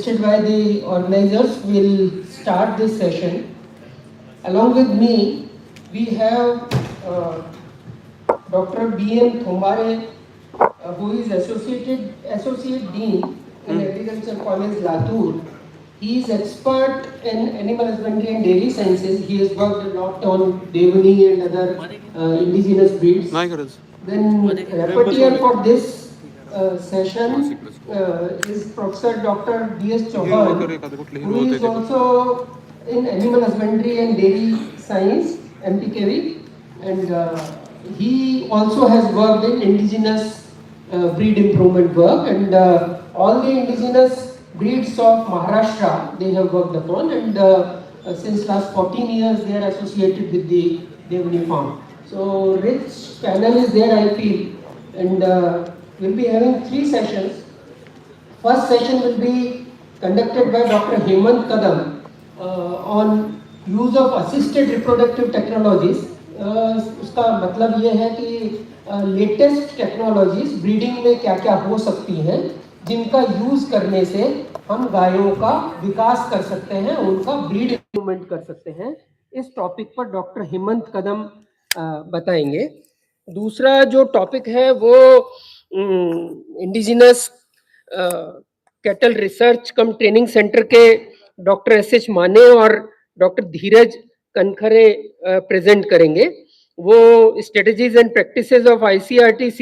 suggested by the organizers, will start this session. Along with me, we have Dr. B.M. Thombare, who is Associate Dean in Agriculture College, Latur. He is expert in animal husbandry and dairy sciences. He has worked a lot on Devani and other indigenous breeds. Then rapporteur for this session is Professor Dr. D.S. Chauhan, who is also in animal husbandry and dairy science, MPKV, and he also has worked in indigenous breed improvement work, and all the indigenous breeds of Maharashtra they have worked upon, and since last 14 years they are associated with the Devani farm. So rich panel is there, I feel, and we'll be having 3 sessions. First session will be conducted by Dr. Hemant Kadam on use of assisted reproductive technologies. उसका मतलब ये है कि latest technologies breeding में क्या क्या हो सकती हैं जिनका यूज करने से हम गायों का विकास कर सकते हैं, उनका ब्रीड इम्प्रूवमेंट कर सकते हैं। इस टॉपिक पर डॉक्टर हेमंत कदम बताएंगे। दूसरा जो टॉपिक है वो इंडिजिनस कैटल रिसर्च कम ट्रेनिंग सेंटर के डॉक्टर एस माने और डॉक्टर धीरज कनखरे प्रेजेंट करेंगे। वो strategies and practices of ICRTC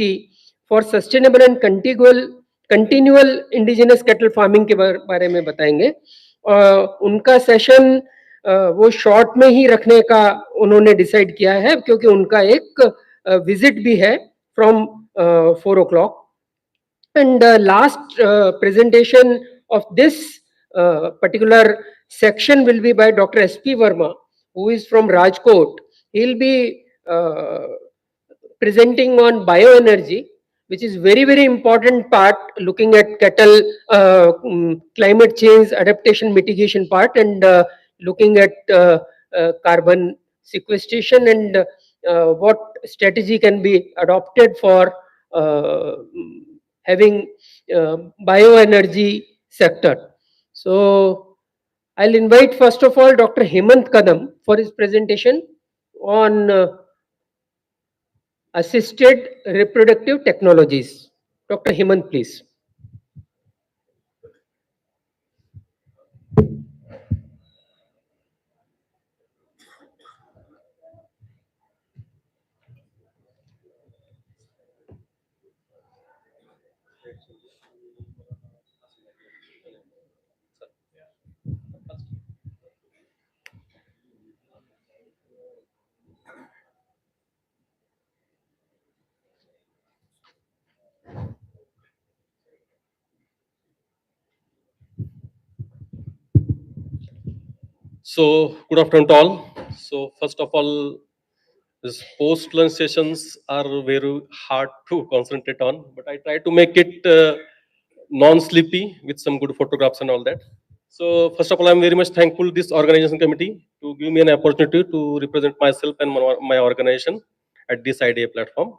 for sustainable and continual indigenous cattle farming के बारे में बताएंगे। उनका सेशन वो शॉर्ट में ही रखने का उन्होंने डिसाइड किया है क्योंकि उनका एक विजिट भी है from 4 o'clock. And last presentation of this particular section will be by Dr. S.P. Verma, who is from Rajkot. He'll be presenting on bioenergy, which is very important part, looking at cattle climate change adaptation mitigation part, and looking at carbon sequestration and what strategy can be adopted for having bioenergy sector. So I'll invite first of all Dr. Hemant Kadam for his presentation on assisted reproductive technologies. Dr. Hemant, please. So, good afternoon to all. So, first of all, these post-lunch sessions are very hard to concentrate on, but I try to make it non-sleepy with some good photographs and all that. So, first of all, I'm very much thankful to this organization committee to give me an opportunity to represent myself and my organization at this IDA platform.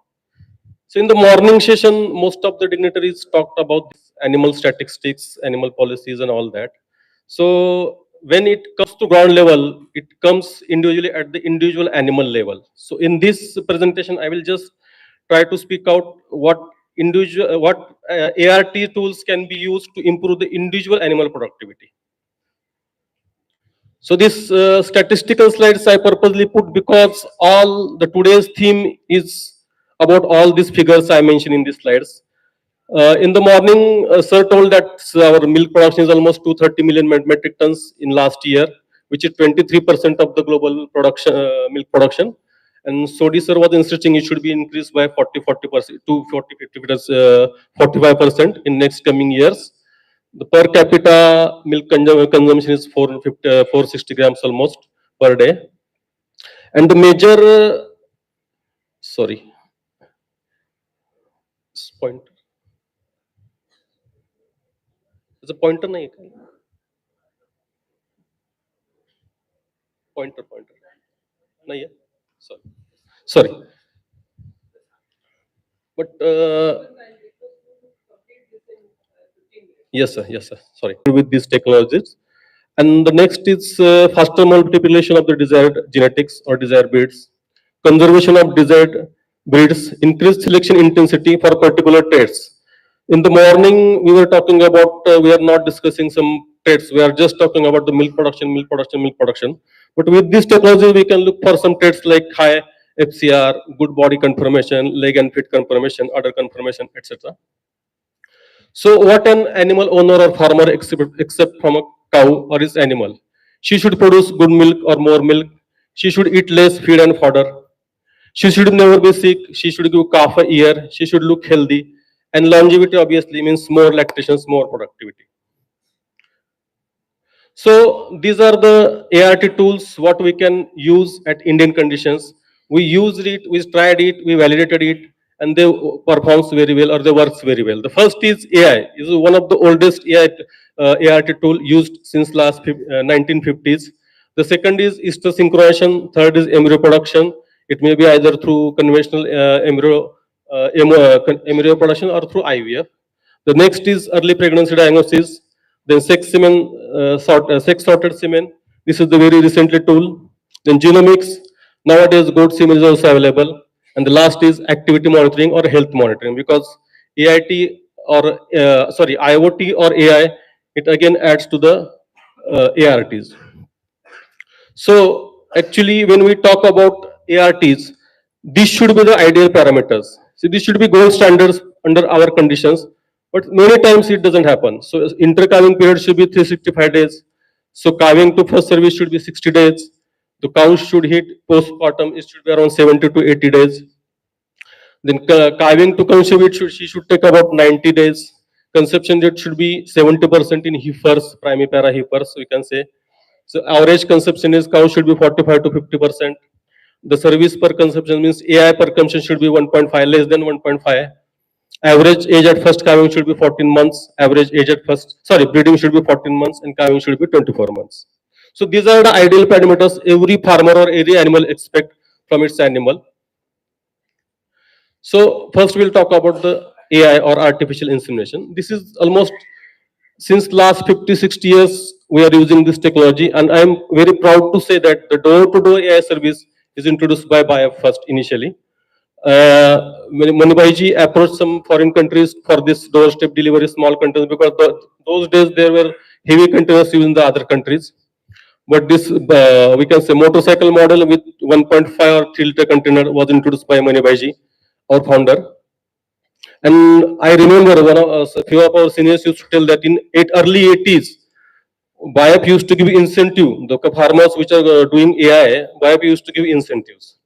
So, in the morning session, most of the dignitaries talked about animal statistics, animal policies, and all that. So, when it comes to ground level, it comes individually at the individual animal level. So, in this presentation, I will just try to speak out what ART tools can be used to improve the individual animal productivity. So, this statistical slides I purposely put because all the today's theme is about all these figures I mentioned in these slides. In the morning, sir told that our milk production is almost 230 million metric tons in last year, which is 23% of the global production, milk production. And Sodi sir was insisting it should be increased by 40% to 45% in next coming years. The per capita milk consumption is 460 grams almost per day. And the major, sorry, point. There's a pointer nahi hai? Pointer. Nahi hai? Sorry. But Yes, sir. Yes, sir. Sorry. With these technologies. And the next is faster multiplication of the desired genetics or desired breeds, conservation of desired breeds, increased selection intensity for particular traits. In the morning, we were talking about, we are not discussing some traits. We are just talking about the milk production, milk production, milk production. But with this technology, we can look for some traits like high FCR, good body conformation, leg and feet conformation, udder conformation, etc. So, what an animal owner or farmer except from a cow or his animal? She should produce good milk or more milk. She should eat less feed and fodder. She should never be sick. She should give calf a year. She should look healthy. And longevity obviously means more lactations, more productivity. So these are the ART tools what we can use at Indian conditions. We used it, we tried it, we validated it, and they performs very well or they works very well. The first is AI. Is one of the oldest AI ART tool used since last 1950s. The second is synchronization. Third is embryo production. It may be either through conventional embryo production or through IVF. The next is early pregnancy diagnosis, then sex sorted semen. This is the very recently tool. Then genomics. Nowadays, goat semen is also available. And the last is activity monitoring or health monitoring because AIT or IoT or AI, it again adds to the ARTs. So actually, when we talk about ARTs, these should be the ideal parameters. So these should be gold standards under our conditions, but many times it doesn't happen. So intercalving period should be 365 days. So calving to first service should be 60 days. The cow should hit postpartum, it should be around 70 to 80 days. Then calving to conceive it she should take about 90 days. Conception rate should be 70% in heifers, primipara heifers, we can say. So average consumption is cow should be 45 to 50%. The service per consumption means AI per consumption should be 1.5 less than 1.5. Average age at first calving should be 14 months. Average age at first, sorry, breeding should be 14 months and calving should be 24 months. So these are the ideal parameters every farmer or every animal expect from its animal. So first we'll talk about the AI or artificial insemination. This is almost since last 50, 60 years, we are using this technology, and I am very proud to say that the door-to-door AI service is introduced by BIAF first initially. Manibhaiji approached some foreign countries for this doorstep delivery, small containers, because those days there were heavy containers used in the other countries. But this, we can say, motorcycle model with 1.5 or 3 liter container was introduced by Manibhaiji, our founder. And I remember one of a few of our seniors used to tell that in early 80s, BIAP used to give incentive. The farmers which are doing AI, BIAP used to give incentives.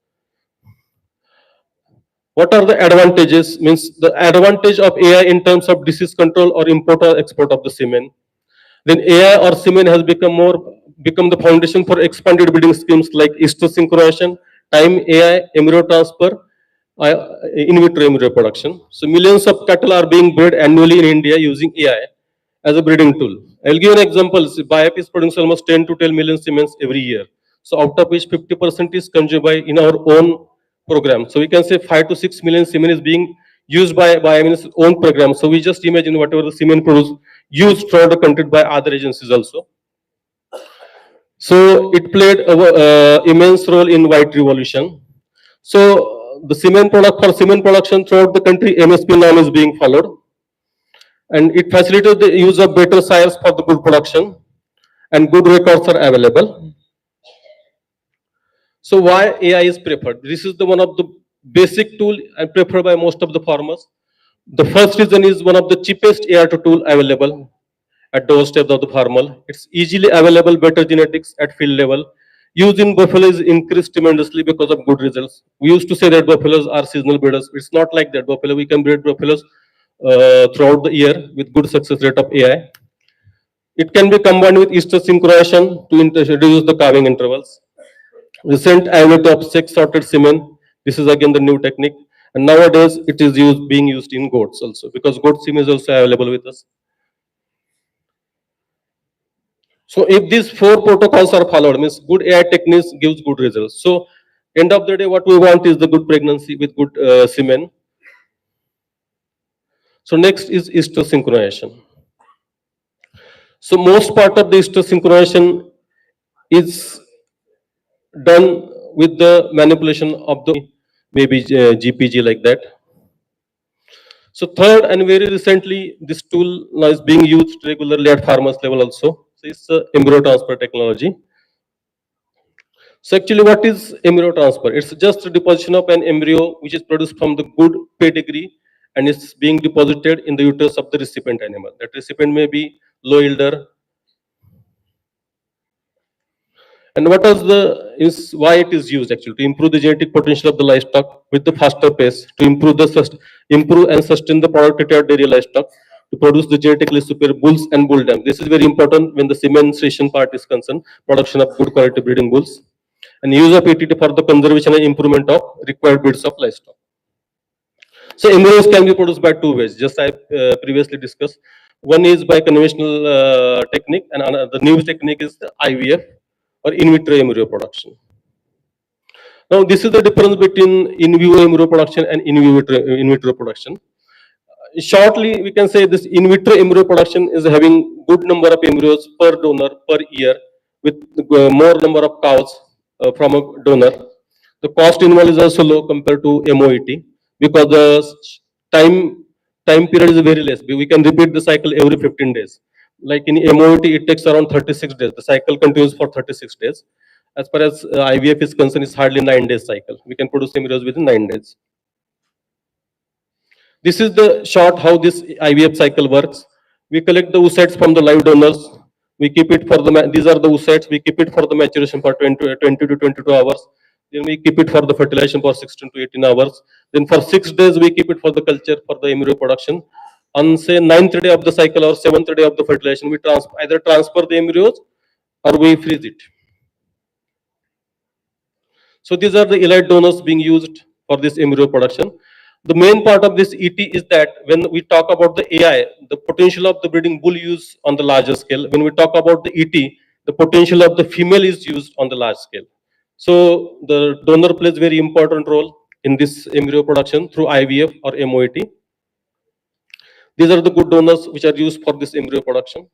What are the advantages? Means the advantage of AI in terms of disease control or import or export of the semen. Then AI or semen has become the foundation for expanded breeding schemes like synchronization, time AI, embryo transfer, in vitro embryo production. So millions of cattle are being bred annually in India using AI as a breeding tool. I'll give an example. BIAP is producing almost 10 to 12 million semens every year. So out of which 50% is consumed by in our own program. So we can say 5 to 6 million semen is being used by BIAP's own program. So we just imagine whatever the semen produced used throughout the country by other agencies also. So it played an immense role in white revolution. So the cement product for cement production throughout the country, MSP norm is being followed, and it facilitated the use of better science for the good production, and good records are available. So why AI is preferred? This is the one of the basic tool and preferred by most of the farmers. The first reason is one of the cheapest AI tool available at doorstep of the farmer. It's easily available, better genetics at field level. Use in buffalo is increased tremendously because of good results. We used to say that buffaloes are seasonal breeders. It's not like that. Buffalo, we can breed buffaloes throughout the year with good success rate of AI. It can be combined with Easter synchronization to reduce the calving intervals. Recent advent of sex sorted semen. This is again the new technique. And nowadays it is being used in goats also because goat semen is also available with us. So if these four protocols are followed, means good AI techniques gives good results. So end of the day, what we want is the good pregnancy with good semen. So next is synchronization. So most part of the stress synchronization is done with the manipulation of the maybe GPG like that. So third, and very recently, this tool now is being used regularly at farmers level also. So it's embryo transfer technology. So actually, what is embryo transfer? It's just a deposition of an embryo which is produced from the good pedigree and is being deposited in the uterus of the recipient animal. That recipient may be low yielder. And what is the is why it is used actually to improve the genetic potential of the livestock with the faster pace, to improve the improve and sustain the productivity of dairy livestock, to produce the genetically superior bulls and bull dam. This is very important when the sementation part is concerned, production of good quality breeding bulls, and use of ATT for the conservation and improvement of required breeds of livestock. So embryos can be produced by two ways, just I previously discussed. One is by conventional technique, and another, the new technique is the IVF or in vitro embryo production. Now, this is the difference between in vivo embryo production and in vitro production. Shortly, we can say this in vitro embryo production is having good number of embryos per donor per year with more number of cows from a donor. The cost involved is also low compared to MOET because the time time period is very less. We can repeat the cycle every 15 days. Like in MOET, it takes around 36 days. The cycle continues for 36 days. As far as IVF is concerned, it's hardly 9 days cycle. We can produce embryos within 9 days. This is the short how this IVF cycle works. We collect the oocytes from the live donors. We keep it for the, these are the oocytes. We keep it for the maturation for 20 to 22 hours. Then we keep it for the fertilization for 16 to 18 hours. Then for 6 days, we keep it for the culture for the embryo production. On say ninth day of the cycle or seventh day of the fertilization, we either transfer the embryos or we freeze it. So these are the elite donors being used for this embryo production. The main part of this ET is that when we talk about the AI, the potential of the breeding bull use on the larger scale. When we talk about the ET, the potential of the female is used on the large scale. So the donor plays very important role in this embryo production through IVF or MOET. These are the good donors which are used for this embryo production.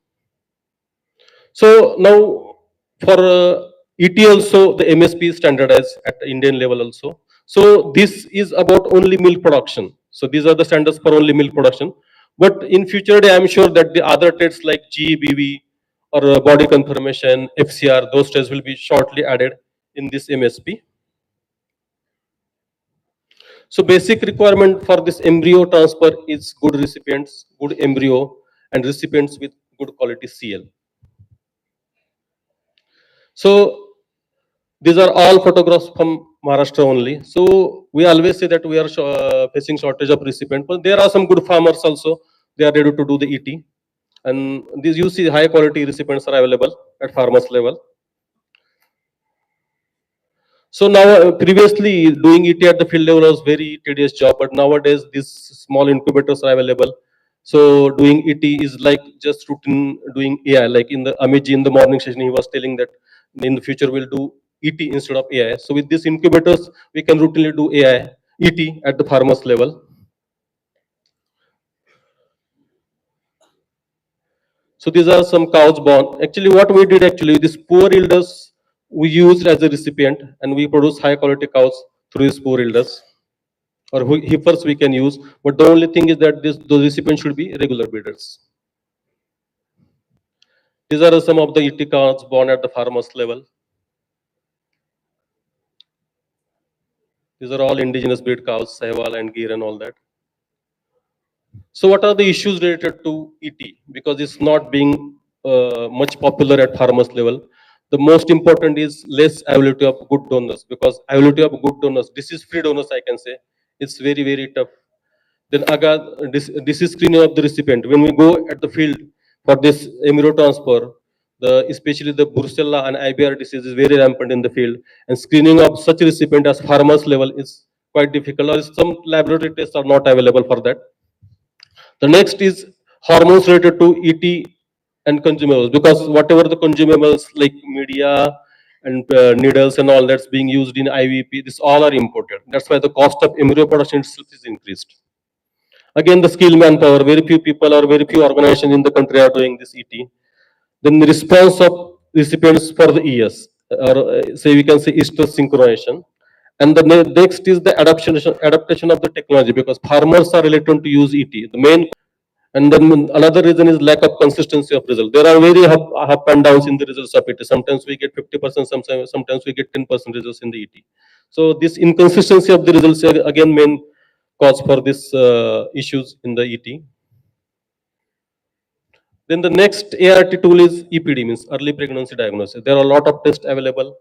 So now for ET also the MSP is standardized at the Indian level also. So this is about only milk production. So these are the standards for only milk production. But in future day, I'm sure that the other tests like GBV or body conformation, FCR, those tests will be shortly added in this MSP. So basic requirement for this embryo transfer is good recipients, good embryo, and recipients with good quality CL. So these are all photographs from Maharashtra only. So we always say that we are facing shortage of recipient, but there are some good farmers also. They are ready to do the ET, and these you see high quality recipients are available at farmers level. So now, previously doing ET at the field level was very tedious job, but nowadays these small incubators are available. So doing ET is like just routine doing AI. Like in the Amiji in the morning session, he was telling that in the future we'll do ET instead of AI. So with these incubators, we can routinely do AI, ET at the farmers level. So these are some cows born. Actually, what we did actually, these poor yielders we used as a recipient, and we produce high quality cows through these poor yielders. Or heifers we can use, but the only thing is that those recipients should be regular breeders. These are some of the ET cows born at the farmers level. These are all indigenous breed cows, Sahiwal and Gir and all that. So what are the issues related to ET? Because it's not being much popular at farmers level. The most important is less availability of good donors, because availability of good donors, disease-free donors, I can say, it's very, very tough. Then again, disease screening of the recipient. When we go at the field for this embryo transfer, especially the Brucella and IBR disease is very rampant in the field, and screening of such recipient as farmers level is quite difficult, or some laboratory tests are not available for that. The next is hormones related to ET and consumables, because whatever the consumables like media and needles and all that's being used in IVP, this all are imported. That's why the cost of embryo production itself is increased. Again, the skill manpower, very few people or very few organizations in the country are doing this ET. Then the response of recipients for the ES, or say we can say estrus synchronization. And the next is the adaptation of the technology, because farmers are reluctant to use ET. The main, and then another reason is lack of consistency of result. There are very up and downs in the results of ET. Sometimes we get 50%, sometimes we get 10% results in the ET. So this inconsistency of the results are again main cause for this issues in the ET. Then the next ART tool is EPD, means early pregnancy diagnosis. There are a lot of tests available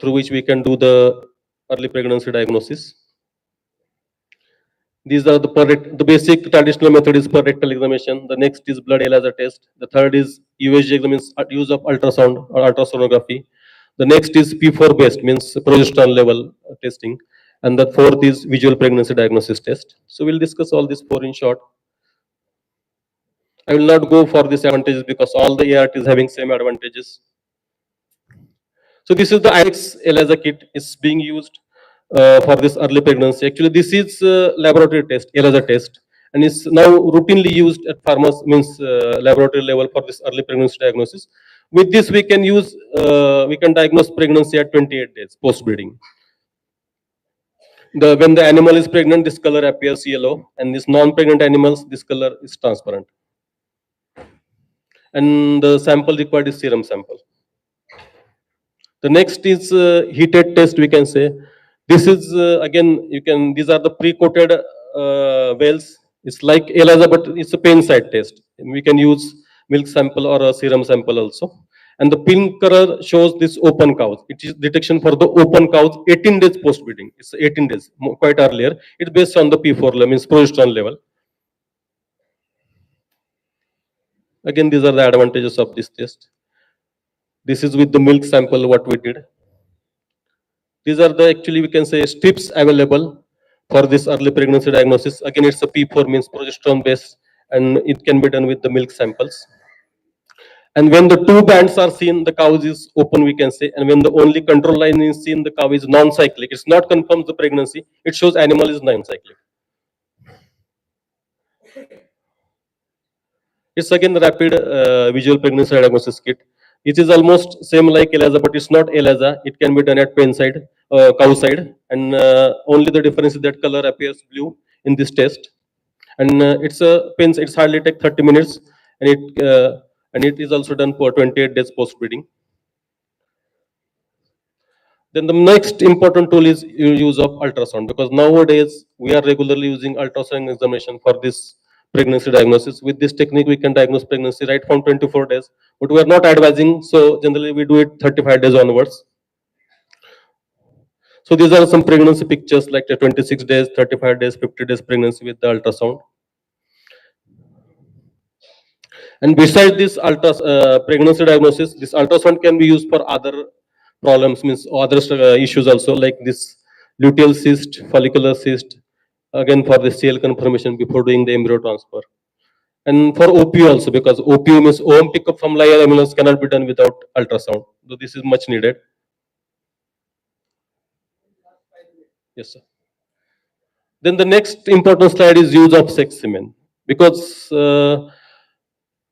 through which we can do the early pregnancy diagnosis. These are the basic traditional method is per rectal examination. The next is blood ELISA test. The third is USG exam, means use of ultrasound or ultrasonography. The next is P4 based, means progesterone level testing. And the fourth is visual pregnancy diagnosis test. So we'll discuss all these four in short. I will not go for these advantages because all the ART is having same advantages. So this is the IX ELISA kit is being used for this early pregnancy. Actually, this is laboratory test, ELISA test, and is now routinely used at pharmacy, means laboratory level for this early pregnancy diagnosis. With this, we can diagnose pregnancy at 28 days post breeding. When the animal is pregnant, this color appears yellow, and this non-pregnant animals, this color is transparent. And the sample required is serum sample. The next is heated test, we can say. This is again, these are the pre-coated wells. It's like ELISA, but it's a pain side test. We can use milk sample or a serum sample also. And the pink color shows this open cows. It is detection for the open cows 18 days post breeding. It's 18 days, quite earlier. It's based on the P4 level, means progesterone level. Again, these are the advantages of this test. This is with the milk sample what we did. These are the actually we can say strips available for this early pregnancy diagnosis. Again, it's a P4, means progesterone based, and it can be done with the milk samples. And when the two bands are seen, the cow is open, we can say. And when the only control line is seen, the cow is non-cyclic. It's not confirms the pregnancy. It shows animal is non-cyclic. It's again the rapid visual pregnancy diagnosis kit. It is almost same like ELISA, but it's not ELISA. It can be done at pen side, cow side, and only the difference is that color appears blue in this test. And it's a pen. It's hardly take 30 minutes, and it is also done for 28 days post breeding. Then the next important tool is use of ultrasound, because nowadays we are regularly using ultrasound examination for this pregnancy diagnosis. With this technique, we can diagnose pregnancy right from 24 days, but we are not advising. So generally, we do it 35 days onwards. So these are some pregnancy pictures like the 26 days, 35 days, 50 days pregnancy with the ultrasound. And besides this pregnancy diagnosis, this ultrasound can be used for other problems, means other issues also, like this luteal cyst, follicular cyst, again for the cell confirmation before doing the embryo transfer. And for OPU also, because OPU means OM pickup from live animals cannot be done without ultrasound. So this is much needed. Yes, sir. Then the next important slide is use of sex semen, because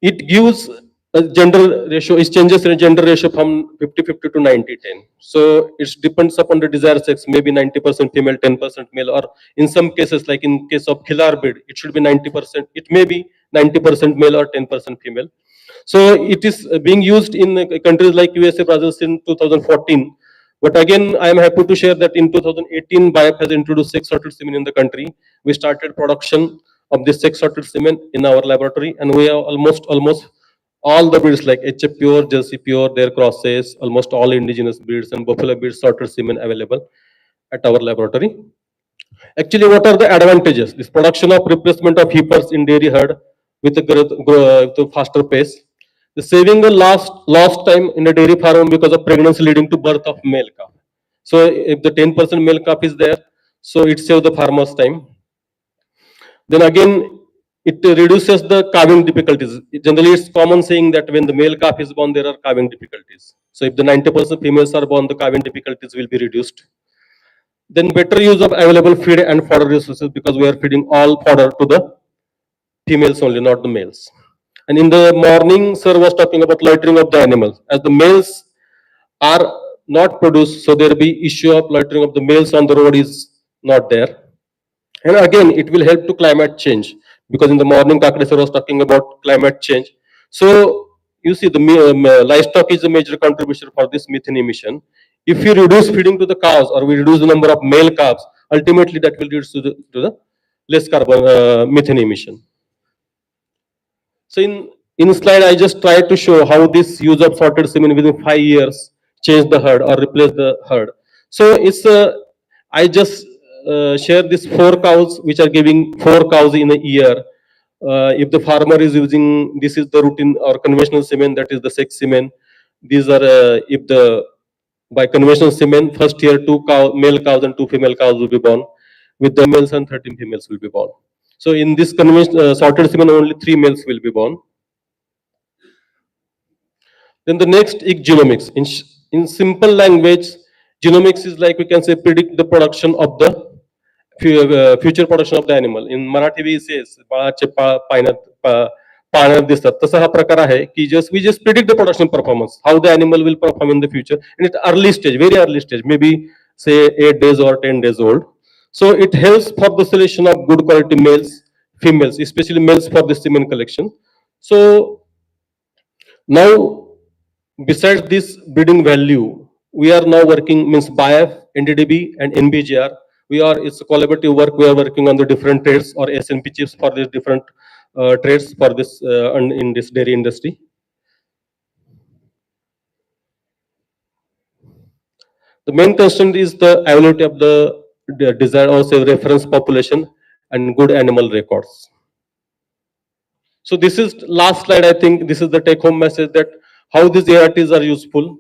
it gives a gender ratio, it changes the gender ratio from 50-50 to 90-10. So it depends upon the desired sex, maybe 90% female, 10% male, or in some cases, like in case of killer breed, it should be 90%, it may be 90% male or 10% female. So it is being used in countries like USA, Brazil since 2014. But again, I am happy to share that in 2018, BIAP has introduced sex-sorted semen in the country. We started production of this sex-sorted semen in our laboratory, and we have almost all the breeds like HF pure, Jersey pure, their crosses, almost all indigenous breeds and buffalo breeds sorted semen available at our laboratory. Actually, what are the advantages? This production of replacement of heifers in dairy herd with a faster pace. The saving the lost time in a dairy farm because of pregnancy leading to birth of male calf. So if the 10% male calf is there, so it saves the farmer's time. Then again, it reduces the calving difficulties. Generally, it's common saying that when the male calf is born, there are calving difficulties. So if the 90% females are born, the calving difficulties will be reduced. Then better use of available feed and fodder resources, because we are feeding all fodder to the females only, not the males. And in the morning, sir was talking about loitering of the animals. As the males are not produced, so there will be issue of loitering of the males on the road is not there. And again, it will help to climate change because in the morning, Kakade sir was talking about climate change. So you see, the livestock is a major contribution for this methane emission. If you reduce feeding to the cows or we reduce the number of male calves, ultimately that will lead to the less carbon methane emission. So in slide, I just try to show how this use of sorted semen within 5 years change the herd or replace the herd. So I just share these 4 cows which are giving 4 cows in a year. If the farmer is using, this is the routine or conventional semen, that is the sex semen. These are if the by conventional semen, first year male cows and 2 female cows will be born. With the males and 13 females will be born. So in this conventional sorted semen, only 3 males will be born. Then the next is genomics. In simple language, genomics is like we can say predict the production of the future production of the animal. In Marathi we say बाळाचे पाण्यात दिसतात. तसा हा प्रकार आहे की we just predict the production performance, how the animal will perform in the future in its early stage, very early stage, maybe say 8 days or 10 days old. So it helps for the selection of good quality males, females, especially males for the semen collection. So now besides this breeding value, we are now working means BIF, NDDB, and NBGR. It's a collaborative work. We are working on the different trades or SNP chips for these different trades for this in this dairy industry. The main constraint is the availability of the desired or say reference population and good animal records. So this is last slide. I think this is the take-home message that how these ARTs are useful.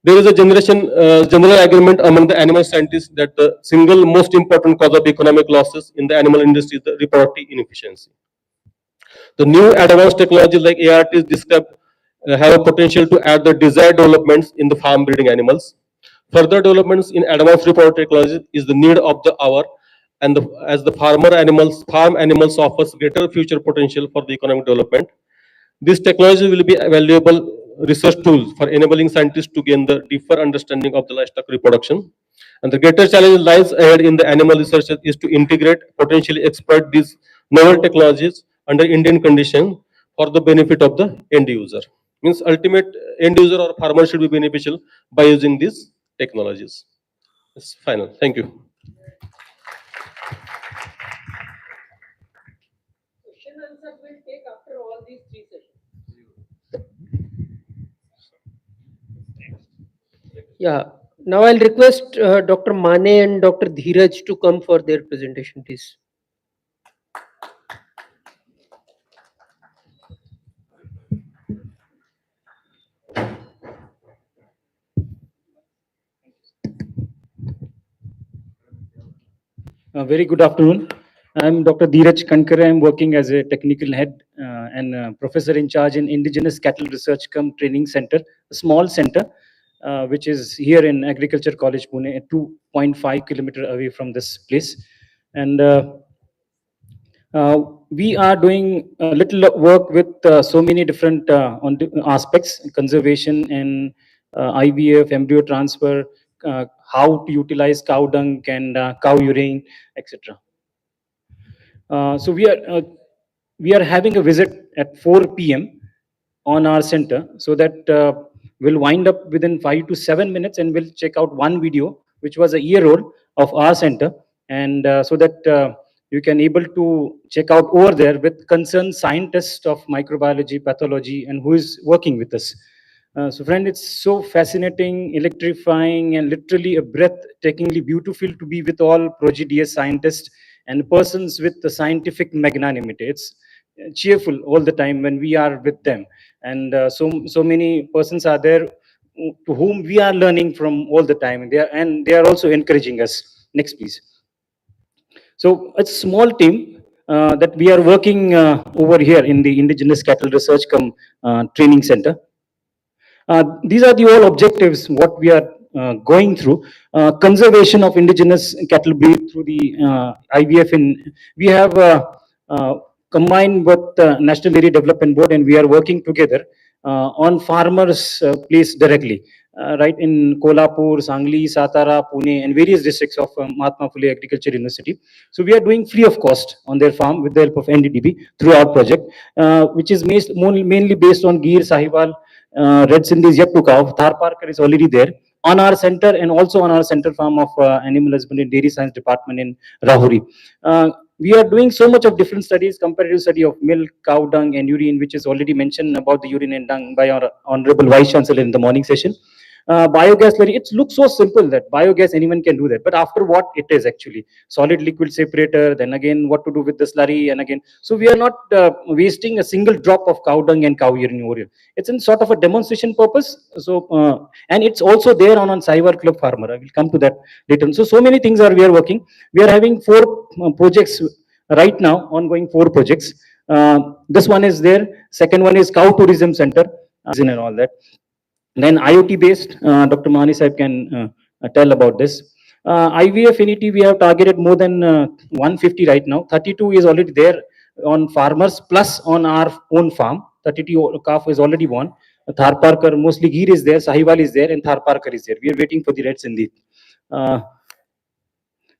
There is a general agreement among the animal scientists that the single most important cause of economic losses in the animal industry is the reproductive inefficiency. The new advanced technologies like ARTs described have a potential to add the desired developments in the farm breeding animals. Further developments in advanced reproductive technology is the need of the hour, and as the farm animals offers greater future potential for the economic development. This technology will be a valuable research tool for enabling scientists to gain the deeper understanding of the livestock reproduction. And the greater challenge lies ahead in the animal research is to integrate, potentially exploit these novel technologies under Indian conditions for the benefit of the end user. Means ultimate end user or farmer should be beneficial by using these technologies. It's final. Thank you. Question answer will take after all these 3 sessions. Yeah. Now I'll request Dr. Mane and Dr. Dheeraj to come for their presentation, please. Very good afternoon. I'm Dr. Dheeraj Kankare. I'm working as a technical head and professor in charge in Indigenous Cattle Research Cum Training Center, a small center, which is here in Agriculture College, Pune, 2.5 kilometers away from this place. And we are doing a little work with so many different aspects, conservation and IVF, embryo transfer, how to utilize cow dung and cow urine, etc. So we are having a visit at 4 p.m. on our center, so that we'll wind up within 5 to 7 minutes, and we'll check out one video which was a year old of our center, and so that you can able to check out over there with concerned scientists of microbiology, pathology, and who is working with us. So friend, it's so fascinating, electrifying, and literally a breathtakingly beautiful to be with all prodigious scientists and persons with the scientific magnanimity. It's cheerful all the time when we are with them, and so many persons are there to whom we are learning from all the time, and they are also encouraging us. Next, please. So it's a small team that we are working over here in the Indigenous Cattle Research Cum Training Center. These are the all objectives what we are going through. Conservation of indigenous cattle breed through the IVF. We have combined with National Dairy Development Board, and we are working together on farmers' place directly, right in Kolhapur, Sangli, Satara, Pune, and various districts of Mahatma Phule Agriculture University. So we are doing free of cost on their farm with the help of NDDB through our project, which is mainly based on Gir, Sahiwal, Red Sindhi is yet to cow. Thar Parker is already there on our center and also on our center farm of Animal Husbandry and Dairy Science Department in Rahuri. We are doing so much of different studies, comparative study of milk, cow dung, and urine, which is already mentioned about the urine and dung by our Honorable Vice Chancellor in the morning session. Biogas slurry, it looks so simple that biogas anyone can do that, but after what it is actually solid liquid separator, then again what to do with the slurry, and again, so we are not wasting a single drop of cow dung and cow urine over here. It's in sort of a demonstration purpose. So and it's also there on Cyber Club Farmer. I will come to that later. So many things are we are working. We are having 4 projects right now, ongoing 4 projects. This one is there. Second one is cow tourism center, and all that. Then IoT based, Dr. Mani Saib can tell about this. IVF Initi, we have targeted more than 150 right now. 32 is already there on farmers plus on our own farm. 32 calf is already born. Thar Parker, mostly Gir is there, Sahiwal is there, and Thar Parker is there. We are waiting for the Red Sindhi.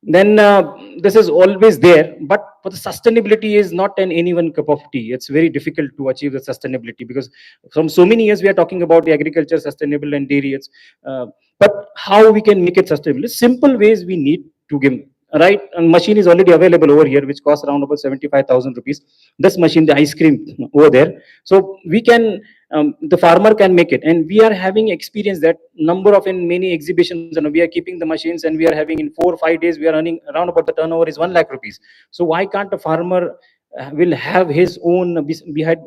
Then this is always there, but for the sustainability is not an anyone cup of tea. It's very difficult to achieve the sustainability because from so many years we are talking about the agriculture sustainable and dairy. But how we can make it sustainable? Simple ways we need to give. Right, and machine is already available over here, which costs around about 75,000 rupees. This machine, the ice cream over there, so we can the farmer can make it, and we are having experience that number of in many exhibitions, and we are keeping the machines, and we are having in 4 or 5 days we are earning around about the turnover is 1 lakh rupees. So why can't a farmer will have his own behind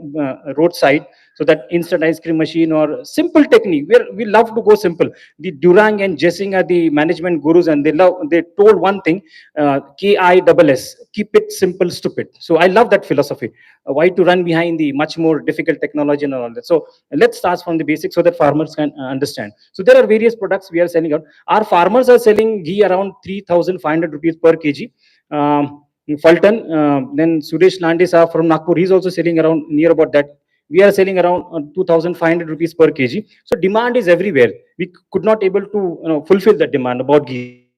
roadside, so that instant ice cream machine or simple technique? We love to go simple. The Durang and Jessing are the management gurus, and they told one thing, KISS, keep it simple, stupid. So I love that philosophy. Why to run behind the much more difficult technology and all that? So let's start from the basics so that farmers can understand. So there are various products we are selling out. Our farmers are selling ghee around 3,500 rupees per kg. Fulton, then Suresh Landesa from Nagpur, he's also selling around near about that. We are selling around 2,500 rupees per kg. So demand is everywhere. We could not able to fulfill that demand about ghee.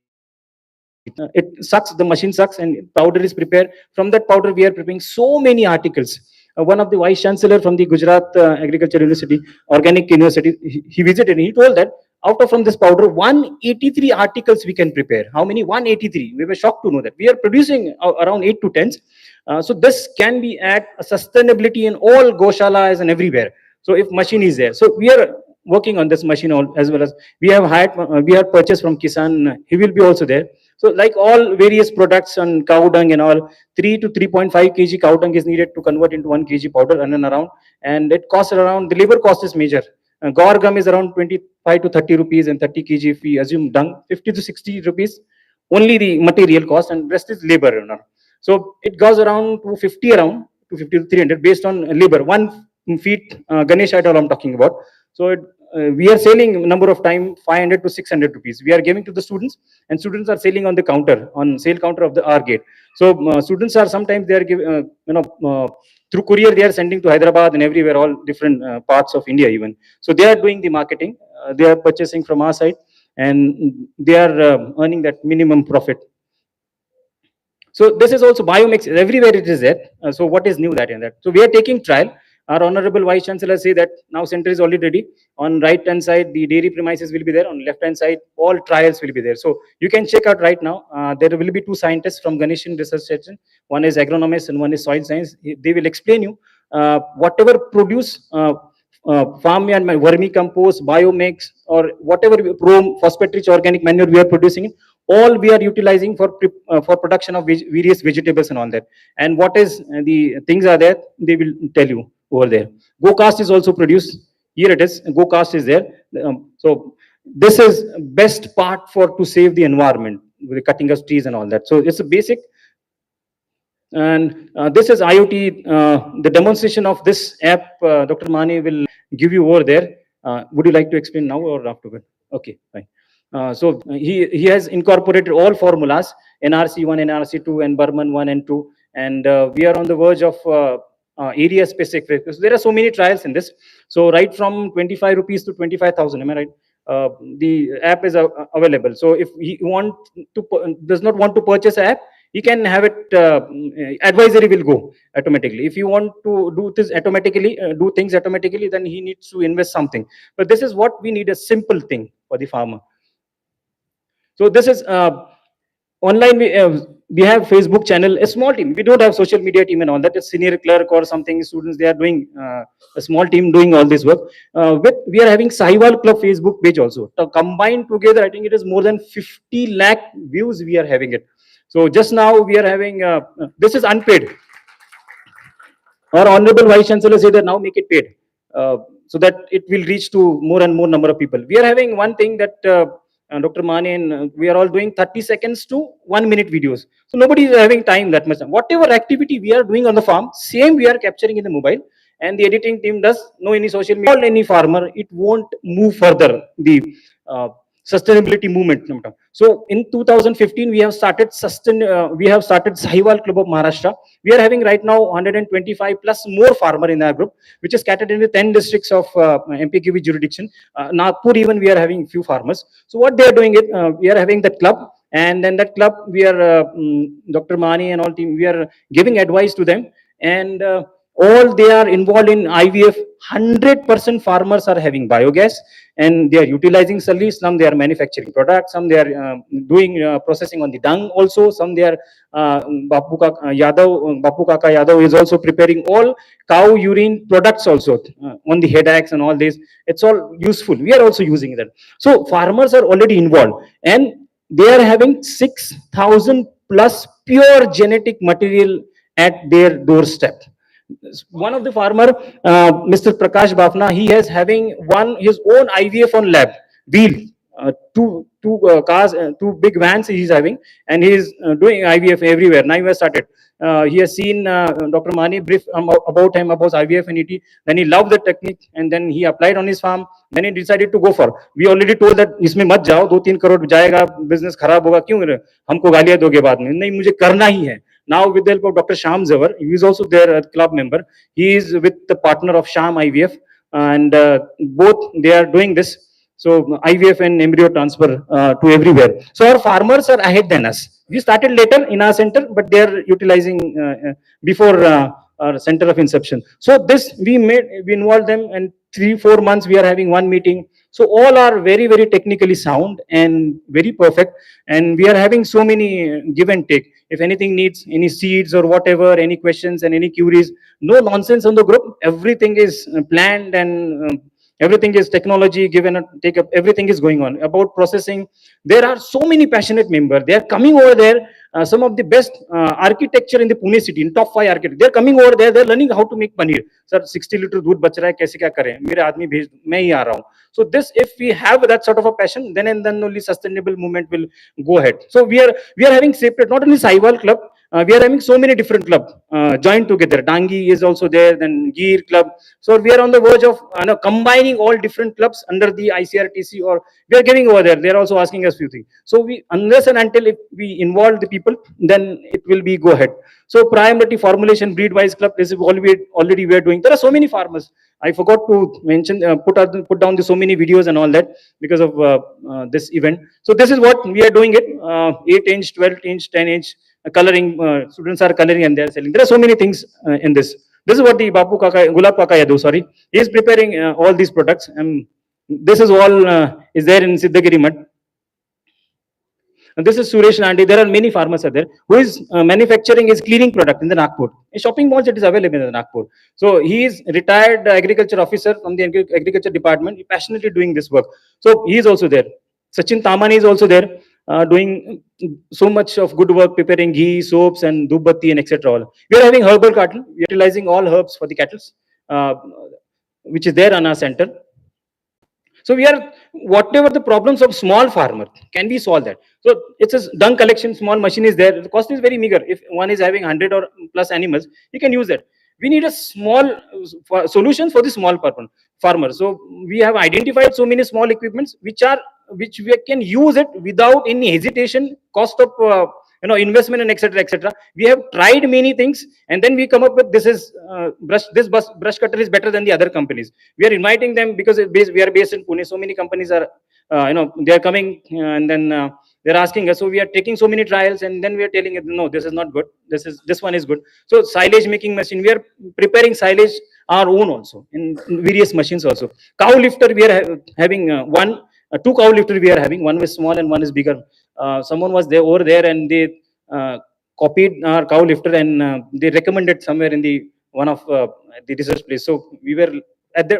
It sucks, the machine sucks, and powder is prepared. From that powder, we are preparing so many articles. One of the vice chancellor from the Gujarat Agriculture University, Organic University, he visited and he told that out of from this powder, 183 articles we can prepare. How many? 183. We were shocked to know that. We are producing around 8 to 10. So this can be at sustainability in all goshalas and everywhere. So if machine is there, so we are working on this machine as well as we have hired, we have purchased from Kisan. He will be also there. So like all various products on cow dung and all, 3 to 3.5 kg cow dung is needed to convert into 1 kg powder and then around, and it costs around, the labor cost is major. Gaur gum is around 25 to 30 rupees, and 30 kg if we assume dung, 50 to 60 rupees, only the material cost, and rest is labor. So it goes around 250 to 300 based on labor. 1 feet Ganesh idol I'm talking about. So we are selling number of time 500 to 600 rupees. We are giving to the students, and students are selling on the counter, on sale counter of the R gate. So students are sometimes they are giving, through courier they are sending to Hyderabad and everywhere, all different parts of India even. So they are doing the marketing. They are purchasing from our side, and they are earning that minimum profit. So this is also biomix, everywhere it is there. So what is new that in that? So we are taking trial. Our Honorable Vice Chancellor say that now center is already ready. On right hand side, the dairy premises will be there. On left hand side, all trials will be there. So you can check out right now. There will be 2 scientists from Ganeshan Research Station. One is agronomist and one is soil science. They will explain you whatever produce farm and vermicompost, biomix, or whatever phosphate-rich organic manure we are producing, all we are utilizing for production of various vegetables and all that. And what is the things are there, they will tell you over there. GoCast is also produced. Here it is. GoCast is there. So this is best part for to save the environment with the cutting of trees and all that. So it's a basic. And this is IoT. The demonstration of this app, Dr. Mani will give you over there. Would you like to explain now or afterward? Okay, fine. So he has incorporated all formulas, NRC1, NRC2, and Burman 1 and 2, and we are on the verge of area specific, because there are so many trials in this. So right from 25 rupees to 25,000, am I right? The app is available. So if he does not want to purchase an app, he can have it. Advisory will go automatically. If you want to do this automatically, do things automatically, then he needs to invest something. But this is what we need, a simple thing for the farmer. So this is online. We have Facebook channel, a small team. We don't have social media team and all that. A senior clerk or something, students, they are doing a small team doing all this work. We are having Sahiwal Club Facebook page also. So combined together, I think it is more than 50 lakh views we are having it. So just now we are having, this is unpaid. Our honorable vice chancellor said that now make it paid, so that it will reach to more and more number of people. We are having one thing that Dr. Mane and we are all doing 30 seconds to 1 minute videos. So nobody is having time that much. Whatever activity we are doing on the farm, same we are capturing in the mobile, and the editing team does no any social media, any farmer, it won't move further the uh, sustainability movement. So in 2015 we have started Sahiwal Club of Maharashtra. We are having right now 125 plus more farmer in our group, which is scattered into 10 districts of MPQV jurisdiction. Nagpur even we are having few farmers. So what they are doing it, we are having that club, and then that club we are Dr. Mani and all team, we are giving advice to them, and all they are involved in IVF. 100% farmers are having biogas, and they are utilizing service. Some they are manufacturing products, some they are doing processing on the dung also, some they are Bapu Kaka Yadav is also preparing all cow urine products also on the headaches and all this. It's all useful. We are also using that. So farmers are already involved, and they are having 6,000 plus pure genetic material at their doorstep. One of the farmer, Mr. Prakash Bafna, he has having his own IVF on lab wheel, two cars, two big vans he is having, and he is doing IVF everywhere. Now he has started. He has seen Dr. Mani brief about him about IVF and ET. Then he loved the technique, and then he applied on his farm. Then he decided to go for. We already told that इसमें मत जाओ, 2-3 करोड़ जाएगा, business खराब होगा, क्यों हमको गालियां दोगे बाद में? नहीं, मुझे करना ही है. Now with the help of Dr. Sham Zawar, he is also their club member. He is with the partner of Sham IVF, and both they are doing this. So IVF and embryo transfer to everywhere. So our farmers are ahead than us. We started later in our center, but they are utilizing before our center of inception. So this we involved them, and 3-4 months we are having one meeting. So all are very, very technically sound and very perfect, and we are having so many give and take. If anything needs any seeds or whatever, any questions and any queries, no nonsense on the group. Everything is planned, and everything is technology given and take up. Everything is going on about processing. There are so many passionate members. They are coming over there. Some of the best architecture in the Pune city, in top 5 architects, they are coming over there. They are learning how to make paneer. Sir, 60 liter दूध बच रहा है, कैसे क्या करें? मेरे आदमी भेज, मैं ही आ रहा हूँ. So this, if we have that sort of a passion, then and then only sustainable movement will go ahead. So we are having separate, not only Sahiwal Club, we are having so many different clubs joined together. Dangi is also there, then Gear Club. So we are on the verge of combining all different clubs under the ICRTC, or we are getting over there. They are also asking us few things. So we, unless and until if we involve the people, then it will be go ahead. So priority formulation, breed wise club, this is already we are doing. There are so many farmers. I forgot to mention, put down the so many videos and all that because of this event. So this is what we are doing it, 8-inch, 12-inch, 10-inch coloring. Students are coloring and they are selling. There are so many things in this. This is what the Gulab Kaka Yadu, sorry, he is preparing all these products. And this is all is there in Siddhagiri Mud. And this is Suresh Nandi. There are many farmers are there who is manufacturing his cleaning product in the Nagpur. In shopping malls, it is available in the Nagpur. So he is retired agriculture officer from the agriculture department. He passionately doing this work. So he is also there. Sachin Tamani is also there, doing so much of good work, preparing ghee, soaps, and dhubatti and etc. We are having herbal cattle, utilizing all herbs for the cattle, which is there on our center. So we are, whatever the problems of small farmer, can we solve that? So it's a dung collection, small machine is there. The cost is very meager. If one is having 100 or plus animals, you can use that. We need a small solution for the small farmer. So we have identified so many small equipments which we can use it without any hesitation, cost of investment and etc etc. We have tried many things, and then we come up with this is brush cutter is better than the other companies. We are inviting them because we are based in Pune. So many companies are they are coming, and then they're asking us. So we are taking so many trials, and then we are telling it, no, this is not good. This one is good. So silage making machine, we are preparing silage our own also in various machines also. Cow lifter, we are having two cow lifter we are having. One is small and one is bigger. Someone was there over there, and they copied our cow lifter, and they recommended somewhere in the one of the research place. So we were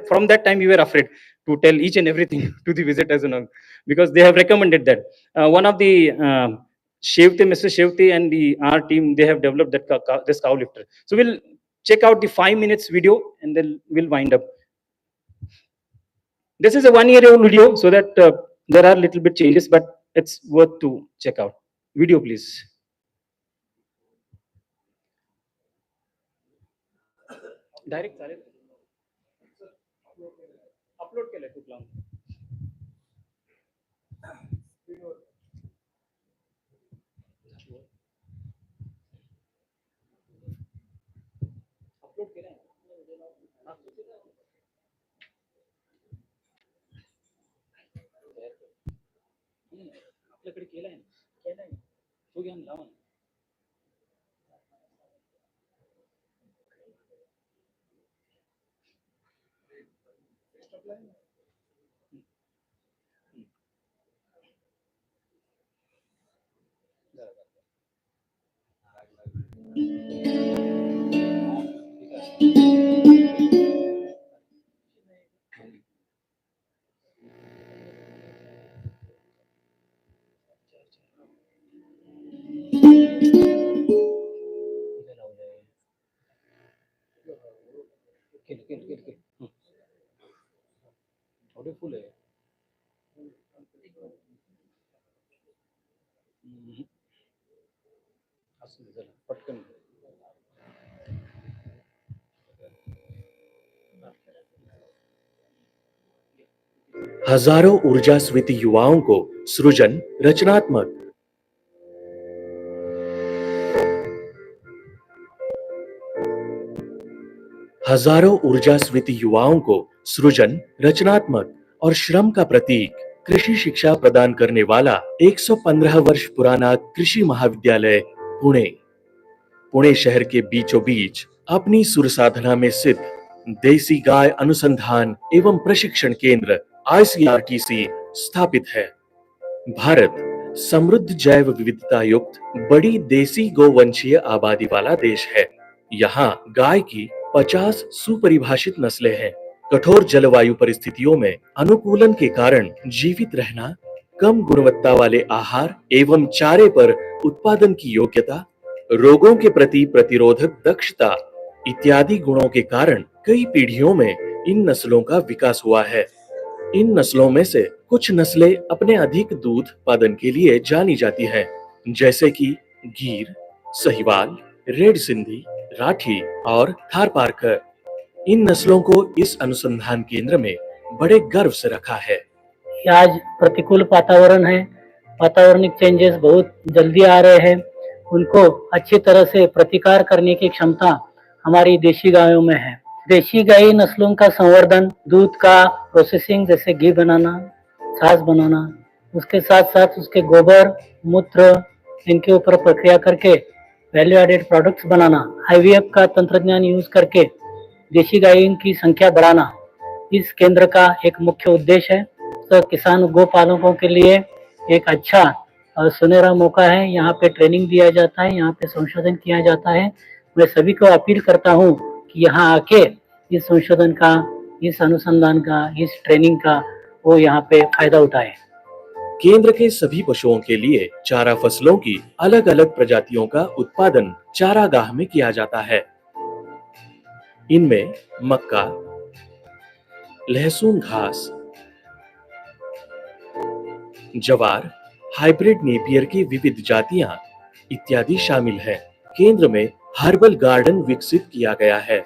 from that time we were afraid to tell each and everything to the visitors, because they have recommended that. One of the Mr. Shevti and our team, they have developed this cow lifter. So we'll check out the 5 minutes video, and then we'll wind up. This is a 1-year-old video, so that there are little bit changes, but it's worth to check out. Video, please. Direct upload केलंय खूप लांब. Upload केलंय. आपल्याकडे केलंय तो घ्या लावा. एवढे full आहे. असं झालं पटकन. हजारों ऊर्जास्वित युवाओं को सृजन रचनात्मक। हजारों ऊर्जास्वित युवाओं को सृजन रचनात्मक और श्रम का प्रतीक कृषि शिक्षा प्रदान करने वाला 115 वर्ष पुराना कृषि महाविद्यालय पुणे। पुणे शहर के बीचों बीच अपनी सुर साधना में सिद्ध देसी गाय अनुसंधान एवं प्रशिक्षण केंद्र ICRTC स्थापित है। भारत समृद्ध जैव विविधता युक्त बड़ी देसी गोवंशीय आबादी वाला देश है। यहाँ गाय की 50 सुपरिभाषित नस्लें हैं। कठोर जलवायु परिस्थितियों में अनुकूलन के कारण जीवित रहना, कम गुणवत्ता वाले आहार एवं चारे पर उत्पादन की योग्यता, रोगों के प्रति प्रतिरोधक दक्षता इत्यादि गुणों के कारण कई पीढ़ियों में इन नस्लों का विकास हुआ है। इन नस्लों में से कुछ नस्लें अपने अधिक दूध उत्पादन के लिए जानी जाती हैं, जैसे कि गीर, सहीवाल, रेड सिंधी, राठी और थारपारकर। इन नस्लों को इस अनुसंधान केंद्र में बड़े गर्व से रखा है। आज प्रतिकूल वातावरण है, वातावरणिक चेंजेस बहुत जल्दी आ रहे हैं, उनको अच्छी तरह से प्रतिकार करने की क्षमता हमारी देशी गायों में है। देशी गाय नस्लों का संवर्धन, दूध का प्रोसेसिंग जैसे घी बनाना, छाछ बनाना, उसके साथ साथ उसके गोबर, मूत्र, इनके ऊपर प्रक्रिया करके वैल्यू एडेड प्रोडक्ट्स बनाना, IVF का तंत्रज्ञान यूज करके देशी गायों की संख्या बढ़ाना, इस केंद्र का एक मुख्य उद्देश्य है। तो किसान गोपालकों के लिए एक अच्छा और सुनहरा मौका है। यहाँ पे ट्रेनिंग दिया जाता है, यहाँ पे संशोधन किया जाता है। मैं सभी को अपील करता हूँ कि यहाँ आके इस संशोधन का, इस अनुसंधान का, इस ट्रेनिंग का वो यहाँ पे फायदा उठाए। केंद्र के सभी पशुओं के लिए चारा फसलों की अलग अलग प्रजातियों का उत्पादन चारागाह में किया जाता है। इनमें मक्का, लहसुन घास, जवार, हाइब्रिड नेपियर की विविध जातियां इत्यादि शामिल हैं। केंद्र में हर्बल गार्डन विकसित किया गया है।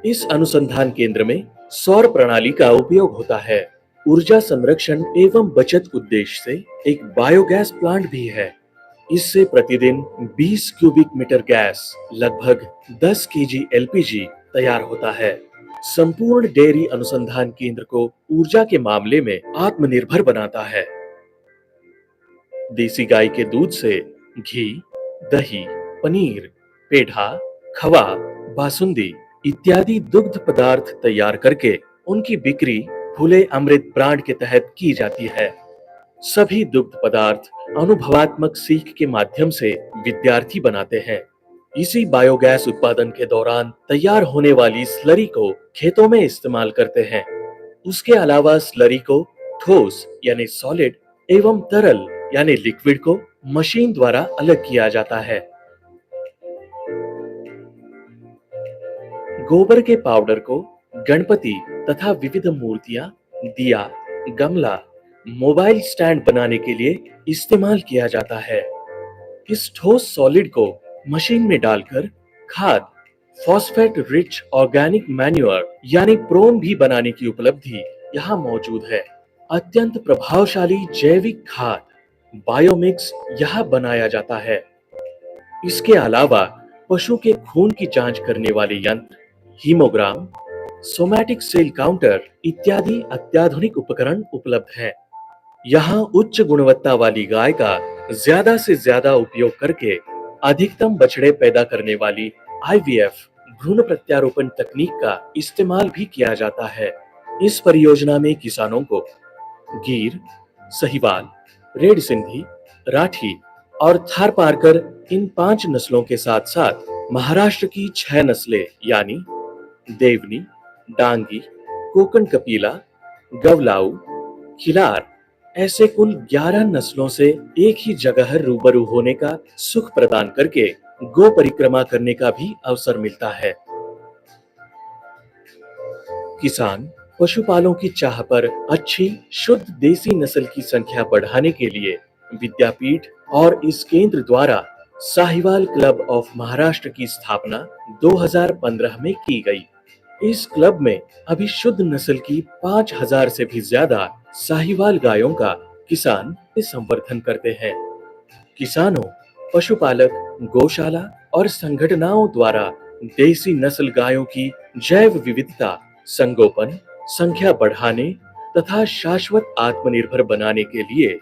इस अनुसंधान केंद्र में सौर प्रणाली का उपयोग होता है। ऊर्जा संरक्षण एवं बचत उद्देश्य से एक बायोगैस प्लांट भी है। इससे प्रतिदिन 20 क्यूबिक मीटर गैस, लगभग 10 केजी एलपीजी तैयार होता है। संपूर्ण डेयरी अनुसंधान केंद्र को ऊर्जा के मामले में आत्मनिर्भर बनाता है। देसी गाय के दूध से घी, दही, पनीर, पेढ़ा, खवा, बासुंदी इत्यादि दुग्ध पदार्थ तैयार करके उनकी बिक्री फूले अमृत ब्रांड के तहत की जाती है। सभी दुग्ध पदार्थ अनुभवात्मक सीख के माध्यम से विद्यार्थी बनाते हैं। इसी बायोगैस उत्पादन के दौरान तैयार होने वाली स्लरी को खेतों में इस्तेमाल करते हैं। उसके अलावा स्लरी को ठोस यानी सॉलिड एवं तरल यानी लिक्विड को मशीन द्वारा अलग किया जाता है। गोबर के पाउडर को गणपति तथा विविध मूर्तियां, दिया, गमला, मोबाइल स्टैंड बनाने के लिए इस्तेमाल किया जाता है। इस ठोस सॉलिड को मशीन में डालकर खाद, फॉस्फेट रिच ऑर्गेनिक मैन्योर यानी प्रोम भी बनाने की उपलब्धि यहाँ मौजूद है। अत्यंत प्रभावशाली जैविक खाद बायोमिक्स यहाँ बनाया जाता है। इसके अलावा पशु के खून की जांच करने वाले यंत्र, हीमोग्राम, सोमैटिक सेल काउंटर इत्यादि अत्याधुनिक उपकरण उपलब्ध हैं। यहाँ उच्च गुणवत्ता वाली गाय का ज्यादा से ज्यादा उपयोग करके अधिकतम बछड़े पैदा करने वाली आईवीएफ भ्रूण प्रत्यारोपण तकनीक का इस्तेमाल भी किया जाता है। इस परियोजना में किसानों को गीर, सहीवाल, रेड सिंधी, राठी और थारपारकर इन 5 नस्लों के साथ साथ महाराष्ट्र की 6 नस्लें यानी देवनी, डांगी, कोकण कपिला, गवलाऊ, खिलार ऐसे कुल 11 नस्लों से एक ही जगह रूबरू होने का सुख प्रदान करके गो परिक्रमा करने का भी अवसर मिलता है। किसान पशुपालों की चाह पर अच्छी शुद्ध देसी नस्ल की संख्या बढ़ाने के लिए विद्यापीठ और इस केंद्र द्वारा साहिवाल क्लब ऑफ महाराष्ट्र की स्थापना 2015 में की गई। इस क्लब में अभी शुद्ध नस्ल की 5000 से भी ज्यादा साहिवाल गायों का किसान संवर्धन करते हैं। किसानों, पशुपालक, गौशाला और संगठनों द्वारा देसी नस्ल गायों की जैव विविधता, संगोपन, संख्या बढ़ाने तथा शाश्वत आत्मनिर्भर बनाने के लिए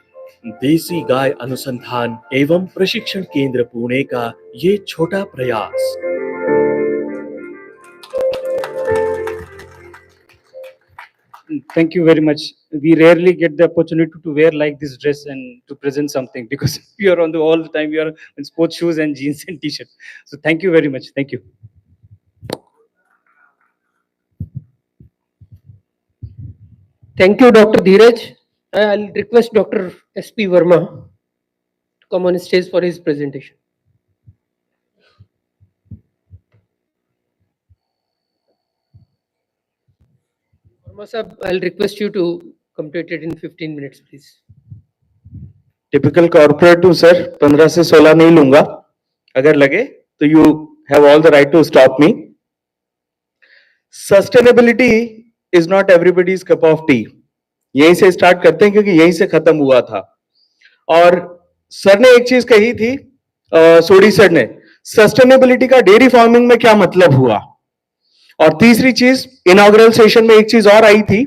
देसी गाय अनुसंधान एवं प्रशिक्षण केंद्र पुणे का ये छोटा प्रयास। Thank you very much. We rarely get the opportunity to wear like this dress and to present something because we are on the all the time. We are in sports shoes and jeans and t-shirt. So thank you very much. Thank you. Thank you, Dr. Dheeraj. I'll request Dr. S.P. Verma to come on stage for his presentation. Verma sir, I'll request you to complete it in 15 minutes, please. Typical corporate हूँ sir, 15 से 16 नहीं लूंगा, अगर लगे तो you have all the right to stop me. Sustainability is not everybody's cup of tea, यहीं से start करते हैं क्योंकि यहीं से खत्म हुआ था। और सर ने एक चीज कही थी, सोडी सर ने, सस्टेनेबिलिटी का डेयरी फार्मिंग में क्या मतलब हुआ। और तीसरी चीज, इनॉग्रल सेशन में एक चीज और आई थी,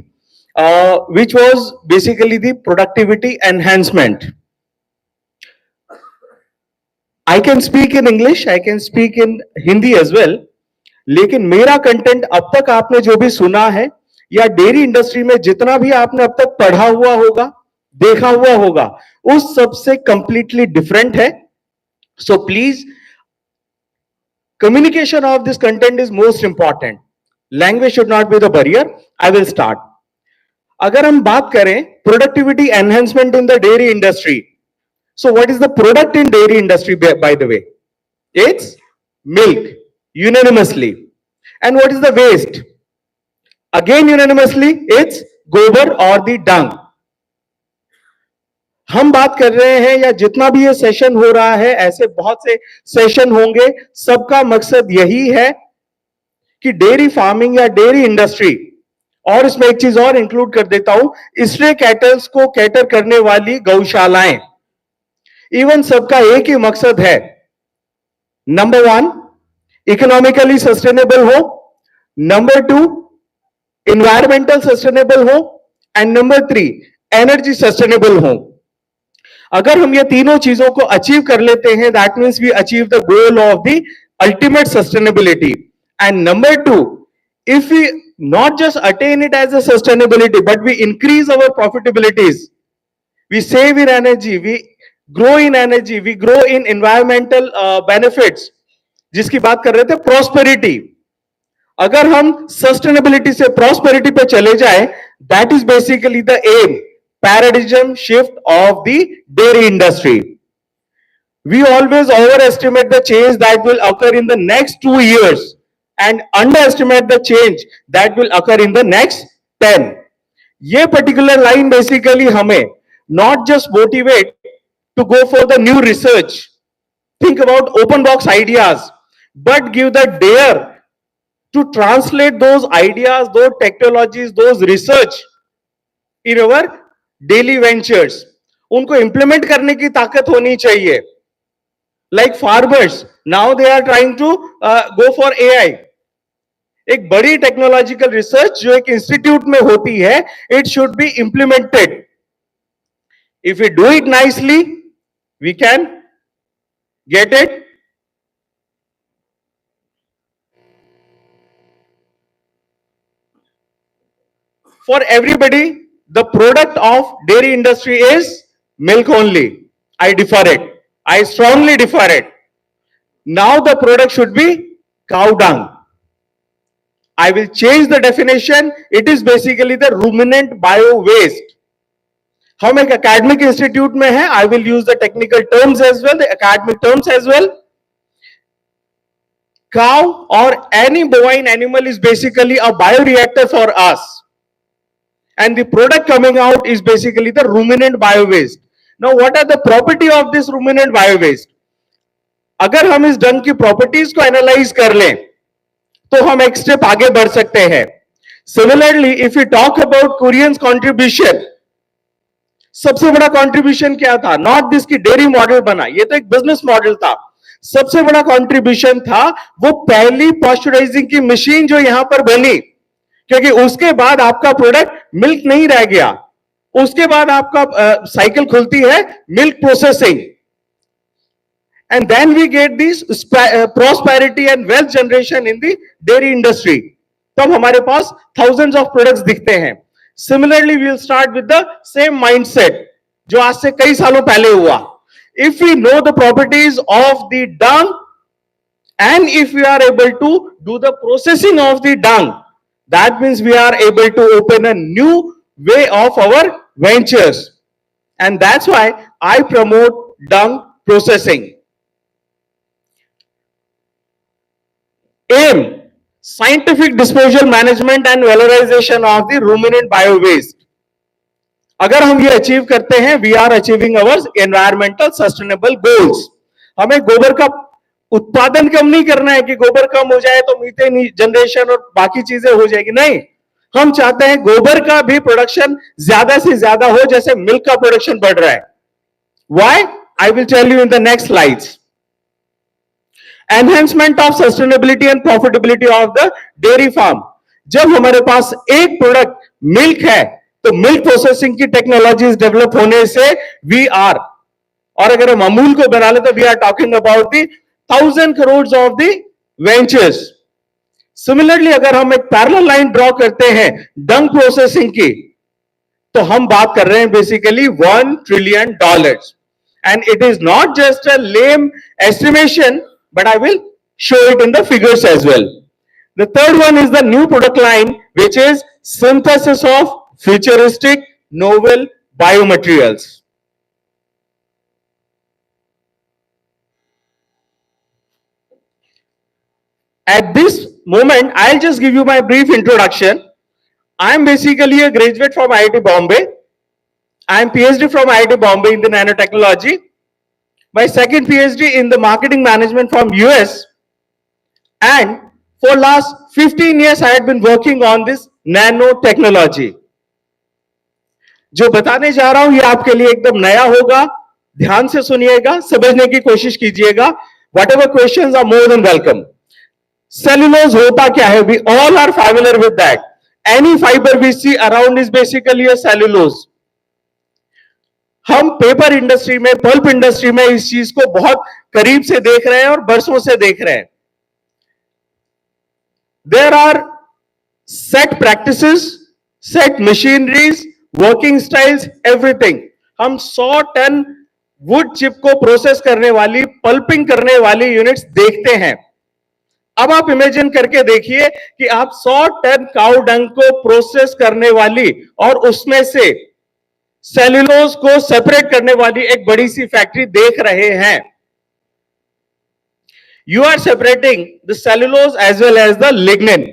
which was basically the productivity enhancement. I can speak in English, I can speak in Hindi as well, लेकिन मेरा कंटेंट अब तक आपने जो भी सुना है या डेयरी इंडस्ट्री में जितना भी आपने अब तक पढ़ा हुआ होगा, देखा हुआ होगा, उस सबसे कंप्लीटली डिफरेंट है। So please, communication of this content is most important. Language should not be the barrier. I will start. अगर हम बात करें productivity enhancement in the dairy industry, so what is the product in dairy industry, by the way? It's milk, unanimously. And what is the waste? Again unanimously, it's gobar or the dung. हम बात कर रहे हैं, या जितना भी ये session हो रहा है, ऐसे बहुत से सेशन होंगे, सबका मकसद यही है कि डेयरी फार्मिंग या डेयरी इंडस्ट्री और इसमें एक चीज और इंक्लूड कर देता हूं, स्ट्रे कैटल्स को कैटर करने वाली गौशालाएं, इवन सबका एक ही मकसद है, नंबर वन इकोनॉमिकली सस्टेनेबल हो, नंबर टू इन्वायरमेंटल सस्टेनेबल हो, and number three energy sustainable हो। अगर हम ये तीनों चीजों को अचीव कर लेते हैं, that means we achieve the goal of the ultimate sustainability. And number two, if we not just attain it as a sustainability, but we increase our profitabilities, we save in energy, we grow in energy, we grow in environmental benefits, जिसकी बात कर रहे थे prosperity। अगर हम sustainability से prosperity पे चले जाए, that is basically the aim, paradigm shift of the dairy industry. We always overestimate the change that will occur in the next 2 years and underestimate the change that will occur in the next 10. ये particular line basically हमें not just motivate to go for the new research, think about open box ideas, but give the dare to translate those ideas, those technologies, those research in our daily ventures. उनको implement करने की ताकत होनी चाहिए। Like farmers, now they are trying to go for AI. एक बड़ी technological research जो एक इंस्टीट्यूट में होती है, it should be implemented. If we do it nicely, we can get it. For everybody, the product of dairy industry is milk only. I differ it, I strongly differ it. Now the product should be cow dung. I will change the definition. It is basically the ruminant bio waste. हम एक academic institute में है, I will use the technical terms as well, the academic terms as well. Cow or any bovine animal is basically a bioreactor for us. And the product coming out is basically the ruminant bio waste. Now, what are the property of this ruminant bio waste? अगर हम इस डंग की properties को analyse कर लें, तो हम एक स्टेप आगे बढ़ सकते हैं। Similarly, if you talk about Koreans contribution, सबसे बड़ा कंट्रीब्यूशन क्या था? नॉट दिस की डेयरी मॉडल बना, ये तो एक बिजनेस मॉडल था। सबसे बड़ा कंट्रीब्यूशन था वो पहली पॉस्चराइजिंग की मशीन जो यहां पर बनी, क्योंकि उसके बाद आपका प्रोडक्ट मिल्क नहीं रह गया, उसके बाद आपका साइकिल खुलती है milk processing, and then we get this prosperity and wealth generation in the dairy industry. तब हमारे पास थाउजेंड्स ऑफ प्रोडक्ट्स दिखते हैं। Similarly we will start with the same mindset जो आज से कई सालों पहले हुआ। If we know the properties of the dung and if we are able to do the processing of the dung, that means we are able to open a new way of our ventures, and that's why I promote dung processing. Aim: scientific disposal management and valorization of the ruminant bio waste. अगर हम ये achieve करते हैं, we are achieving our environmental sustainable goals. हमें गोबर का उत्पादन कम नहीं करना है कि गोबर कम हो जाए तो मीथेन जनरेशन और बाकी चीजें हो जाएगी, नहीं। हम चाहते हैं गोबर का भी प्रोडक्शन ज्यादा से ज्यादा हो, जैसे मिल्क का प्रोडक्शन बढ़ रहा है। Why? I will tell you in the next slides. Enhancement of sustainability and profitability of the dairy farm. जब हमारे पास एक प्रोडक्ट मिल्क है, तो मिल्क प्रोसेसिंग की टेक्नोलॉजीज डेवलप होने से वी आर, और अगर हम अमूल को बना ले तो we are talking about the 1000 crores of the ventures. Similarly, अगर हम एक पैरेलल लाइन ड्रॉ करते हैं डंग प्रोसेसिंग की, तो हम बात कर रहे हैं basically $1 trillion. And it is not just a lame estimation, but I will show it in the figures as well. The third one is the new product line, which is synthesis of futuristic novel biomaterials. At this moment, I'll just give you my brief introduction. I am basically a graduate from IIT Bombay. I am PhD from IIT Bombay in the nanotechnology. My second PhD in the marketing management from US. And for last 15 years, I had been working on this nano technology. जो बताने जा रहा हूं ये आपके लिए एकदम नया होगा, ध्यान से सुनिएगा, समझने की कोशिश कीजिएगा। Whatever question are more than welcome. Cellulose होता क्या है? We all are familiar with that. Any fibre we see around is basically a cellulose. हम पेपर इंडस्ट्री में, पल्प इंडस्ट्री में इस चीज को बहुत करीब से देख रहे हैं और बरसों से देख रहे हैं। There are set practices, set machineries, working styles, everything. हम 100 टन वुड चिप को प्रोसेस करने वाली, पल्पिंग करने वाली यूनिट्स देखते हैं। अब आप इमेजिन करके देखिए कि आप 100 टन काउ डंग को प्रोसेस करने वाली और उसमें से सेल्यूलोज को सेपरेट करने वाली एक बड़ी सी फैक्ट्री देख रहे हैं। You are separating the cellulose as well as the lignin.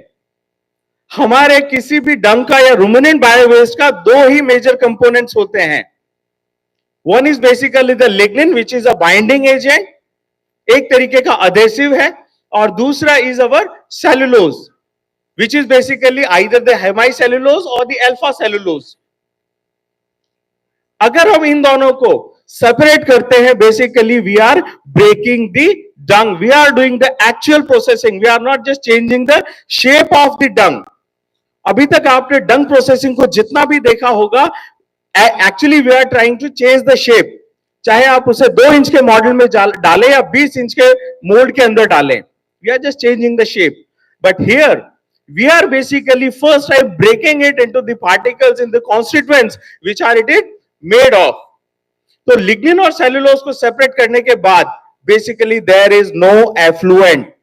हमारे किसी भी डंग का या रूमिनेंट बायोवेस्ट का दो ही मेजर कंपोनेंट्स होते हैं। One is basically the lignin which is a binding agent, एक तरीके का अधेसिव है, और दूसरा is our cellulose which is basically either the hemicellulose और द अल्फा सेल्यूलोज। अगर हम इन दोनों को सेपरेट करते हैं, basically we are breaking the dung, we are doing the actual processing, we are not just changing the shape of the dung. अभी तक आपने डंग प्रोसेसिंग को जितना भी देखा होगा, actually we are trying to change the shape. चाहे आप उसे 2 इंच के मॉडल में डालें या 20 इंच के मोल्ड के अंदर डालें, we are just changing the shape. But here we are basically first time breaking it into the particles in the constituents which are it made of. तो लिग्निन और सेल्यूलोज को सेपरेट करने के बाद basically there is no effluent,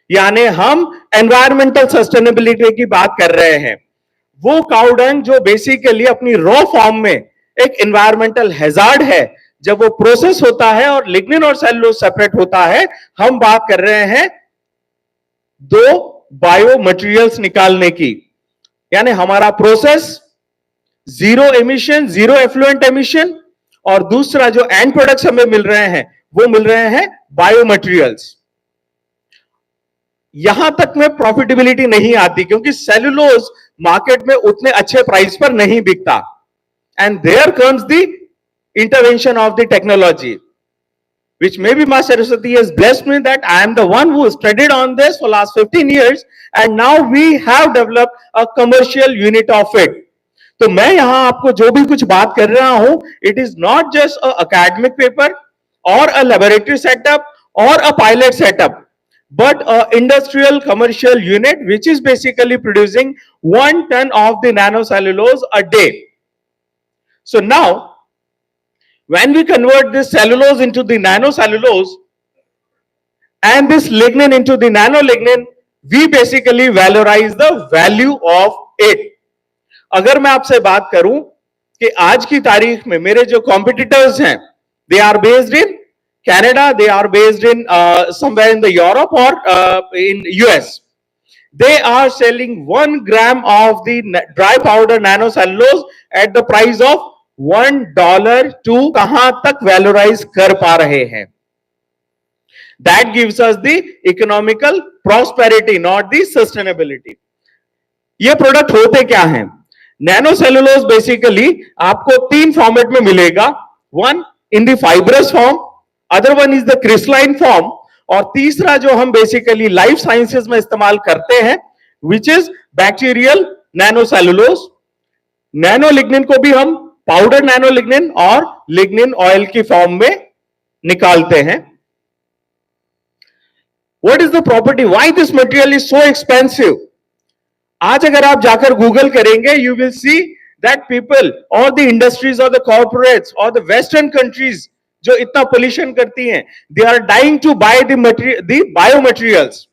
यानी हम environmental sustainability की बात कर रहे हैं। वो काउ डंग जो बेसिकली अपनी रॉ फॉर्म में एक एनवायरमेंटल हैजार्ड है, जब वो प्रोसेस होता है और लिग्निन और सेल्यूलोज सेपरेट होता है, हम बात कर रहे हैं दो बायो मटेरियल्स निकालने की। यानी हमारा process zero emission, zero effluent emission, और दूसरा जो एंड प्रोडक्ट्स हमें मिल रहे हैं वो मिल रहे हैं बायो मटेरियल्स। यहां तक में प्रॉफिटेबिलिटी नहीं आती क्योंकि सेल्यूलोज मार्केट में उतने अच्छे प्राइस पर नहीं बिकता। And there comes the intervention of the technology, which maybe Ma Saraswati has blessed me that I am the one who studied on this for last 15 years and now we have developed a commercial unit of it. तो मैं यहां आपको जो भी कुछ बात कर रहा हूं, it is not just a academic paper or a laboratory setup or a pilot setup, but a industrial commercial unit which is basically producing 1 ton of the nanocellulose a day. So now when we convert this cellulose into the nanocellulose and this lignin into the nanolignin, we basically valorize the value of it. अगर मैं आपसे बात करूं कि आज की तारीख में मेरे जो कॉम्पिटिटर्स हैं, they are based in Canada, they are based in somewhere in the Europe or in US. They are selling 1 gram of the dry powder nanocellulose at the price of $1 to कहां तक वैलोराइज कर पा रहे हैं। That gives us the economical prosperity, not the sustainability. ये product होते क्या हैं? नैनोसेल्यूलोज बेसिकली आपको 3 फॉर्मेट में मिलेगा। One in the fibrous form, other one is the crystalline form, और तीसरा जो हम बेसिकली लाइफ साइंसेज में इस्तेमाल करते हैं विच इज बैक्टीरियल नैनोसेल्यूलोज। नैनोलिग्निन को भी हम पाउडर नैनोलिग्निन और लिग्निन ऑयल की फॉर्म में निकालते हैं। What is the property, why this material is so expensive? आज अगर आप जाकर गूगल करेंगे, you will see that people और द इंडस्ट्रीज और द कॉर्पोरेट्स और द वेस्टर्न कंट्रीज जो इतना पोल्यूशन करती हैं, they are dying to buy the bio materials.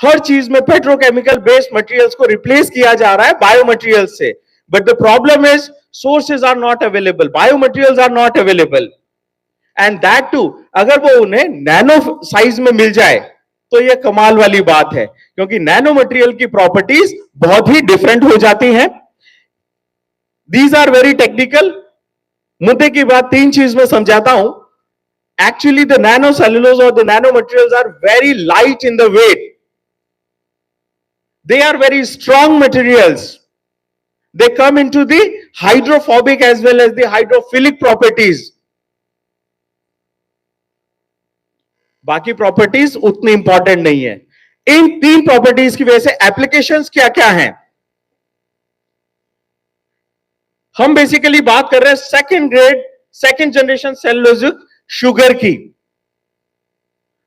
हर चीज में पेट्रोकेमिकल बेस्ड मटेरियल्स को रिप्लेस किया जा रहा है बायो मटेरियल्स से। But the problem is sources are not available, biomaterials are not available, and that too अगर वो उन्हें नैनो साइज में मिल जाए तो ये कमाल वाली बात है, क्योंकि नैनो मटेरियल की प्रॉपर्टीज बहुत ही डिफरेंट हो जाती हैं। These are very technical. मुद्दे की बात 3 चीज में समझाता हूं। Actually the nanocellulose or the nanomaterials are very light in the weight. They are very strong materials. They come into the hydrophobic as well as the hydrophilic properties. बाकी properties उतनी important नहीं है. इन तीन प्रॉपर्टीज की वजह से applications क्या क्या हैं. हम बेसिकली बात कर रहे हैं second grade second generation cellulosic sugar की.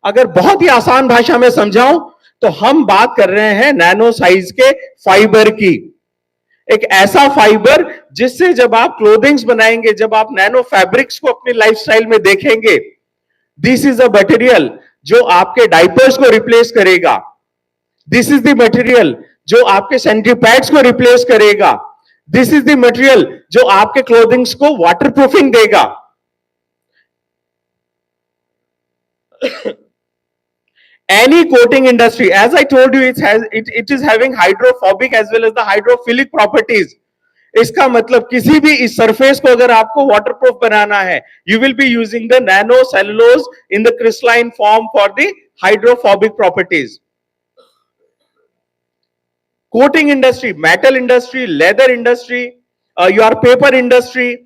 अगर बहुत ही आसान भाषा में समझाऊं तो हम बात कर रहे हैं नैनो साइज के फाइबर की. एक ऐसा फाइबर जिससे जब आप क्लोथिंग्स बनाएंगे, जब आप नैनो फैब्रिक्स को अपनी लाइफस्टाइल में देखेंगे, दिस इज अ मटेरियल जो आपके डायपर्स को रिप्लेस करेगा. दिस इज द मटेरियल जो आपके सैनिटरी पैड्स को रिप्लेस करेगा. दिस इज द मटेरियल जो आपके क्लोथिंग्स को वाटरप्रूफिंग देगा. Any coating industry, as I told you, it is having hydrophobic as well as the hydrophilic properties. इसका मतलब किसी भी इस सरफेस को अगर आपको वाटरप्रूफ बनाना है, you will be using the nano cellulose in the crystalline form for the hydrophobic properties. Coating industry, metal industry, leather industry, your paper industry,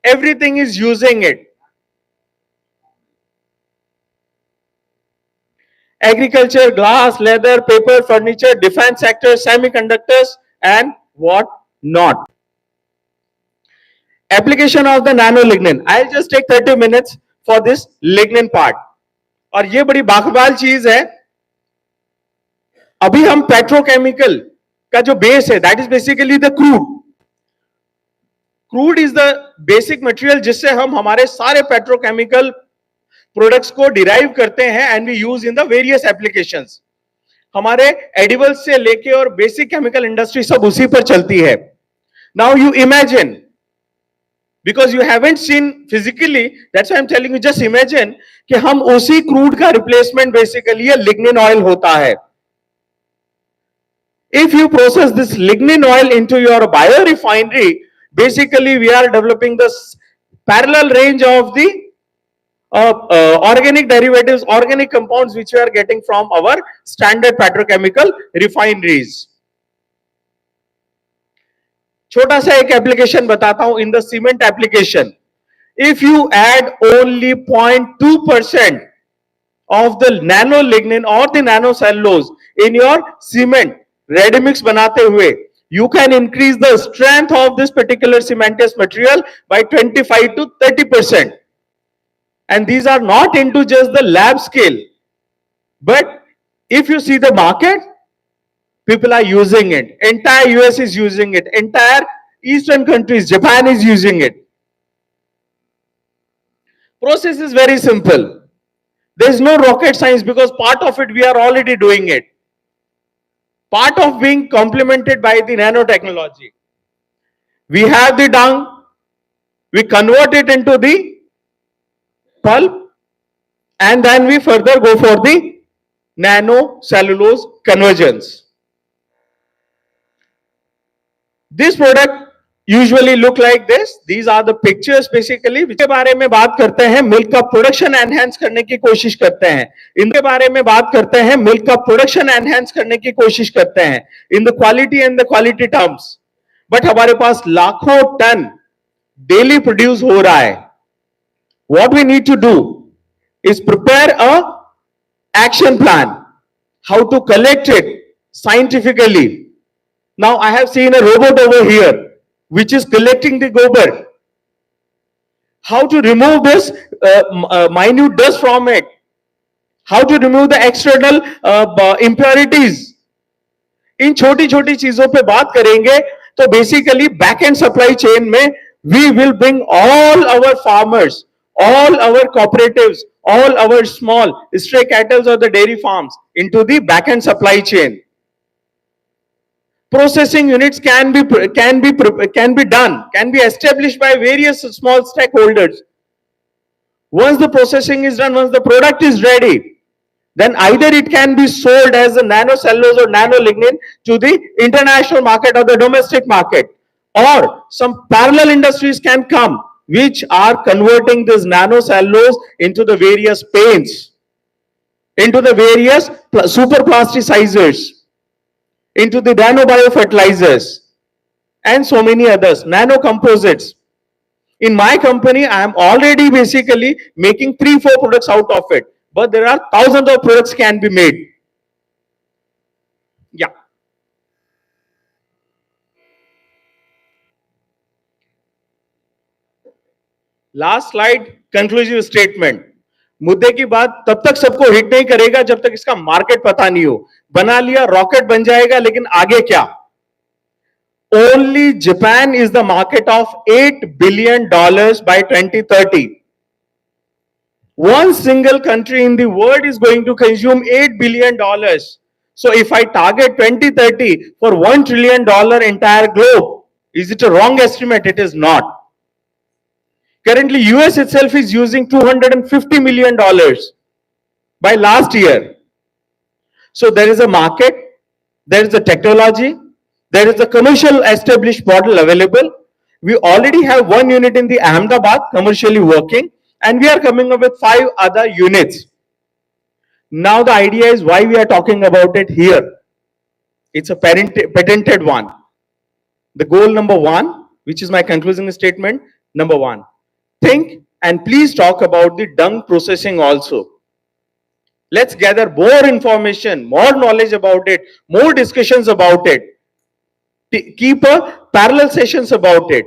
everything is using it. Agriculture, glass, leather, paper, furniture, defense sector, semiconductors, and what not. Application of the nano lignin. I'll just take 30 minutes for this lignin part. और ये बड़ी बाकमाल चीज है. अभी हम petrochemical का जो base है, that is basically the crude. Crude is the basic material जिससे हम हमारे सारे पेट्रोकेमिकल प्रोडक्ट्स को डिराइव करते हैं and we use in the various applications. हमारे एडिबल्स से लेके और बेसिक केमिकल इंडस्ट्री सब उसी पर चलती है. Now you imagine, because you haven't seen physically, that's why I am telling you, just imagine कि हम उसी क्रूड का रिप्लेसमेंट बेसिकली लिग्निन ऑयल होता है. If you process this lignin oil into your biorefinery, basically we are developing this parallel range of the organic derivatives, organic compounds which we are getting from our standard petrochemical refineries. छोटा सा एक application बताता हूं. In the cement application, if you add only 0.2% of the nano lignin or the nano cellulose in your cement ready mix बनाते हुए, you can increase the strength of this particular cementous material by 25 to 30%. And these are not into just the lab scale, but if you see the market, people are using it. Entire US is using it. Entire Eastern countries, Japan is using it. Process is very simple. There is no rocket science because part of it we are already doing it. Part of being complemented by the nanotechnology. We have the dung, we convert it into the pulp, and then we further go for the nano cellulose conversions. This product usually look like this. These are the pictures basically. इसके बारे में बात करते हैं, milk का production enhance करने की कोशिश करते हैं. इनके बारे में बात करते हैं, मिल्क का प्रोडक्शन एनहेंस करने की कोशिश करते हैं in the quality and the quality terms. But हमारे पास लाखों टन डेली प्रोड्यूस हो रहा है. What we need to do is prepare a action plan, how to collect it scientifically. Now I have seen a robot over here which is collecting the gobar. How to remove this minute dust from it, how to remove the external impurities. इन छोटी छोटी चीजों पे बात करेंगे तो basically back and supply chain में we will bring all our farmers, all our cooperatives, all our small stray cattle or the dairy farms into the back end supply chain. Processing units can be done, can be established by various small stakeholders. Once the processing is done, once the product is ready, then either it can be sold as a nano cellulose or nano lignin to the international market or the domestic market, or some parallel industries can come which are converting this nano cellulose into the various paints, into the various super plasticizers. into the nanobiofertilizers, and so many others, nano composites. In my company, I am already basically making 3-4 products out of it, but there are thousands of products can be made. Yeah. Last slide conclusive statement. मुद्दे की बात तब तक सबको hit नहीं करेगा जब तक इसका मार्केट पता नहीं हो. बना लिया रॉकेट बन जाएगा, लेकिन आगे क्या? Only Japan is the market of $8 billion by 2030. One single country in the world is going to consume $8 billion. So if I target 2030 for $1 trillion entire globe, is it a wrong estimate? It is not. Currently, US itself is using $250 million by last year. So there is a market, there is a technology, there is a commercial established model available. We already have one unit in the Ahmedabad commercially working, and we are coming up with 5 other units. Now the idea is why we are talking about it here. It's a patented one. The goal number 1, which is my concluding statement, number 1, think and please talk about the dung processing also. Let's gather more information, more knowledge about it, more discussions about it. Keep a parallel sessions about it.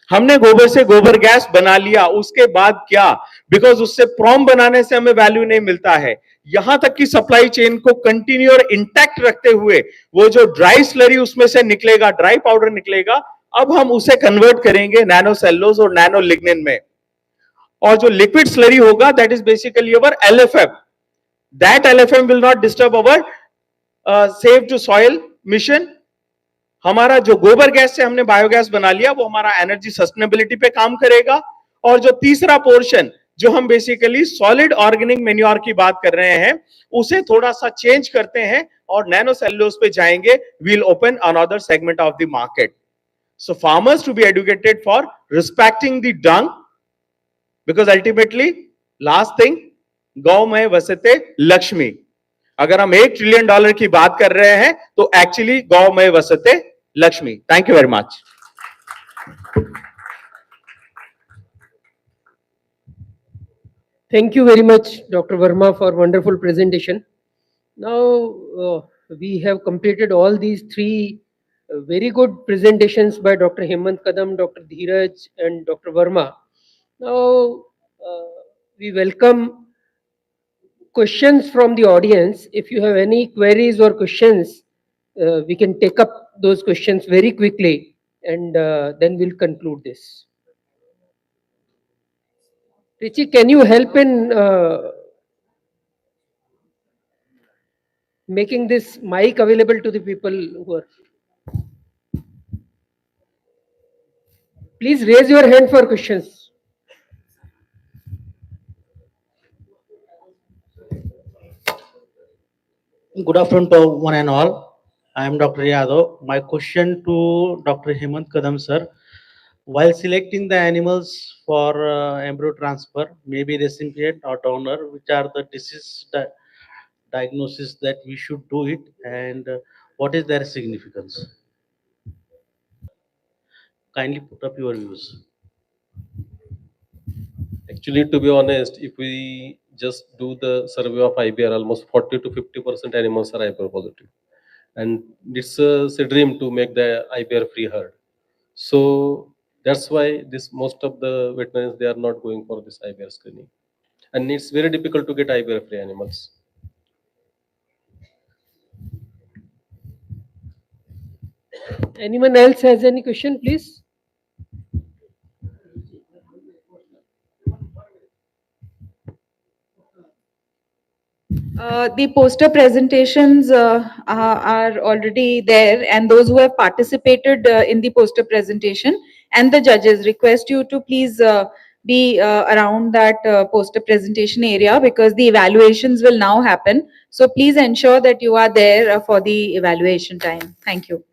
हमने गोबर से गोबर gas बना लिया, उसके बाद क्या? Because उससे प्रॉम बनाने से हमें वैल्यू नहीं मिलता है. यहां तक कि सप्लाई चेन को कंटिन्यू और इंटैक्ट रखते हुए वो जो ड्राई स्लरी उसमें से निकलेगा, ड्राई पाउडर निकलेगा, अब हम उसे कन्वर्ट करेंगे नैनो सेल्यूलोज और नैनो लिग्निन में. और जो लिक्विड स्लरी होगा, that is basically our LFM. That LFM will not disturb our save to soil mission. हमारा जो गोबर गैस से हमने बायोगैस बना लिया, वो हमारा एनर्जी सस्टेनेबिलिटी पे काम करेगा. और जो तीसरा पोर्शन जो हम बेसिकली सॉलिड ऑर्गेनिक मेन्योर की बात कर रहे हैं, उसे थोड़ा सा चेंज करते हैं और नैनो सेल्यूलोज पे जाएंगे. We'll open another segment of the market. So farmers to be educated for respecting the dung, because ultimately last thing, गौ में वसते लक्ष्मी. अगर हम $1 ट्रिलियन की बात कर रहे हैं तो एक्चुअली गौ में वसते Lakshmi. Thank you very much. Thank you very much, Dr. Verma, for wonderful presentation. Now, we have completed all these 3 very good presentations by Dr. Hemant Kadam, Dr. Dheeraj, and Dr. Verma. Now, we welcome questions from the audience. If you have any queries or questions, we can take up those questions very quickly, and then we'll conclude this. Richi, can you help in making this mic available to the people who are... Please raise your hand for questions. Good afternoon to one and all. I am Dr. Yadav. My question to Dr. Hemant Kadam sir. While selecting the animals for embryo transfer, maybe recipient or donor, which are the disease diagnosis that we should do it, and what is their significance? Kindly put up your views. Actually, to be honest, if we just do the survey of IBR, almost 40 to 50% animals are IBR positive, and it's a dream to make the IBR free herd. So that's why this most of the veterinarians, they are not going for this IBR screening, and it's very difficult to get IBR free animals. Anyone else has any question, please? The poster presentations are already there, and those who have participated in the poster presentation and the judges request you to please be around that poster presentation area, because the evaluations will now happen. So please ensure that you are there for the evaluation time. Thank you.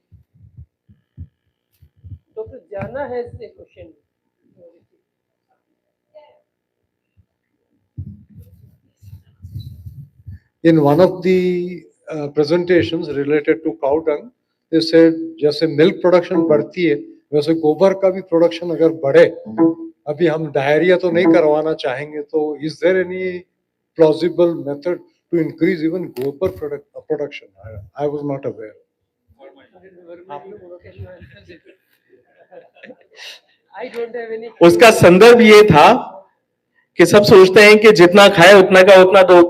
Dr. Jana has a question. In one of the presentations related to cow dung. They said जैसे milk production बढ़ती है वैसे गोबर का भी production अगर बढ़े, अभी हम डायरिया तो नहीं करवाना चाहेंगे, तो is there any plausible method to increase even gobar production? I was not aware. I don't have any. उसका संदर्भ ये था कि सब सोचते हैं कि जितना खाए उतना का उतना तो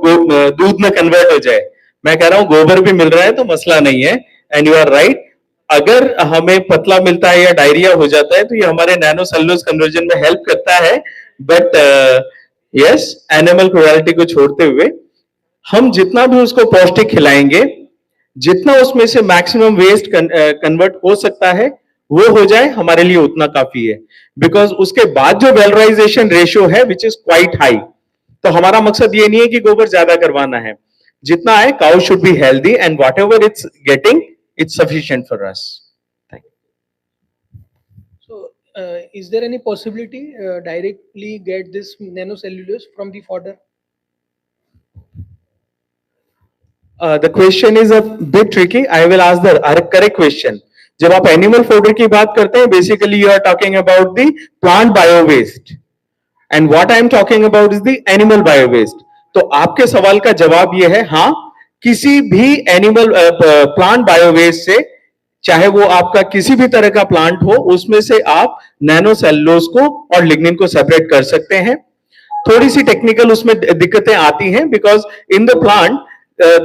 दूध में कन्वर्ट हो जाए। मैं कह रहा हूं गोबर भी मिल रहा है तो मसला नहीं है, एंड यू आर राइट। अगर हमें पतला मिलता है या डायरिया हो जाता है तो ये हमारे नैनो सेलुलोज कन्वर्जन में हेल्प करता है, बट यस, एनिमल क्रुएल्टी को छोड़ते हुए हम जितना भी उसको पौष्टिक खिलाएंगे, जितना उसमें से मैक्सिमम वेस्ट कन्वर्ट हो सकता है वो हो जाए, हमारे लिए उतना काफी है। बिकॉज उसके बाद जो वेलराइजेशन रेशियो है विच इज क्वाइट हाई, तो हमारा मकसद ये नहीं है कि गोबर ज्यादा करवाना है, जितना है cow should be healthy and what ever its getting it's sufficient for us. So, is there any possibility directly get this nanocellulose from the fodder? The question is a bit tricky. I will ask the correct question. जब आप animal fodder की बात करते हैं, basically you are talking about the plant bio waste, and what I am talking about is the animal bio waste. तो आपके सवाल का जवाब ये है, हाँ, किसी भी एनिमल प्लांट बायो वेस्ट से, चाहे वो आपका किसी भी तरह का प्लांट हो, उसमें से आप नैनो सेलुलोज को और लिग्निन को सेपरेट कर सकते हैं। थोड़ी सी टेक्निकल उसमें दिक्कतें आती हैं, because in the plant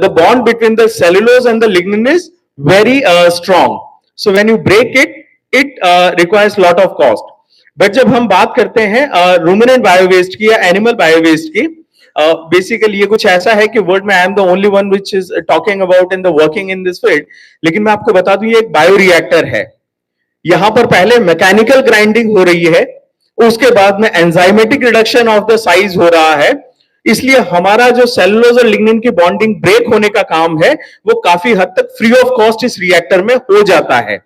the bond between the cellulose and the lignin is very strong. So when you break it, it requires lot of cost. But जब हम बात करते हैं ruminant bio waste की या animal bio waste की, basically ये कुछ ऐसा है कि वर्ल्ड में I am the only one which is talking about in the working in this field. लेकिन मैं आपको बता दूं, ये एक बायो रिएक्टर है। यहां पर पहले मैकेनिकल ग्राइंडिंग हो रही है, उसके बाद में enzymatic reduction of the size हो रहा है। इसलिए हमारा जो सेलुलोज और लिग्निन की बॉन्डिंग ब्रेक होने का काम है वो काफी हद तक फ्री ऑफ कॉस्ट इस रिएक्टर में हो जाता है।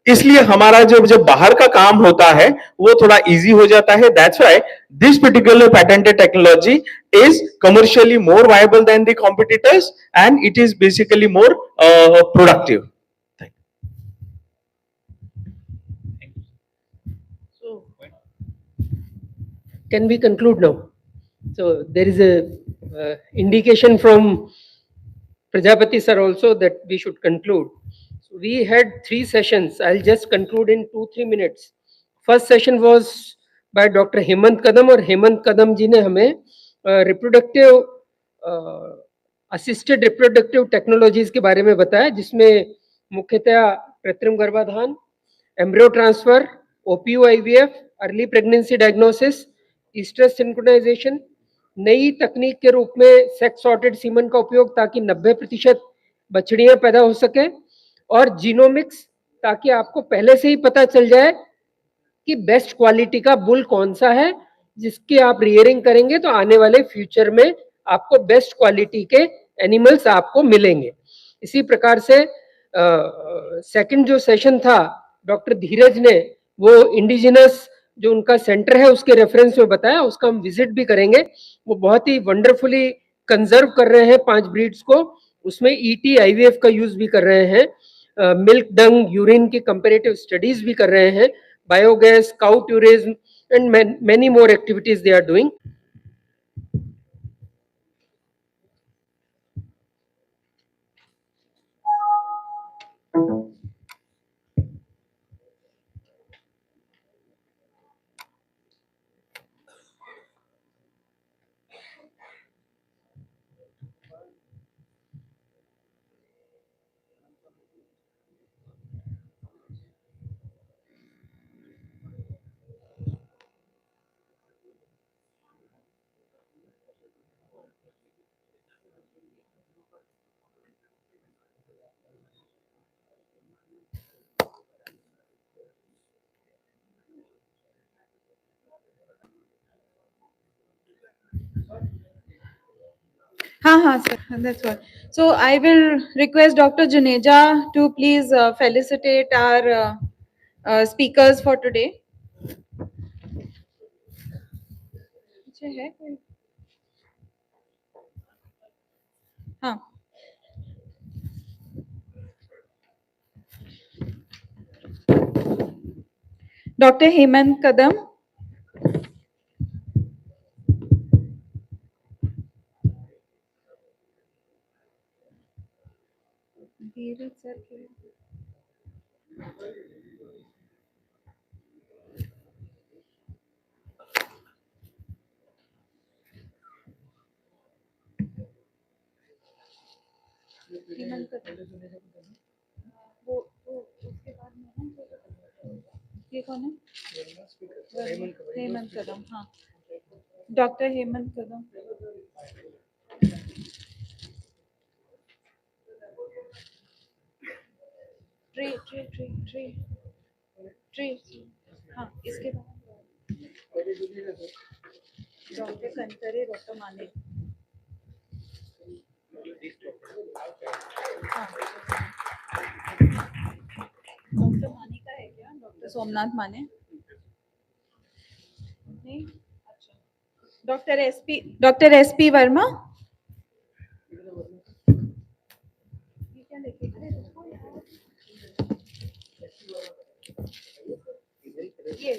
इसलिए हमारा जो बाहर का काम होता है वो थोड़ा इजी हो जाता है। That's why this particular patented technology is commercially more viable than the competitors and it is basically more productive. So, can we conclude now? So there is a indication from Prajapati sir also that we should conclude. So we had 3 sessions. I'll just conclude in 2-3 minutes. First session was by Dr. Hemant Kadam, और हेमंत कदम जी ने हमें reproductive assisted reproductive technologies के बारे में बताया, जिसमें मुख्यतः कृत्रिम गर्भाधान, embryo transfer, OPU IVF, early pregnancy diagnosis, estrus synchronization, नई तकनीक के रूप में सेक्स सॉर्टेड सीमन का उपयोग ताकि 90% बछड़ियां पैदा हो सके, और जीनोमिक्स ताकि आपको पहले से ही पता चल जाए कि बेस्ट क्वालिटी का बुल कौन सा है जिसकी आप रियरिंग करेंगे तो आने वाले फ्यूचर में आपको बेस्ट क्वालिटी के एनिमल्स आपको मिलेंगे। इसी प्रकार से सेकंड जो सेशन था डॉक्टर धीरज ने वो इंडिजिनस जो उनका सेंटर है उसके रेफरेंस में बताया, उसका हम विजिट भी करेंगे। वो बहुत ही वंडरफुली कंजर्व कर रहे हैं 5 ब्रीड्स को, उसमें ईटी आईवीएफ का यूज भी कर रहे हैं, मिल्क डंग यूरिन की कंपैरेटिव स्टडीज भी कर रहे हैं, biogas, cow tourism and many more activities they are doing. हाँ sir, that's all. So I will request Dr. Juneja to please felicitate our speakers for today. अच्छा है कोई? हाँ Dr. Hemant Kadam. ये कौन है? हेमंत कदम, हाँ, doctor Hemant Kadam. Tree tree tree tree tree, हाँ, इसके बाद डॉक्टर कंकरे, डॉक्टर माने. हाँ, डॉक्टर माने का है क्या? डॉक्टर सोमनाथ माने नहीं? अच्छा, डॉक्टर एसपी वर्मा. ये क्या लिखे थे? ये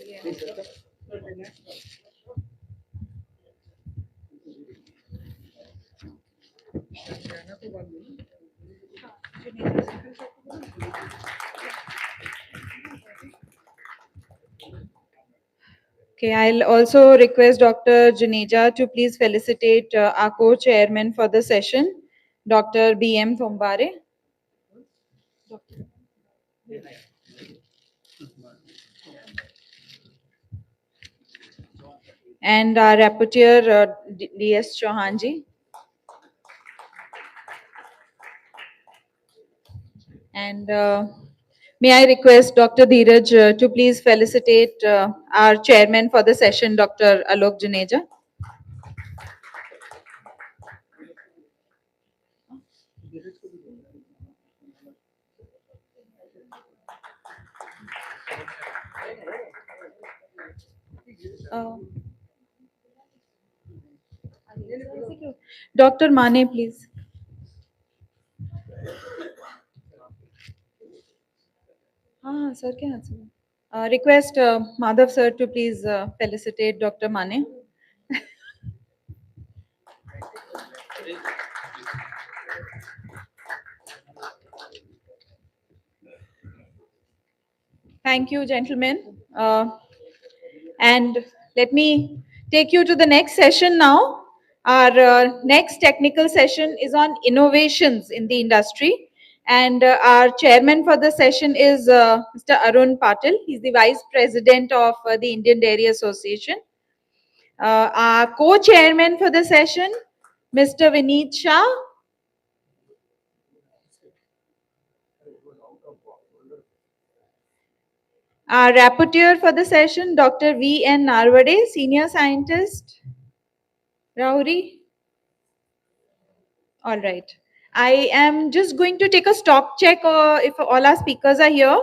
Okay, I'll also request Dr. Juneja to please felicitate our co-chairman for the session, Dr. B.M. Thombare. And our rapporteur, D.S. Chauhanji. And may I request Dr. Dheeraj to please felicitate our chairman for the session, Dr. Alok Juneja. Dr. Mane, please. हाँ sir के हाथ से. Request Madhav sir to please felicitate Dr. Mane. Thank you, gentlemen. And let me take you to the next session now. Our next technical session is on innovations in the industry. And our chairman for the session is Mr. Arun Patil. He's the vice president of the Indian Dairy Association. Our co-chairman for the session, Mr. Vineet Shah. Our rapporteur for the session, Dr. V.N. Narwade, senior scientist. Rahuri. All right. I am just going to take a stock check if all our speakers are here.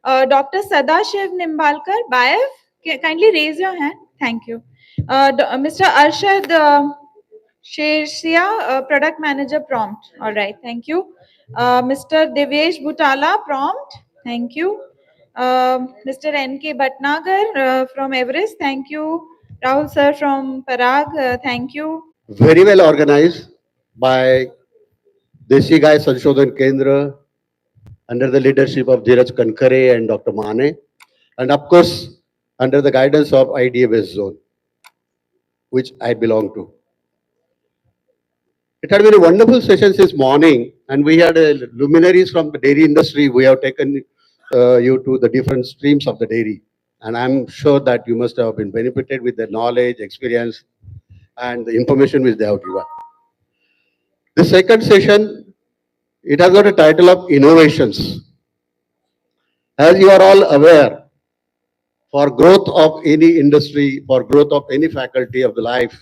Dr. Sadashiv Nimbalkar, Bayev, kindly raise your hand. Thank you. Mr. Arshad Shersia, Product Manager, Prompt. All right, thank you. Mr. Devesh Butala, Prompt. Thank you. Mr. N.K. Bhatnagar from Everest. Thank you. Rahul sir from Parag. Thank you. Very well organized by Desi Gai Sanshodhan Kendra under the leadership of Dheeraj Kankare and Dr. Mane, and of course under the guidance of IDFS Zone, which I belong to. It had been a wonderful session this morning, and we had luminaries from the dairy industry. We have taken you to the different streams of the dairy, and I'm sure that you must have been benefited with the knowledge, experience, and the information which they have given. The second session, it has got a title of Innovations. As you are all aware, for growth of any industry, for growth of any faculty of the life,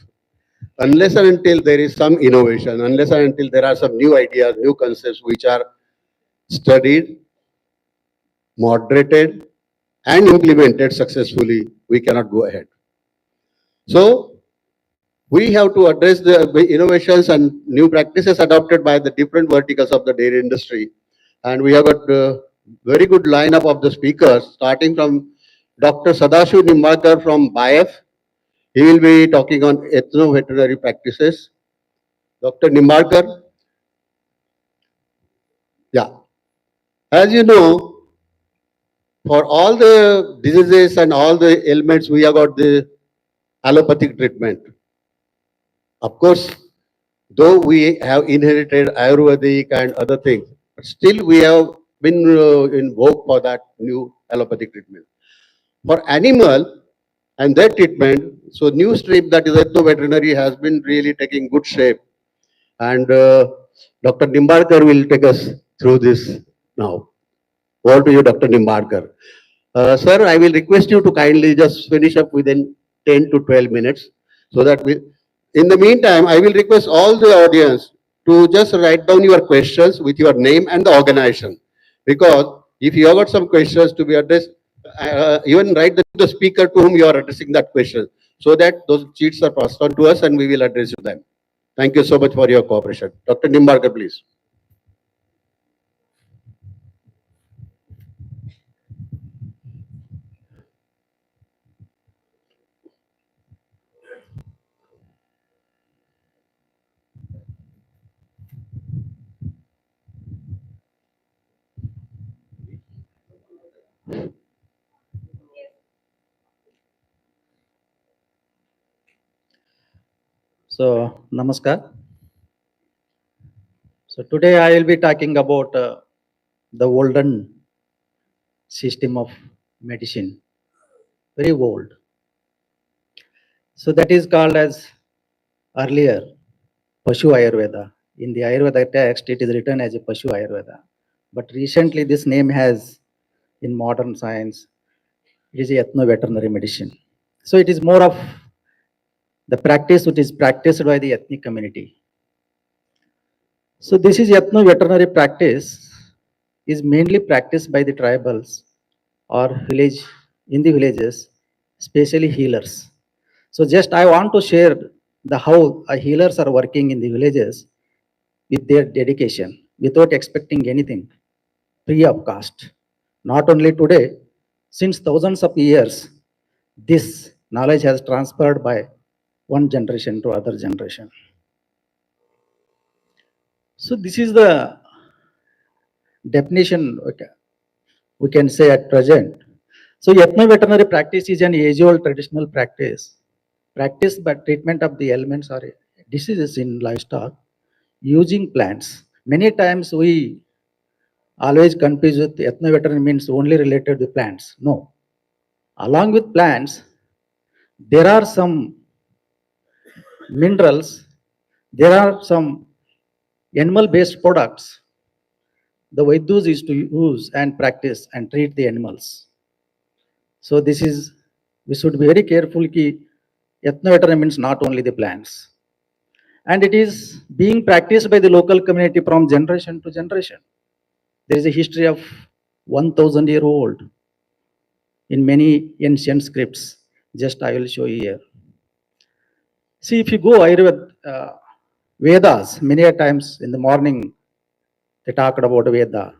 unless and until there is some innovation, unless and until there are some new ideas, new concepts which are studied, moderated, and implemented successfully, we cannot go ahead. So, we have to address the innovations and new practices adopted by the different verticals of the dairy industry. And we have got a very good lineup of the speakers, starting from Dr. Sadashiv Nimmakar from BIF. He will be talking on ethno-veterinary practices. Dr. Nimmakar, yeah. As you know, for all the diseases and all the ailments, we have got the allopathic treatment. Of course, though we have inherited Ayurvedic and other things, but still we have been in vogue for that new allopathic treatment. For animal and their treatment, so new stream that is ethno-veterinary has been really taking good shape. And Dr. Nimbarkar will take us through this now. Over to you, Dr. Nimbarkar. Sir, I will request you to kindly just finish up within 10 to 12 minutes so that we, in the meantime, I will request all the audience to just write down your questions with your name and the organization. Because if you have got some questions to be addressed, even write the speaker to whom you are addressing that question so that those sheets are passed on to us and we will address you them. Thank you so much for your cooperation. Dr. Nimbarkar, please. So, Namaskar. So, today I will be talking about the olden system of medicine, very old. So, that is called as earlier Pashu Ayurveda. In the Ayurveda text, it is written as a Pashu Ayurveda. But recently, this name has, in modern science, it is a ethno-veterinary medicine. So, it is more of the practice which is practiced by the ethnic community. So this is ethno-veterinary practice is mainly practiced by the tribals or in the villages, especially healers. So just I want to share the how healers are working in the villages with their dedication without expecting anything free of cost. Not only today, since thousands of years, this knowledge has transferred by one generation to other generation. So this is the definition we can say at present. So ethno-veterinary practice is an age-old traditional practice practiced by treatment of the ailments or diseases in livestock using plants. Many times we always confuse with ethno-veterinary means only related to plants. No. Along with plants, there are some minerals, there are some animal-based products the Vaidyus used to use and practice and treat the animals. So this is, we should be very careful ki ethno-veterinary means not only the plants. And it is being practiced by the local community from generation to generation. There is a history of 1,000-year-old in many ancient scripts. Just I will show you here. See, if you go Ayurveda, Vedas, many a times in the morning, they talked about Veda.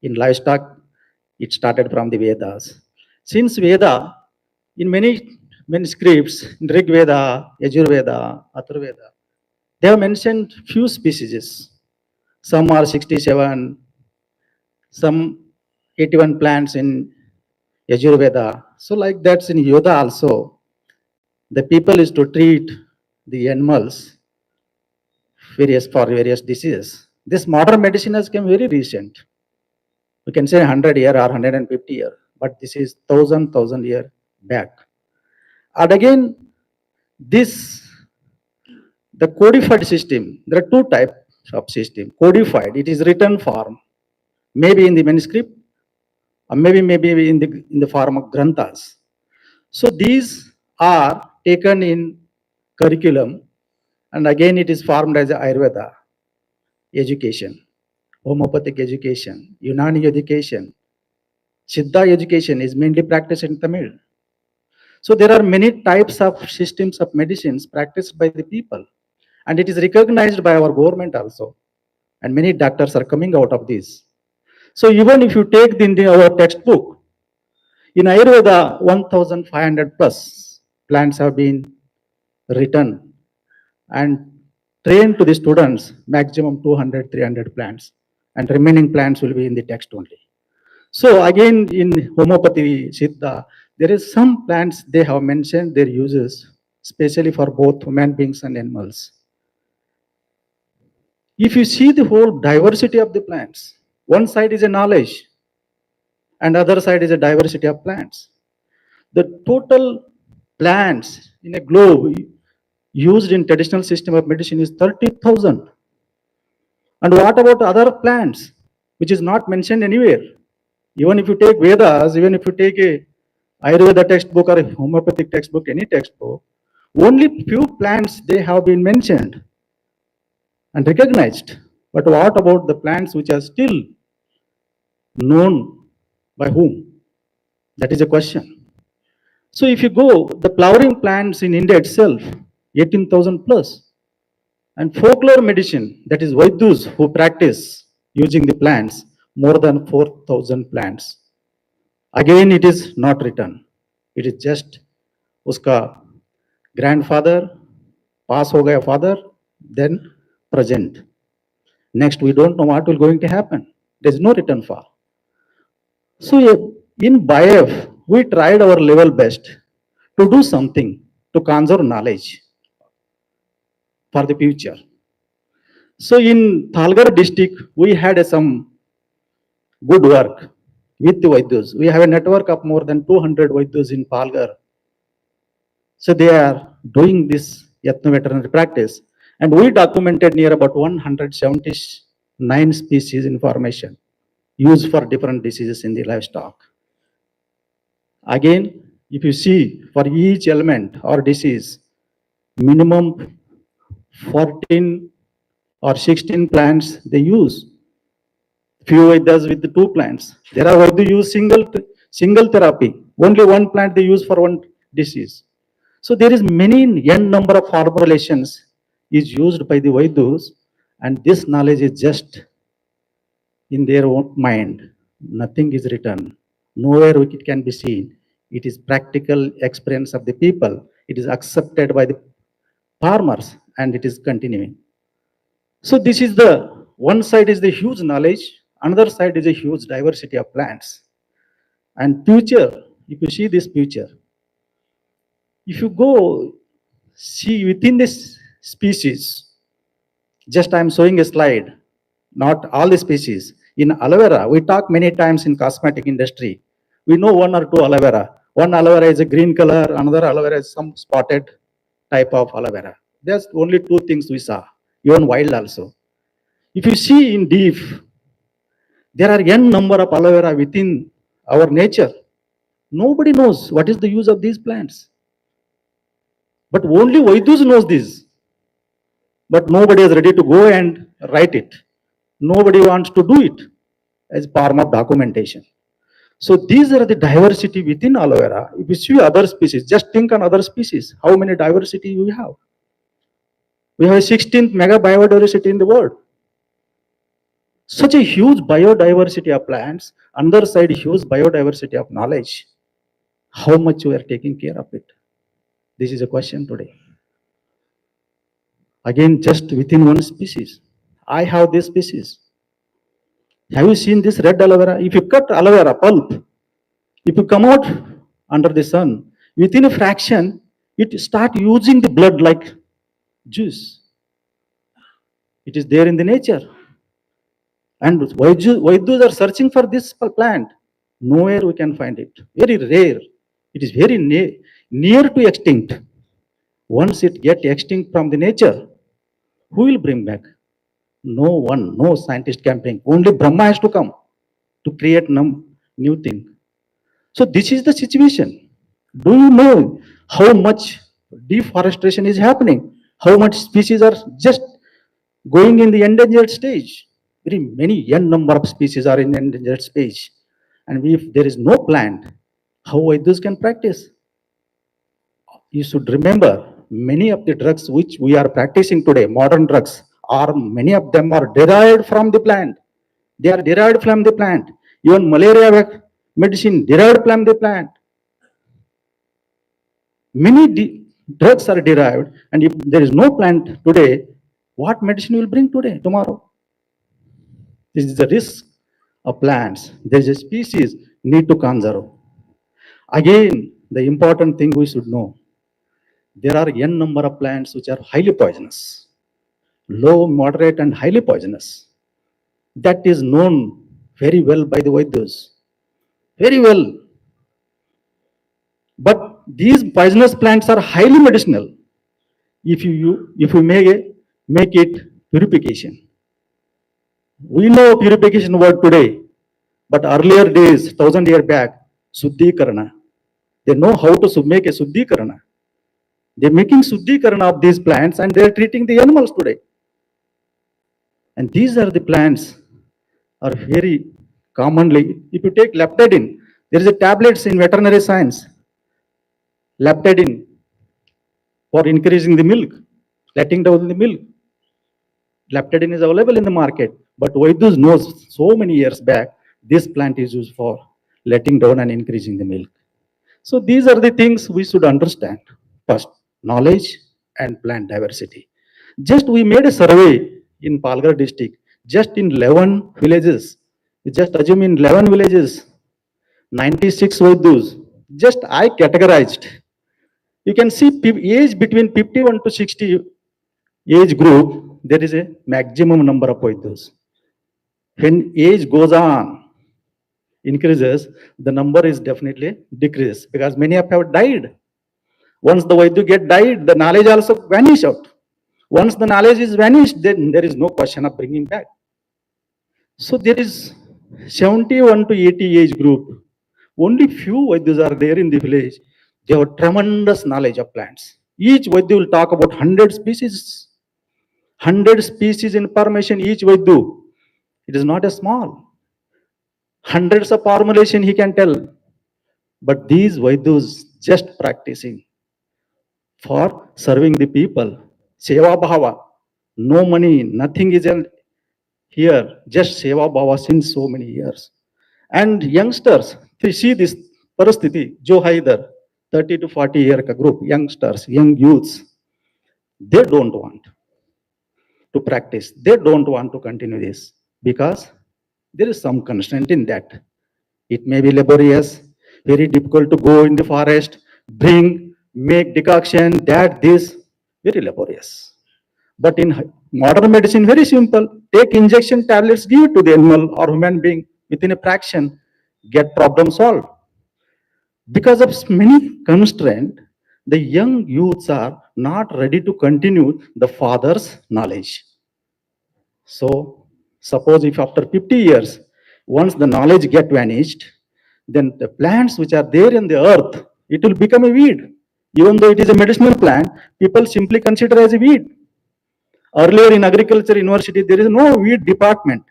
In livestock, it started from the Vedas. Since Veda, in many scripts, in Rig Veda, Yajur Veda, Atharva Veda, they have mentioned few species. Some are 67, some 81 plants in Yajur Veda. So like that's in Yoga also. The people is to treat the animals for various diseases. This modern medicine has come very recent. We can say 100 year or 150 year, but this is 1,000 year back. And again, the codified system, there are two types of system. Codified, it is written form, maybe in the manuscript, or maybe in the form of granthas. So these are taken in curriculum, and again it is formed as Ayurveda education, homeopathic education, Unani education, Siddha education is mainly practiced in Tamil. So there are many types of systems of medicines practiced by the people, and it is recognized by our government also. And many doctors are coming out of this. So even if you take our textbook, In Ayurveda, 1,500 plus plants have been written and trained to the students, maximum 200, 300 plants, and remaining plants will be in the text only. So again, in homeopathy, Siddha, there is some plants they have mentioned their uses, especially for both human beings and animals. If you see the whole diversity of the plants, one side is a knowledge and other side is a diversity of plants. The total plants in a globe used in traditional system of medicine is 30,000. And what about other plants, which is not mentioned anywhere? Even if you take Vedas, even if you take a Ayurveda textbook or a homeopathic textbook, any textbook, only few plants they have been mentioned and recognized. But what about the plants which are still known by whom? That is a question. So if you go, the flowering plants in India itself, 18,000 plus. And folklore medicine, that is Vaidyus who practice using the plants, more than 4,000 plants. Again, it is not written. It is just uska grandfather, pass ho gaya father, then present. Next, we don't know what will going to happen. There is no written for. So in BIF, we tried our level best to do something to conserve knowledge for the future. So in Thalgar district, we had some good work with the Vaidyus. We have a network of more than 200 Vaidyus in Palghar. So they are doing this ethno-veterinary practice. And we documented near about 179 species information used for different diseases in the livestock. Again, if you see for each element or disease, minimum 14 or 16 plants they use. Few it does with the 2 plants. There are who use single therapy. Only one plant they use for one disease. So there is many n number of formulations is used by the Vaidyus, and this knowledge is just in their own mind. Nothing is written. Nowhere it can be seen. It is practical experience of the people. It is accepted by the farmers and it is continuing. So this is the one side is the huge knowledge, another side is a huge diversity of plants. And future, if you see this future, if you go see within this species, just I am showing a slide, not all the species. In aloe vera, we talk many times in cosmetic industry. We know one or two aloe vera. One aloe vera is a green color, another aloe vera is some spotted type of aloe vera. There's only 2 things we saw, even wild also. If you see in deep, there are n number of aloe vera within our nature. Nobody knows what is the use of these plants. But only Vaidyus knows this. But nobody is ready to go and write it. Nobody wants to do it as form of documentation. So these are the diversity within aloe vera. If you see other species, just think on other species, how many diversity we have. We have a 16th mega biodiversity in the world. Such a huge biodiversity of plants, other side huge biodiversity of knowledge. How much we are taking care of it? This is a question today. Again, just within one species. I have this species. Have you seen this red aloe vera? If you cut aloe vera pulp, if you come out under the sun, within a fraction, it start using the blood like juice. It is there in the nature. And Vaidyus are searching for this plant. Nowhere we can find it. Very rare. It is very near to extinct. Once it gets extinct from the nature, who will bring back? No one, no scientist can bring. Only Brahma has to come to create new thing. So this is the situation. Do you know how much deforestation is happening? How much species are just going in the endangered stage? Very many n number of species are in endangered stage. And if there is no plant, how Vaidyus can practice? You should remember many of the drugs which we are practicing today, modern drugs, are many of them are derived from the plant. They are derived from the plant. Even malaria medicine derived plant they plant. Many drugs are derived, and if there is no plant today, what medicine will bring today, tomorrow? This is the risk of plants. There is a species need to conserve. Again, the important thing we should know, there are n number of plants which are highly poisonous, low, moderate, and highly poisonous. That is known very well by the Vaidyas. Very well. But these poisonous plants are highly medicinal if you make it purification. We know purification word today, but earlier days, 1000 years back, Suddhikarana. They know how to make a Suddhikarana. They're making Suddhikarana of these plants and they're treating the animals today. And these are the plants are very commonly, if you take leptidine, there is a tablets in veterinary science, leptidine for increasing the milk, letting down the milk. Leptidine is available in the market, but Vaidyas knows so many years back, this plant is used for letting down and increasing the milk. So these are the things we should understand. First, knowledge and plant diversity. Just we made a survey in Palghar district, just in 11 villages. We just assume in 11 villages, 96 Vaidyas. Just I categorized. You can see age between 51 to 60 age group, there is a maximum number of Vaidyas. When age goes on, increases, the number is definitely decreases because many have died. Once the Vaidya get died, the knowledge also vanish out. Once the knowledge is vanished, then there is no question of bringing back. So there is 71 to 80 age group. Only few Vaidyas are there in the village. They have tremendous knowledge of plants. Each Vaidya will talk about 100 species. 100 species information each Vaidya. It is not a small. Hundreds of formulation he can tell. But these Vaidyas just practicing for serving the people. Seva Bhava. No money, nothing is here. Just Seva Bhava since so many years. And youngsters, they see this parasthiti, jo hai idhar, 30 to 40 year ka group, youngsters, young youths, they don't want to practice. They don't want to continue this because there is some constraint in that. It may be laborious, very difficult to go in the forest, bring, make decoction, that, this, very laborious. But in modern medicine, very simple. Take injection tablets, give it to the animal or human being within a fraction, get problem solved. Because of many constraints, the young youths are not ready to continue the father's knowledge. So, suppose if after 50 years, once the knowledge get vanished, then the plants which are there in the earth, it will become a weed. Even though it is a medicinal plant, people simply consider as a weed. Earlier in agriculture university, there is no weed department.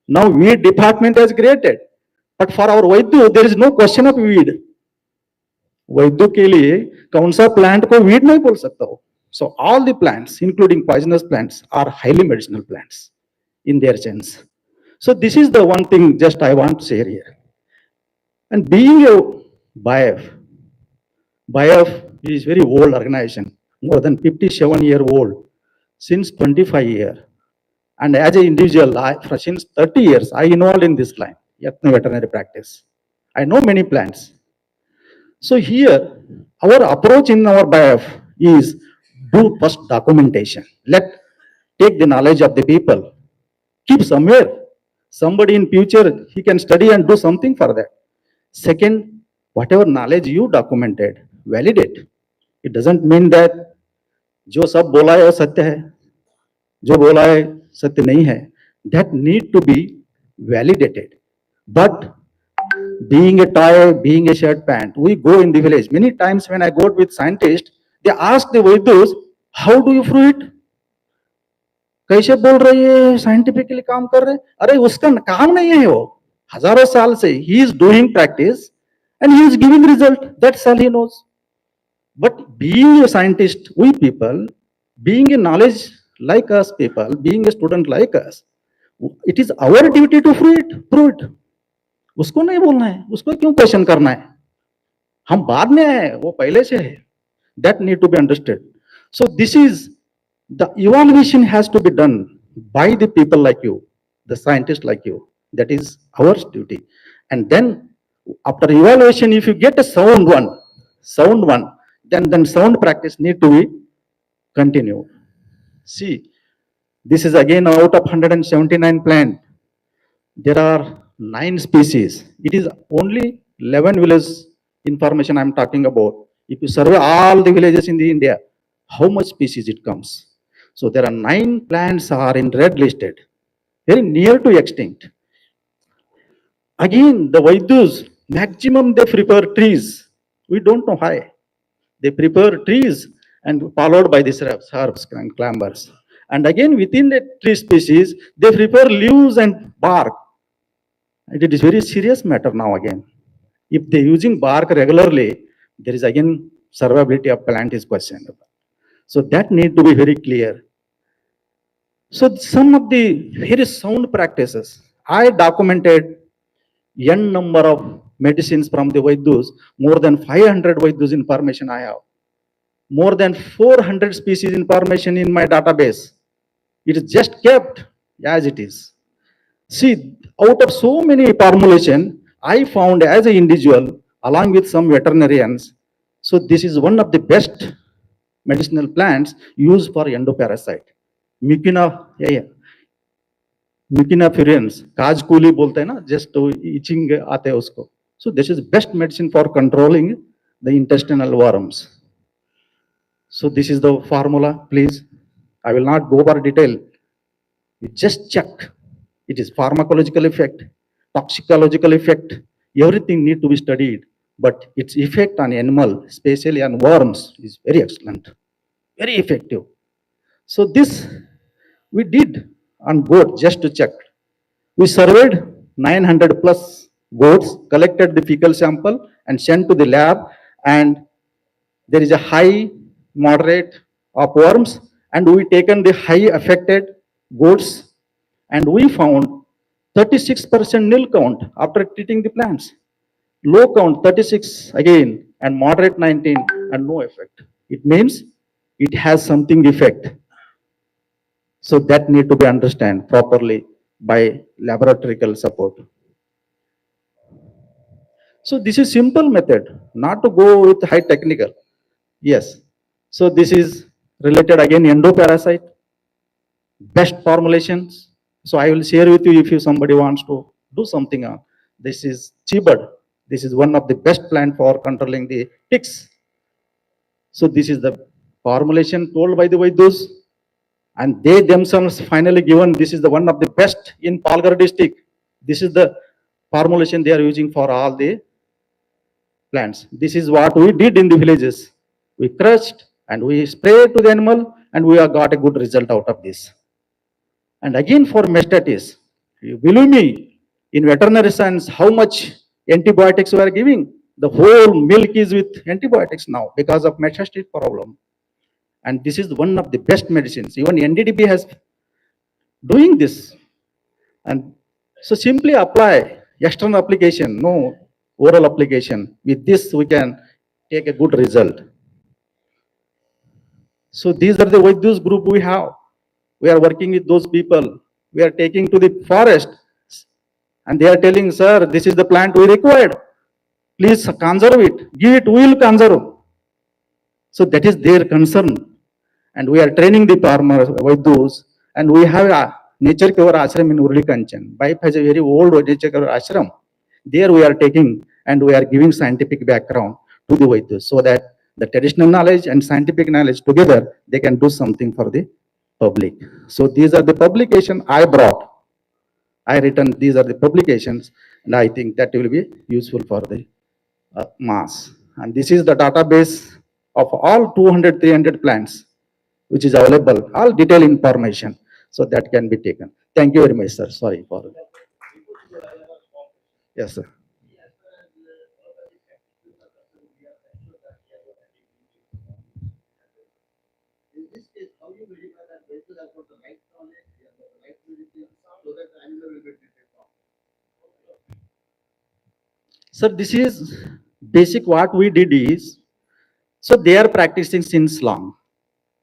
Now weed department has created. But for our Vaidya, there is no question of weed. वैद्यों के लिए कौन सा plant को weed नहीं बोल सकता हो. So all the plants, including poisonous plants, are highly medicinal plants in their sense. So this is the one thing just I want to share here. And being a BIF is very old organization, more than 57-year-old, since 25 years. And as an individual, since 30 years, I involved in this line, veterinary practice. I know many plants. So here, our approach in our BIF is do first documentation. Take the knowledge of the people, keep somewhere. Somebody in future, he can study and do something for that. Second, whatever knowledge you documented, validate. It doesn't mean that जो सब बोला है वो सत्य है, जो बोला है सत्य नहीं है. That need to be validated. But being a toy, being a shirt pant, we go in the village. Many times when I go with scientists, they ask the Vaidyas, how do you fruit? कैसे बोल रही है, scientifically काम कर रहे. अरे उसका काम नहीं है वो, हजारों साल से he is doing practice and he is giving result. That's all he knows. But being a scientist, we people, being a knowledge like us people, being a student like us, it is our duty to prove it. उसको नहीं बोलना है, उसको क्यों question करना है? हम बाद में आए, वो पहले से है. That need to be understood. So this is the evaluation has to be done by the people like you, the scientists like you. That is our duty. And then after evaluation, if you get a sound one, then sound practice need to be continued. See, this is again out of 179 plant. There are 9 species. It is only 11 villages information I'm talking about. If you survey all the villages in the India, how much species it comes? So there are 9 plants are in red listed, very near to extinct. Again, the Vaidus, maximum they prepare trees. We don't know why. They prepare trees and followed by these herbs and clambers. And again, within the tree species, they prepare leaves and bark. And it is very serious matter now again. If they using bark regularly, there is again survivability of plant is questionable. So that need to be very clear. So some of the very sound practices, I documented n number of medicines from the Vaidus, more than 500 Vaidus information I have, more than 400 species information in my database. It is just kept as it is. See, out of so many formulation, I found as an individual, along with some veterinarians, so this is one of the best medicinal plants used for endoparasite. Mucina, yeah, Mucina furans, cause coolie बोलते हैं ना, just itching आते हैं उसको. So this is best medicine for controlling the intestinal worms. So this is the formula, please. I will not go over detail. You just check. It is pharmacological effect, toxicological effect, everything need to be studied. But its effect on animal, especially on worms, is very excellent, very effective. So this we did on goat just to check. We surveyed 900 plus goats, collected the fecal sample and sent to the lab, and there is a high, moderate of worms, and we taken the high affected goats, and we found 36% nil count after treating the plants. Low count 36 again, and moderate 19, and no effect. It means it has something effect. So that need to be understood properly by laboratorical support. So this is simple method, not to go with high technical. Yes. So this is related again endoparasite, best formulations. So I will share with you if you somebody wants to do something on. This is Chibad. This is one of the best plant for controlling the ticks. So this is the formulation told by the Vaidus, and they themselves finally given this is the one of the best in Palghar district. This is the formulation they are using for all the plants. This is what we did in the villages. We crushed and we sprayed to the animal, and we have got a good result out of this. And again for mastitis, you believe me, in veterinary science, how much antibiotics we are giving? The whole milk is with antibiotics now because of mastitis problem. And this is one of the best medicines. Even NDDB has doing this. And so simply apply external application, no oral application. With this, we can take a good result. So these are the Vaidus group we have. We are working with those people. We are taking to the forest, and they are telling, sir, this is the plant we required. Please conserve it. Give it, we will conserve. So that is their concern. And we are training the farmers with those. And we have a nature cover ashram in Urli Kanchan. BIPE has a very old nature cover ashram. There we are taking and we are giving scientific background to the Vaidus so that the traditional knowledge and scientific knowledge together, they can do something for the public. So these are the publication I brought. I written, these are the publications, and I think that will be useful for the mass. And this is the database of all 200, 300 plants, which is available, all detailed information. So that can be taken. Thank you very much, sir. Sorry for that. Yes, sir. In this case, how you verify that vehicles have got the right knowledge, they have got the right medicine, so that the animal will be treated properly? Sir, this is basic what we did is, so they are practicing since long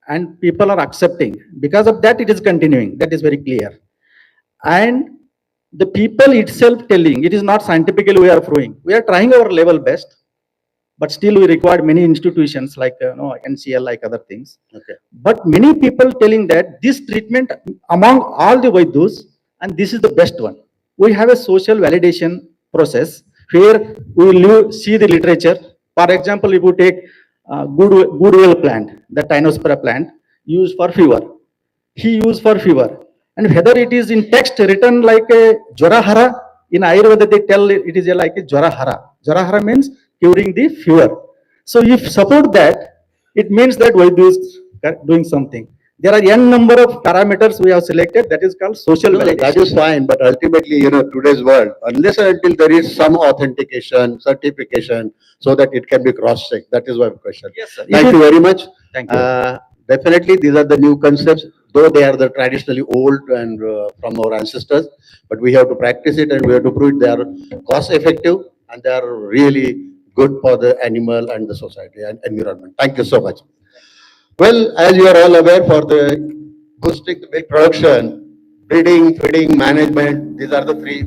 and people are accepting. Because of that, it is continuing. That is very clear. And the people itself telling it is not scientifically we are proving. We are trying our level best, but still we require many institutions like NCL, like other things. Okay. But many people telling that this treatment among all the Vaidyus, and this is the best one. We have a social validation process where we will see the literature. For example, if you take goodwill plant, the Tinospora plant used for fever, he used for fever. And whether it is in text written like a Jwarahara, in Ayurveda they tell it is like a Jwarahara. Jwarahara means curing the fever. So if support that, it means that Vaidya is doing something. There are n number of parameters we have selected, that is called social No, validation. that is fine, but ultimately, today's world, unless and until there is some authentication, certification, so that it can be cross-checked, that is my question. Yes, sir. Thank you very much. Thank you. Definitely, these are the new concepts, though they are the traditionally old and from our ancestors, but we have to practice it and we have to prove they are cost-effective and they are really good for the animal and the society and environment. Thank you so much. Well, as you are all aware, for the boosting the milk production, breeding, feeding, management, these are the three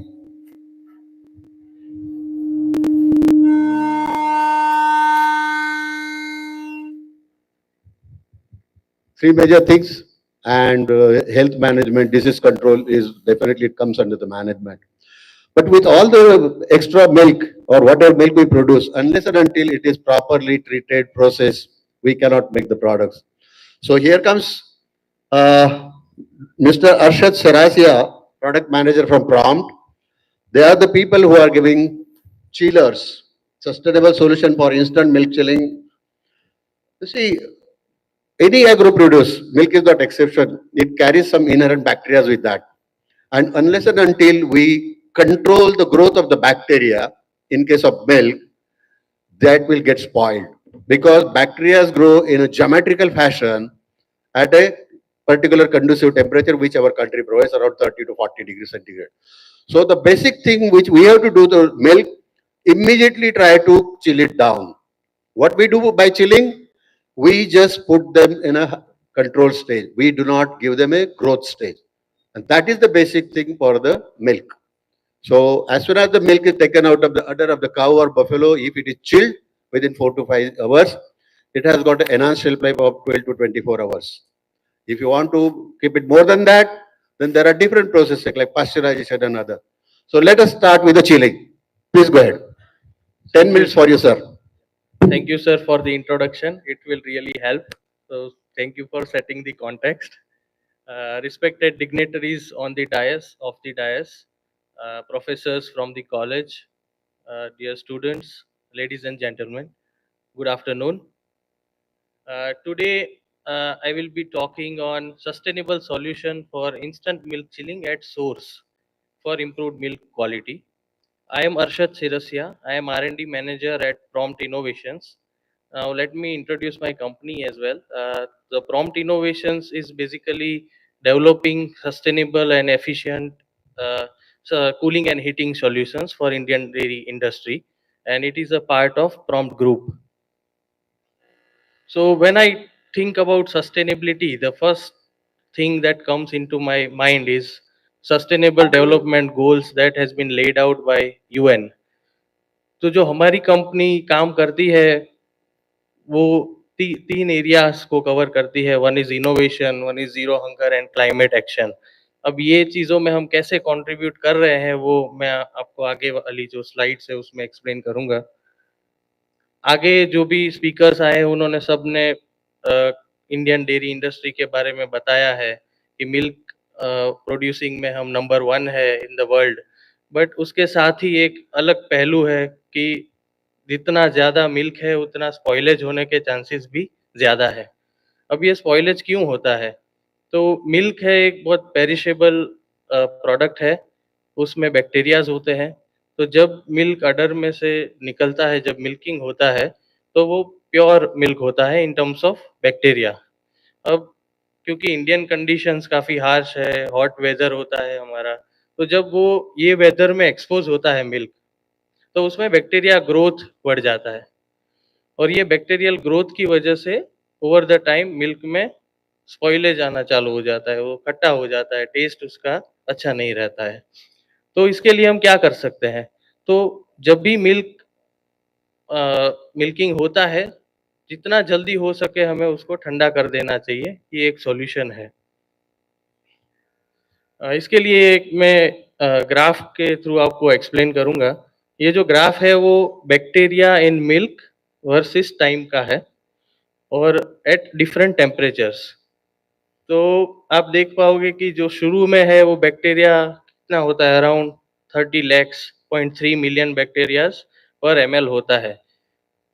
major things, and health management, disease control is definitely it comes under the management. But with all the extra milk or whatever milk we produce, unless and until it is properly treated, processed, we cannot make the products. So here comes uh, Mr. Arshad Serasia, product manager from Prompt. They are the people who are giving chillers, sustainable solution for instant milk chilling. You see, any agro produce, milk is not exception. It carries some inherent bacteria with that. And unless and until we control the growth of the bacteria in case of milk, that will get spoiled. Because bacteria grow in a geometrical fashion at a particular conducive temperature which our country provides around 30 to 40 degrees centigrade. So the basic thing which we have to do to milk, immediately try to chill it down. What we do by chilling, we just put them in a control stage. We do not give them a growth stage. And that is the basic thing for the milk. So as soon as the milk is taken out of the udder of the cow or buffalo, if it is chilled within 4 to 5 hours, it has got an enhanced shelf life of 12 to 24 hours. If you want to keep it more than that, then there are different processes like pasteurization and other. So let us start with the chilling. Please go ahead. 10 minutes for you, sir. Thank you, sir, for the introduction. It will really help. So thank you for setting the context. Respected dignitaries on the dais, professors from the college, dear students, ladies and gentlemen, good afternoon. Today, I will be talking on sustainable solution for instant milk chilling at source for improved milk quality. I am Arshad Sirasya. I am R&D manager at Prompt Innovations. Now, let me introduce my company as well. The Prompt Innovations is basically developing sustainable and efficient cooling and heating solutions for Indian dairy industry, and it is a part of Prompt Group. So when I think about sustainability, the first thing that comes into my mind is sustainable development goals that has been laid out by UN. तो जो हमारी company काम करती है वो तीन areas को cover करती है. One is innovation, one is zero hunger and climate action. अब ये चीज़ों में हम कैसे कंट्रीब्यूट कर रहे हैं वो मैं आपको आगे वाली जो स्लाइड्स है उसमें एक्सप्लेन करूंगा. आगे जो भी स्पीकर्स आए उन्होंने सबने इंडियन डेयरी इंडस्ट्री के बारे में बताया है कि मिल्क प्रोड्यूसिंग में हम नंबर 1 है इन द वर्ल्ड. बट उसके साथ ही एक अलग पहलू है कि जितना ज़्यादा मिल्क है उतना स्पॉइलेज होने के चांसेस भी ज़्यादा है. अब ये स्पॉइलेज क्यों होता है? तो मिल्क है एक बहुत पेरिशेबल प्रोडक्ट है, उसमें बैक्टीरियाज होते हैं. तो जब मिल्क अडर में से निकलता है, जब मिल्किंग होता है, तो वो प्योर मिल्क होता है इन टर्म्स ऑफ बैक्टीरिया. अब क्योंकि इंडियन कंडीशंस काफ़ी हार्श है, हॉट वेदर होता है हमारा, तो जब वो ये वेदर में एक्सपोज होता है मिल्क, तो उसमें बैक्टीरिया ग्रोथ बढ़ जाता है, और ये बैक्टीरियल ग्रोथ की वजह से ओवर द टाइम मिल्क में स्पॉइलेज आना चालू हो जाता है, वो खट्टा हो जाता है, टेस्ट उसका अच्छा नहीं रहता है। तो इसके लिए हम क्या कर सकते हैं? तो जब भी मिल्किंग होता है, जितना जल्दी हो सके हमें उसको ठंडा कर देना चाहिए, ये एक सॉल्यूशन है। इसके लिए एक मैं ग्राफ के थ्रू आपको एक्सप्लेन करूंगा। ये जो ग्राफ है वो bacteria in milk versus time का है, और एट डिफरेंट टेम्परेचर्स। तो आप देख पाओगे कि जो शुरू में है वो बैक्टीरिया कितना होता है, अराउंड 30 लैक्स 0.3 मिलियन बैक्टीरियाज पर ml होता है।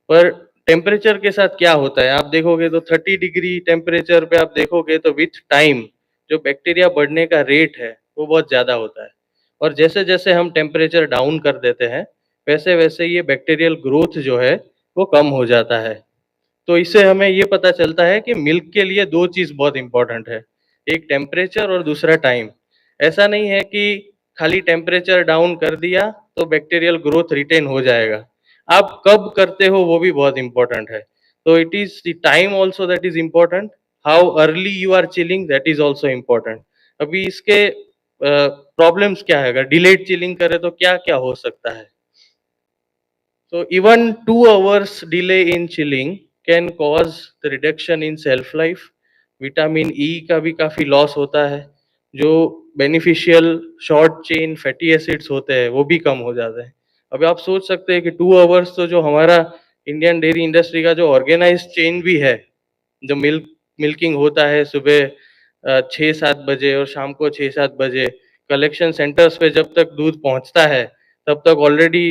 पर टेम्परेचर के साथ क्या होता है, आप देखोगे तो 30 डिग्री टेम्परेचर पे आप देखोगे तो विथ टाइम जो बैक्टीरिया बढ़ने का रेट है वो बहुत ज़्यादा होता है, और जैसे जैसे हम टेम्परेचर डाउन कर देते हैं वैसे वैसे ये बैक्टीरियल ग्रोथ जो है वो कम हो जाता है। तो इससे हमें ये पता चलता है कि मिल्क के लिए दो चीज़ बहुत इंपॉर्टेंट है, एक टेम्परेचर और दूसरा टाइम। ऐसा नहीं है कि खाली टेम्परेचर डाउन कर दिया तो बैक्टीरियल ग्रोथ रिटेन हो जाएगा, आप कब करते हो वो भी बहुत इंपॉर्टेंट है। तो it is the time also that is important, how early you are chilling that is also important. अभी इसके प्रॉब्लम्स क्या है, अगर डिलेड चिलिंग करे तो क्या क्या हो सकता है? So even 2 hours delay in chilling can cause the reduction in shelf life. Vitamin E का भी काफ़ी लॉस होता है, जो beneficial short chain fatty acids होते हैं वो भी कम हो जाते हैं। अभी आप सोच सकते हैं कि 2 आवर्स तो जो हमारा इंडियन डेयरी इंडस्ट्री का जो ऑर्गेनाइज चेन भी है, जो मिल्किंग होता है सुबह 6-7 बजे और शाम को 6-7 बजे, कलेक्शन सेंटर्स पे जब तक दूध पहुंचता है तब तक ऑलरेडी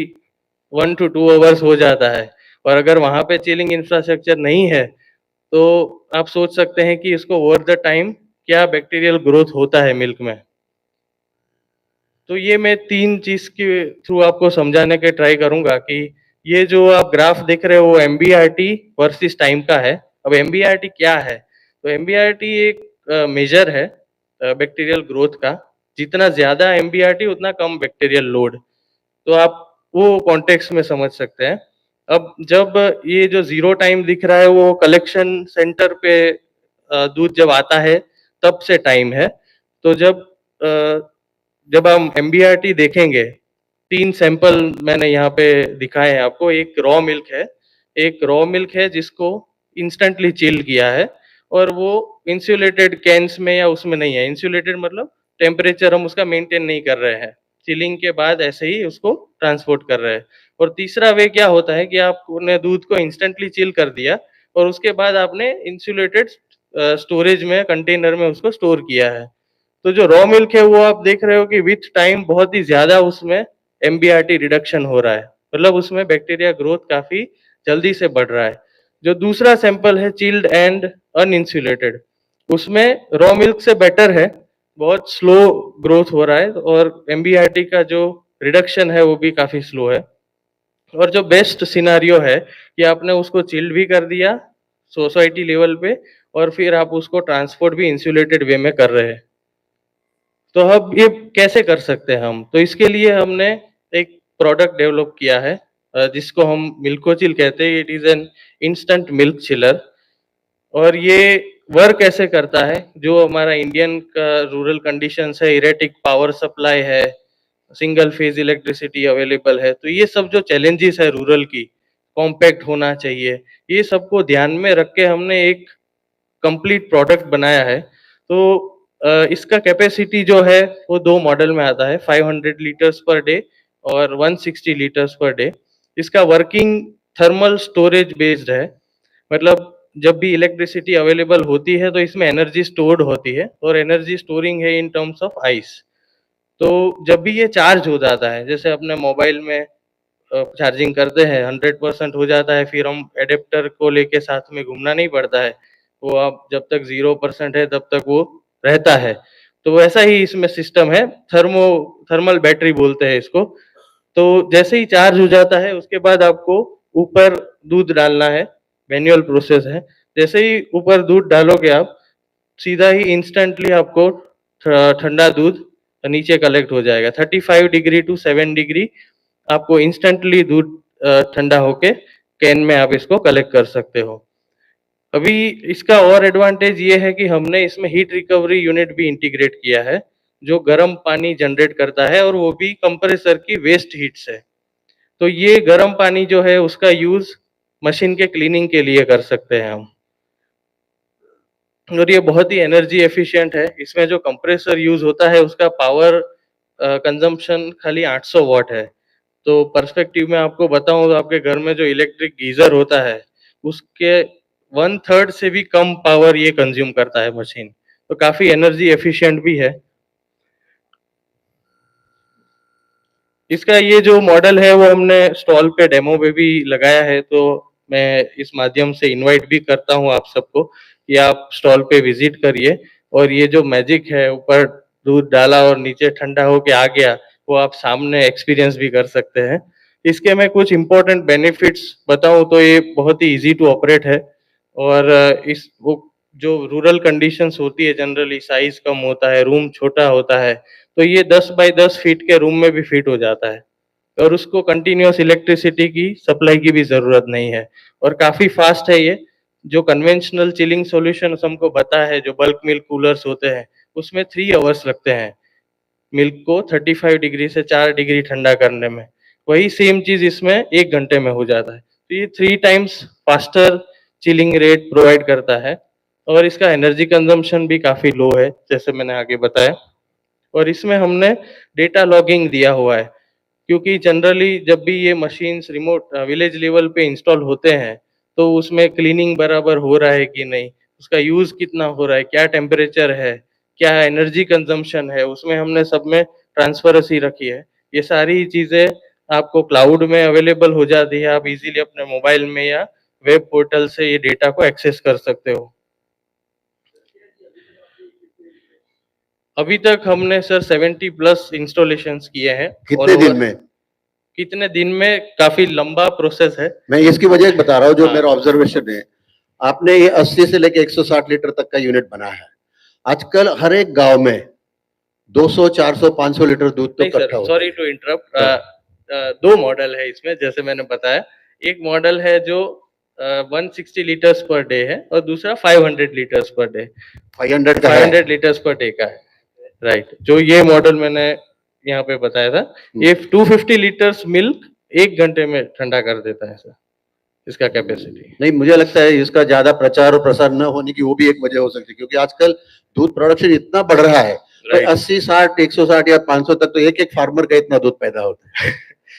1 to 2 आवर्स हो जाता है, और अगर वहाँ पे चिलिंग इंफ्रास्ट्रक्चर नहीं है तो आप सोच सकते हैं कि इसको ओवर द टाइम क्या बैक्टीरियल ग्रोथ होता है मिल्क में। तो ये मैं 3 चीज़ के थ्रू आपको समझाने के ट्राई करूँगा कि ये जो आप ग्राफ देख रहे हो वो एमबीआरटी वर्सेस टाइम का है। अब एमबीआरटी क्या है? तो एमबीआरटी एक मेजर है बैक्टीरियल ग्रोथ का। जितना ज़्यादा एमबीआरटी उतना कम बैक्टीरियल लोड। तो आप वो कॉन्टेक्स्ट में समझ सकते हैं। अब जब ये जो ज़ीरो टाइम दिख रहा है वो कलेक्शन सेंटर पे दूध जब आता है तब से टाइम है। तो जब हम एमबीआरटी देखेंगे, 3 सैंपल मैंने यहाँ पे दिखाए हैं आपको। एक रॉ मिल्क है जिसको इंस्टेंटली चिल किया है, और वो इंसुलेटेड कैन्स में या उसमें नहीं है। इंसुलेटेड मतलब टेम्परेचर हम उसका मेंटेन नहीं कर रहे हैं, चिलिंग के बाद ऐसे ही उसको ट्रांसपोर्ट कर रहे हैं। और तीसरा वे क्या होता है कि आपने दूध को इंस्टेंटली चिल कर दिया और उसके बाद आपने इंसुलेटेड स्टोरेज में कंटेनर में उसको स्टोर किया है। तो जो रॉ मिल्क है वो आप देख रहे हो कि विथ टाइम बहुत ही ज़्यादा उसमें एमबीआरटी रिडक्शन हो रहा है, मतलब उसमें बैक्टीरिया ग्रोथ काफ़ी जल्दी से बढ़ रहा है। जो दूसरा सैंपल है चिल्ड एंड अनइंसुलेटेड, उसमें रॉ मिल्क से बेटर है, बहुत स्लो ग्रोथ हो रहा है और एमबीआरटी का जो रिडक्शन है वो भी काफ़ी स्लो है। और जो बेस्ट सिनारियो है कि आपने उसको चिल्ड भी कर दिया सोसाइटी लेवल पे, और फिर आप उसको ट्रांसपोर्ट भी इंसुलेटेड वे में कर रहे हैं। तो अब ये कैसे कर सकते हैं हम? तो इसके लिए हमने एक प्रोडक्ट डेवलप किया है जिसको हम मिल्कोचिल कहते हैं। It is an instant milk chiller. और ये वर्क कैसे करता है, जो हमारा इंडियन का रूरल कंडीशंस है, इरेटिक पावर सप्लाई है, सिंगल फेज इलेक्ट्रिसिटी अवेलेबल है, तो ये सब जो चैलेंजेस है रूरल की, कॉम्पैक्ट होना चाहिए, ये सबको ध्यान में रख के हमने एक कंप्लीट प्रोडक्ट बनाया है। तो इसका कैपेसिटी जो है वो 2 मॉडल में आता है, 500 लीटर्स पर डे और 160 लीटर्स पर डे। इसका वर्किंग थर्मल स्टोरेज बेस्ड है, मतलब जब भी इलेक्ट्रिसिटी अवेलेबल होती है तो इसमें एनर्जी स्टोर्ड होती है, और एनर्जी स्टोरिंग है इन टर्म्स ऑफ आइस। तो जब भी ये चार्ज हो जाता है, जैसे अपने मोबाइल में चार्जिंग करते हैं 100% हो जाता है, फिर हम एडेप्टर को लेके साथ में घूमना नहीं पड़ता है, वो आप जब तक 0% है तब तक वो रहता है। तो वैसा ही इसमें सिस्टम है, थर्मल बैटरी बोलते हैं इसको। तो जैसे ही चार्ज हो जाता है उसके बाद आपको ऊपर दूध डालना है, मैनुअल प्रोसेस है। जैसे ही ऊपर दूध डालोगे आप, सीधा ही इंस्टेंटली आपको ठंडा दूध नीचे कलेक्ट हो जाएगा। 35 डिग्री टू 7 डिग्री आपको इंस्टेंटली दूध ठंडा होके कैन में आप इसको कलेक्ट कर सकते हो। अभी इसका और एडवांटेज ये है कि हमने इसमें हीट रिकवरी यूनिट भी इंटीग्रेट किया है, जो गर्म पानी जनरेट करता है और वो भी कंप्रेसर की वेस्ट हीट से। तो ये गर्म पानी जो है उसका यूज मशीन के क्लीनिंग के लिए कर सकते हैं हम। और ये बहुत ही एनर्जी एफिशिएंट है। इसमें जो कंप्रेसर यूज होता है उसका पावर कंजम्पशन खाली 800 वॉट है। तो पर्सपेक्टिव में आपको बताऊं तो आपके घर में जो इलेक्ट्रिक गीजर होता है उसके 1/3 से भी कम पावर ये कंज्यूम करता है मशीन। तो काफी एनर्जी एफिशिएंट भी है। इसका ये जो मॉडल है वो हमने स्टॉल पे डेमो पे भी लगाया है, तो मैं इस माध्यम से इनवाइट भी करता हूँ आप सबको कि आप स्टॉल पे विजिट करिए और ये जो मैजिक है, ऊपर दूध डाला और नीचे ठंडा होके आ गया, वो आप सामने एक्सपीरियंस भी कर सकते हैं। इसके मैं कुछ इंपॉर्टेंट बेनिफिट्स बताऊं तो ये बहुत ही इजी टू ऑपरेट है और इस वो जो रूरल कंडीशंस होती है जनरली साइज कम होता है, रूम छोटा होता है, तो ये 10 बाई 10 फीट के रूम में भी फिट हो जाता है और उसको कंटिन्यूअस इलेक्ट्रिसिटी की सप्लाई की भी जरूरत नहीं है और काफी फास्ट है ये। जो कन्वेंशनल चिलिंग सॉल्यूशन हमको पता है, जो बल्क मिल्क कूलर्स होते हैं उसमें 3 आवर्स लगते हैं मिल्क को 35 डिग्री से 4 डिग्री ठंडा करने में। वही सेम चीज इसमें 1 घंटे में हो जाता है। तो ये 3 times faster chilling rate provide करता है और इसका एनर्जी कंजम्पशन भी काफी लो है, जैसे मैंने आगे बताया। और इसमें हमने डेटा लॉगिंग दिया हुआ है, क्योंकि जनरली जब भी ये मशीन्स रिमोट विलेज लेवल पे इंस्टॉल होते हैं तो उसमें क्लीनिंग बराबर हो रहा है कि नहीं, उसका यूज कितना हो रहा है, क्या टेम्परेचर है, क्या एनर्जी कंजम्पशन है, उसमें हमने सब में ट्रांसपेरेंसी रखी है। ये सारी चीजें आपको क्लाउड में अवेलेबल हो जाती है, आप इजीली अपने मोबाइल में या वेब पोर्टल से ये डेटा को एक्सेस कर सकते हो। अभी तक हमने सर 70 प्लस इंस्टॉलेशंस किए हैं। कितने दिन में? कितने दिन में, काफी लंबा प्रोसेस है। मैं इसकी वजह बता रहा हूँ, जो हाँ। मेरा ऑब्जर्वेशन है, आपने ये 80 से लेके 160 लीटर तक का यूनिट बनाया है। आजकल हर एक गांव में 200, 400, 500 लीटर दूध तो नहीं इकट्ठा सर, होता सॉरी टू इंटरप्ट, 2 मॉडल है इसमें, जैसे मैंने बताया। एक मॉडल है जो 160 लीटर्स पर डे है और दूसरा 500 लीटर्स पर डे। 500 का है। 500 लीटर्स पर डे का है, राइट। जो ये मॉडल मैंने यहाँ पे बताया था, ये 250 लीटर्स मिल्क 1 घंटे में ठंडा कर देता है सर, इसका कैपेसिटी। नहीं, मुझे लगता है इसका ज्यादा प्रचार और प्रसार न होने की वो भी एक वजह हो सकती है, क्योंकि आजकल दूध प्रोडक्शन इतना बढ़ रहा है। Right. 80, 60, 160 या 500 तक तो एक एक फार्मर का इतना दूध पैदा होता है।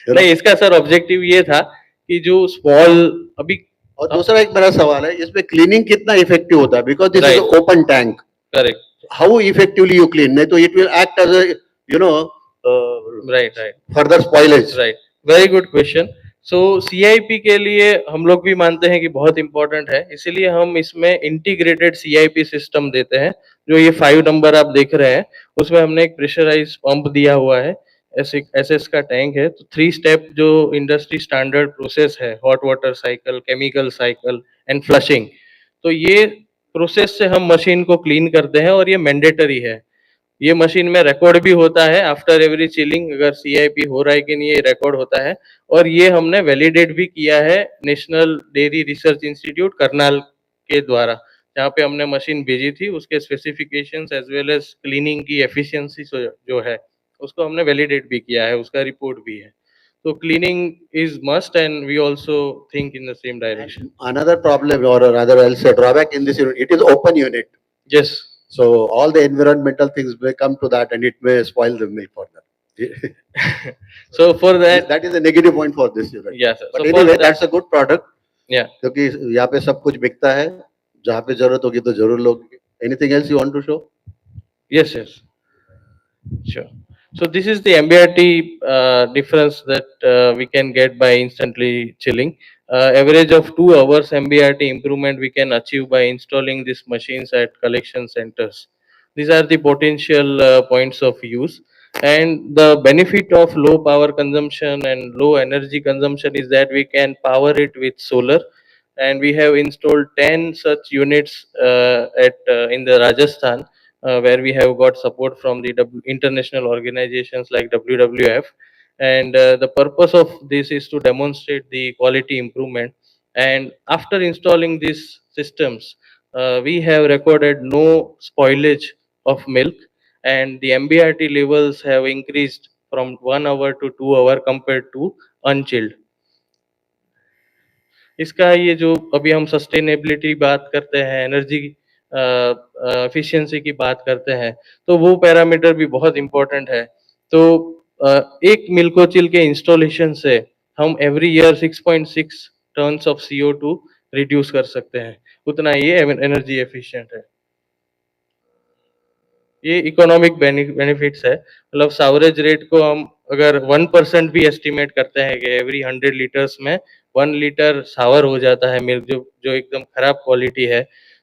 नहीं, इसका सर ऑब्जेक्टिव ये था कि जो स्मॉल अभी। और दूसरा एक मेरा सवाल है, इसमें क्लीनिंग कितना इफेक्टिव होता है, because this is Right. Open tank. Correct. How effectively you clean? नहीं तो it will act as a right right further spoilage. Right, very good question. So CIP के लिए हम लोग भी मानते हैं कि बहुत इंपॉर्टेंट है, इसीलिए हम इसमें इंटीग्रेटेड सीआईपी सिस्टम देते हैं। जो ये 5 नंबर आप देख रहे हैं उसमें हमने एक प्रेशराइज पंप दिया हुआ है, एसएस का टैंक है। तो 3 स्टेप जो इंडस्ट्री स्टैंडर्ड प्रोसेस है, hot water cycle, chemical cycle and flushing, तो ये प्रोसेस से हम मशीन को क्लीन करते हैं और ये मैंडेटरी है। ये मशीन में रिकॉर्ड भी होता है आफ्टर एवरी चिलिंग, अगर सीआईपी हो रहा है कि नहीं ये रिकॉर्ड होता है। और ये हमने वैलिडेट भी किया है National Dairy Research Institute Karnal के द्वारा, जहाँ पे हमने मशीन भेजी थी। उसके specifications as well as cleaning की एफिशिएंसी जो है उसको हमने वैलिडेट भी किया है, उसका रिपोर्ट भी है। तो cleaning is must and we also think in the same direction. Another problem, or rather I'll say drawback in this unit, it is open unit. Yes. So all the environmental things may come to that and it may spoil the milk for them. So for that, that is a negative point for this unit. yes sir. But So for anyway, that, that's a good product. yeah. क्योंकि यहाँ पे सब कुछ बिकता है, जहाँ पे जरूरत होगी तो जरूर लोगे। Anything else you want to show? Yes, yes. Sure. So this is the MBRT difference that we can get by instantly chilling. Average of 2 hours MBRT improvement we can achieve by installing these machines at collection centers. These are the potential points of use. And the benefit of low power consumption and low energy consumption is that we can power it with solar. And we have installed 10 such units in the Rajasthan, where we have got support from the international organizations like WWF. And the purpose of this is to demonstrate the quality improvement. And after installing these systems, we have recorded no spoilage of milk, and the MBRT levels have increased from 1 hour to 2 hour compared to unchilled. इसका ये जो अभी हम sustainability बात करते हैं, energy efficiency की बात करते हैं, तो वो पैरामीटर भी बहुत इम्पोर्टेंट है। तो एक मिल्कोचिल के इंस्टॉलेशन से हम every year 6.6 tons of CO2 reduce कर सकते हैं, उतना ये एनर्जी एफिशिएंट है। ये इकोनॉमिक बेनिफिट्स है, मतलब सावरेज रेट को हम अगर 1% भी एस्टिमेट करते हैं कि एवरी 100 लीटर्स में 1 लीटर सावर हो जाता है मिल्क, जो एकदम खराब क्वालिटी है,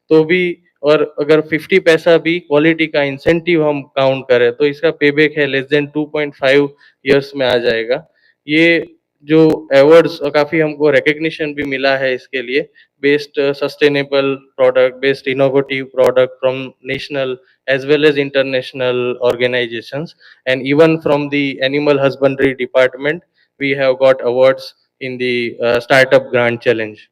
तो भी, और अगर 50 पैसा भी क्वालिटी का इंसेंटिव हम काउंट करें तो इसका पेबैक है लेस देन 2.5 ईयर्स में आ जाएगा। ये जो अवार्ड्स काफी हमको रिकग्निशन भी मिला है इसके लिए, best sustainable product, best innovative product from national as well as international organizations, and even from the animal husbandry department we have got awards in the startup grant challenge.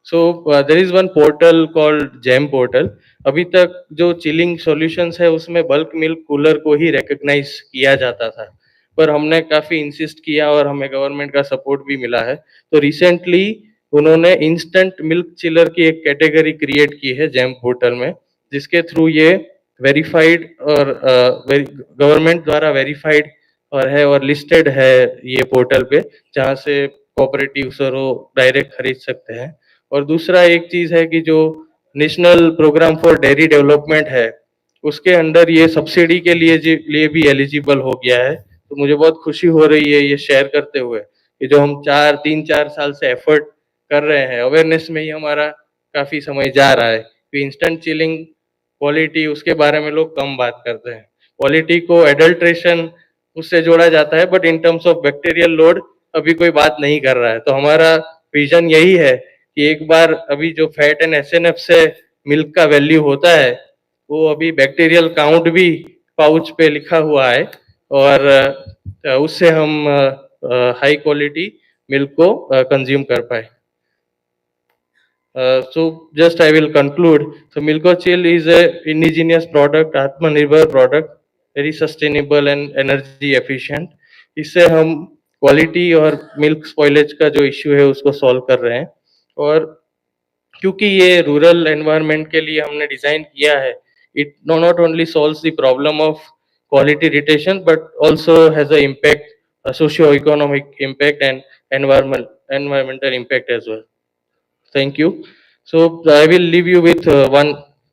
So there is one portal called GEM portal. अभी तक जो chilling solutions है उसमें bulk milk cooler को ही recognise किया जाता था, पर हमने काफी इंसिस्ट किया और हमें गवर्नमेंट का सपोर्ट भी मिला है। तो रिसेंटली उन्होंने इंस्टेंट मिल्क चिलर की एक कैटेगरी क्रिएट की है जेम पोर्टल में, जिसके थ्रू ये वेरीफाइड और गवर्नमेंट द्वारा वेरीफाइड और है और लिस्टेड है ये पोर्टल पे, जहाँ से कोऑपरेटिव्स और वो डायरेक्ट खरीद सकते हैं। और दूसरा एक चीज है कि जो National Programme for Dairy Development है उसके अंडर ये सब्सिडी के लिए भी एलिजिबल हो गया है। तो मुझे बहुत खुशी हो रही है ये शेयर करते हुए कि जो हम 3-4 साल से एफर्ट कर रहे हैं, अवेयरनेस में ही हमारा काफी समय जा रहा है कि इंस्टेंट चिलिंग क्वालिटी उसके बारे में लोग कम बात करते हैं। क्वालिटी को एडल्ट्रेशन उससे जोड़ा जाता है, but in terms of bacterial load अभी कोई बात नहीं कर रहा है। तो हमारा विजन यही है कि एक बार अभी जो फैट एंड SNF से मिल्क का वैल्यू होता है वो अभी बैक्टीरियल काउंट भी पाउच पे लिखा हुआ है, और उससे हम हाई क्वालिटी मिल्क को कंज्यूम कर पाए। So just I will conclude. So Milkochill is a indigenous product, आत्मनिर्भर product, very sustainable and energy efficient. इससे हम क्वालिटी और मिल्क स्पॉइलेज का जो इश्यू है उसको सॉल्व कर रहे हैं। और क्योंकि ये रूरल एनवायरनमेंट के लिए हमने डिजाइन किया है, it not only solves the problem of quality retention but also has a impact, a socio-economic impact and environmental impact as well. Thank you. So I will leave you with one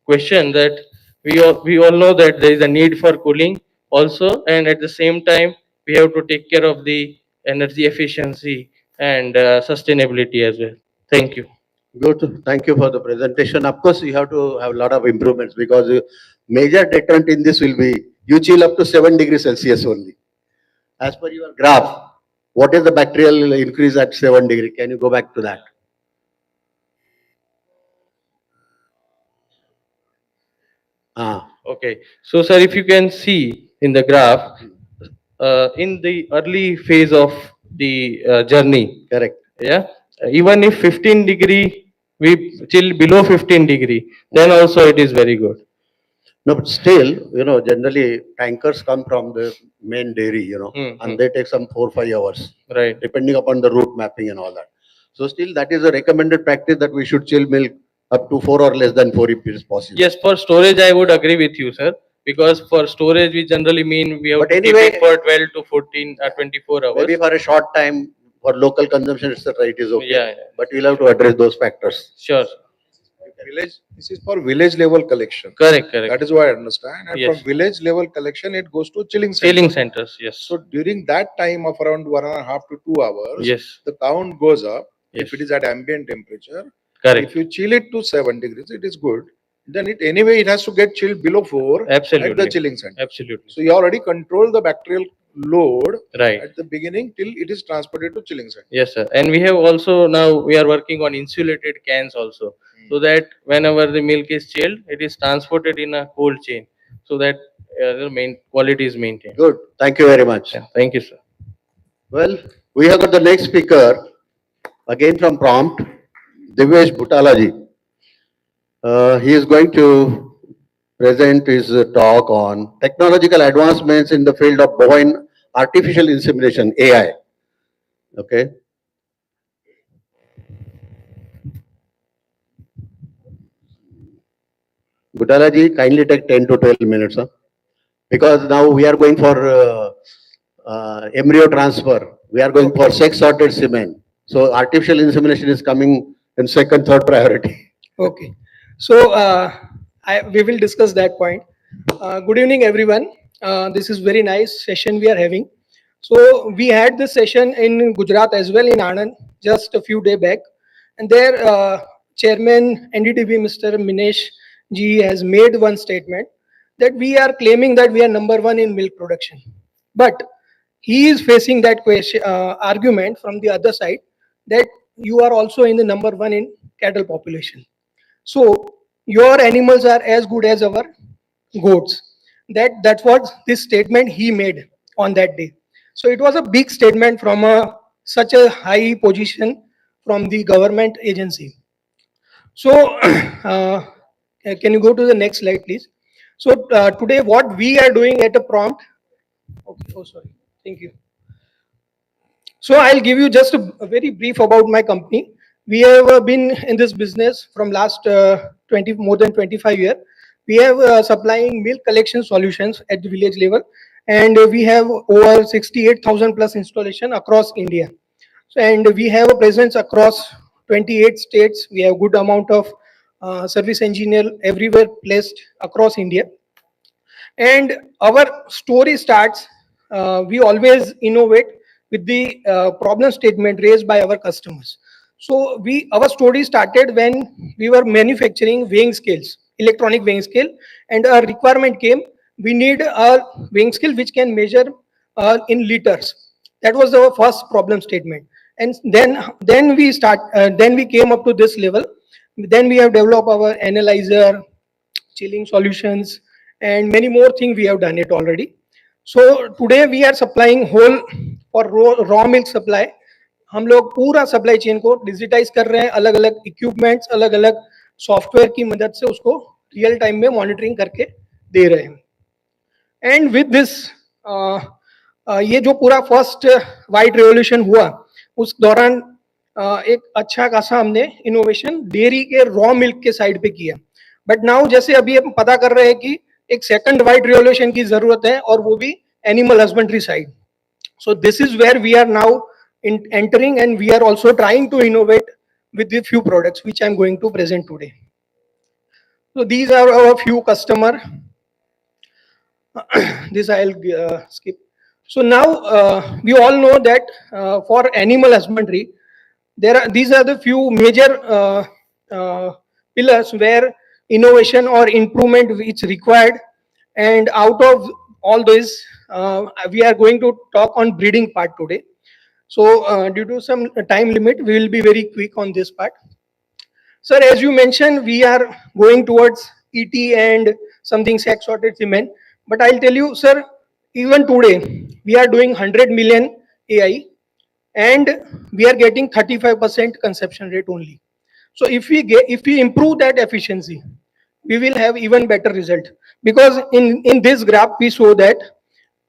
question that we all know that there is a need for cooling also, and at the same time we have to take care of the energy efficiency and sustainability as well. Thank you. Good. Thank you for the presentation. Of course, you have to have a lot of improvements because major deterrent in this will be you chill up to 7 degrees Celsius only. As per your graph, what is the bacterial increase at 7 degree? Can you go back to that? Okay. So sir, if you can see in the graph, in the early phase of the journey. Correct. Yeah. Even if 15 degree, we chill below 15 degree, then also it is very good. No, but still, generally tankers come from the main dairy, and they take some 4-5 hours. Right. Depending upon the route mapping and all that. So still that is a recommended practice that we should chill milk up to 4 or less than 4 if it is possible. Yes, for storage I would agree with you, sir. Because for storage we generally mean we have But to anyway, keep it for 12 to 14 or 24 hours. Maybe for a short time, for local consumption, etc., it is okay. Yeah. But we'll have to address those factors. Sure. This is for village level collection. Correct. That is what I understand. And Yes. from village level collection, it goes to chilling center. Chilling centers, yes. So during that time of around 1.5 to 2 hours, Yes. the count goes up. Yes. If it is at ambient temperature, Correct. if you chill it to 7 degrees, it is good. Then it has to get chilled below 4 Absolutely. at the chilling center. Absolutely. So you already control the bacterial load Right. at the beginning till it is transported to chilling center. Yes, sir. And we have also now we are working on insulated cans also, so that whenever the milk is chilled, it is transported in a cold chain, so that the main quality is maintained. Good. Thank you very much. Yeah, thank you, sir. Well, we have got the next speaker, again from Prompt, Divyesh Butalaji. He is going to present his talk on technological advancements in the field of bovine artificial insemination, AI. Okay. Butalaji, kindly take 10 to 12 minutes, huh? Because now we are going for embryo transfer. We are going for sex sorted semen. So artificial insemination is coming in second, third priority. Okay. So we will discuss that point. Good evening, everyone. This is very nice session we are having. So we had this session in Gujarat as well, in Anand, just a few days back. And there, Chairman NDTV, Mr. Minesh Ji, has made one statement that we are claiming that we are number one in milk production. But he is facing that question, argument from the other side, that you are also in the number one in cattle population. So your animals are as good as our goats. That's what this statement he made on that day. So it was a big statement from such a high position from the government agency. So can you go to the next slide, please? So today what we are doing at a Prompt. Okay. Oh, sorry. Thank you. So I'll give you just a very brief about my company. We have been in this business from last more than 25 years. We have supplying milk collection solutions at the village level, and we have over 68,000 plus installation across India. So, and we have a presence across 28 states. We have good amount of service engineer everywhere placed across India. And our story starts, we always innovate with the problem statement raised by our customers. So our story started when we were manufacturing weighing scales, electronic weighing scale, and a requirement came, we need a weighing scale which can measure in liters. That was our first problem statement. And then we came up to this level. Then we have developed our analyzer, chilling solutions, and many more things we have done it already. So today we are supplying whole for raw milk supply. हम लोग पूरा supply chain को digitise कर रहे हैं, अलग अलग equipments, अलग अलग सॉफ्टवेयर की मदद से उसको रियल टाइम में मॉनिटरिंग करके दे रहे हैं. एंड विद दिस ये जो पूरा फर्स्ट वाइट रेवोल्यूशन हुआ, उस दौरान एक अच्छा खासा हमने इनोवेशन डेयरी के रॉ मिल्क के साइड पे किया. बट नाउ जैसे अभी हम पता कर रहे हैं कि एक सेकंड वाइट रेवोल्यूशन की जरूरत है, और वो भी animal husbandry side. So this is where we are now entering, and we are also trying to innovate with the few products which I am going to present today. So these are our few customer. This I'll skip. So now we all know that for animal husbandry, these are the few major pillars where innovation or improvement is required, and out of all this we are going to talk on breeding part today. So due to some time limit, we will be very quick on this part. Sir, as you mentioned, we are going towards ET and something sex sorted semen. But I'll tell you, sir, even today, we are doing 100 million AI, and we are getting 35% conception rate only. So if we improve that efficiency, we will have even better result. Because in this graph, we show that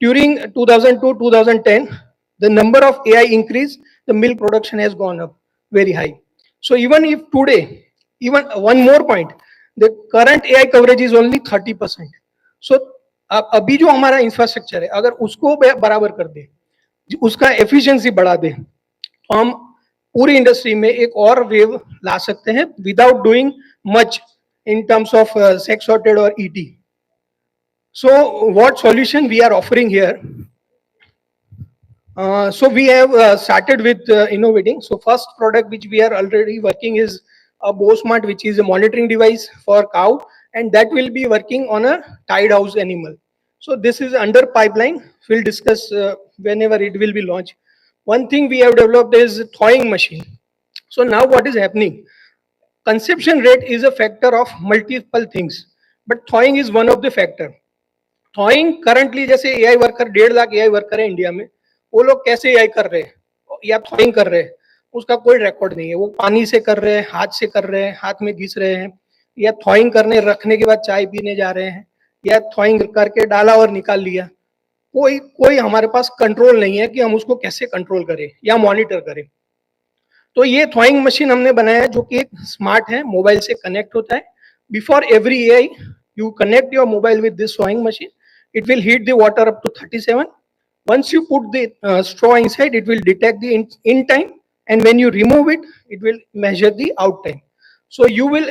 during 2002-2010, the number of AI increase, the milk production has gone up very high. So even if today, even one more point, the current AI coverage is only 30%. So अभी जो हमारा infrastructure है, अगर उसको बराबर कर दे, उसका efficiency बढ़ा दे, तो हम पूरी इंडस्ट्री में एक और वेव ला सकते हैं without doing much in terms of sex sorted और ET. So what solution we are offering here? So we have started with innovating. So first product which we are already working is a BoSmart, which is a monitoring device for cow, and that will be working on a tied house animal. So this is under pipeline. We'll discuss whenever it will be launched. One thing we have developed is thawing machine. So now what is happening? Conception rate is a factor of multiple things, but thawing is one of the factor. थॉइंग currently जैसे AI worker 1.5 lakh AI worker है India में, वो लोग कैसे AI कर रहे हैं या थॉइंग कर रहे हैं उसका कोई रिकॉर्ड नहीं है। वो पानी से कर रहे हैं, हाथ से कर रहे हैं, हाथ में घिस रहे हैं, या थॉइंग करने रखने के बाद चाय पीने जा रहे हैं, या थॉइंग करके डाला और निकाल लिया। कोई कोई हमारे पास कंट्रोल नहीं है कि हम उसको कैसे कंट्रोल करें या मॉनिटर करें। तो ये थॉइंग मशीन हमने बनाया है जो कि एक स्मार्ट है, मोबाइल से कनेक्ट होता है। Before every AI you connect your mobile with this thawing machine. It will heat the water up to 37. Once you put the straw inside, it will detect the in time, and when you remove it, it will measure the out time. So you will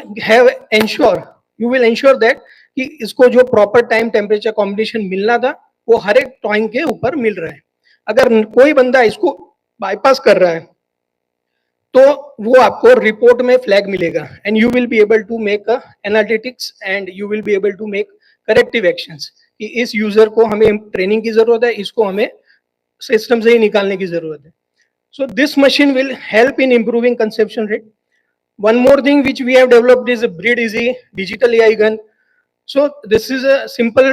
ensure that कि इसको जो proper time temperature combination मिलना था वो हर एक toing के ऊपर मिल रहा है। अगर कोई बंदा इसको बाईपास कर रहा है तो वो आपको रिपोर्ट में फ्लैग मिलेगा, and you will be able to make analytics and you will be able to make corrective actions कि इस यूजर को हमें ट्रेनिंग की जरूरत है, इसको हमें सिस्टम से ही निकालने की जरूरत है। So this machine will help in improving conception rate. One more thing which we have developed is a Breed Easy digital AI gun. So this is a simple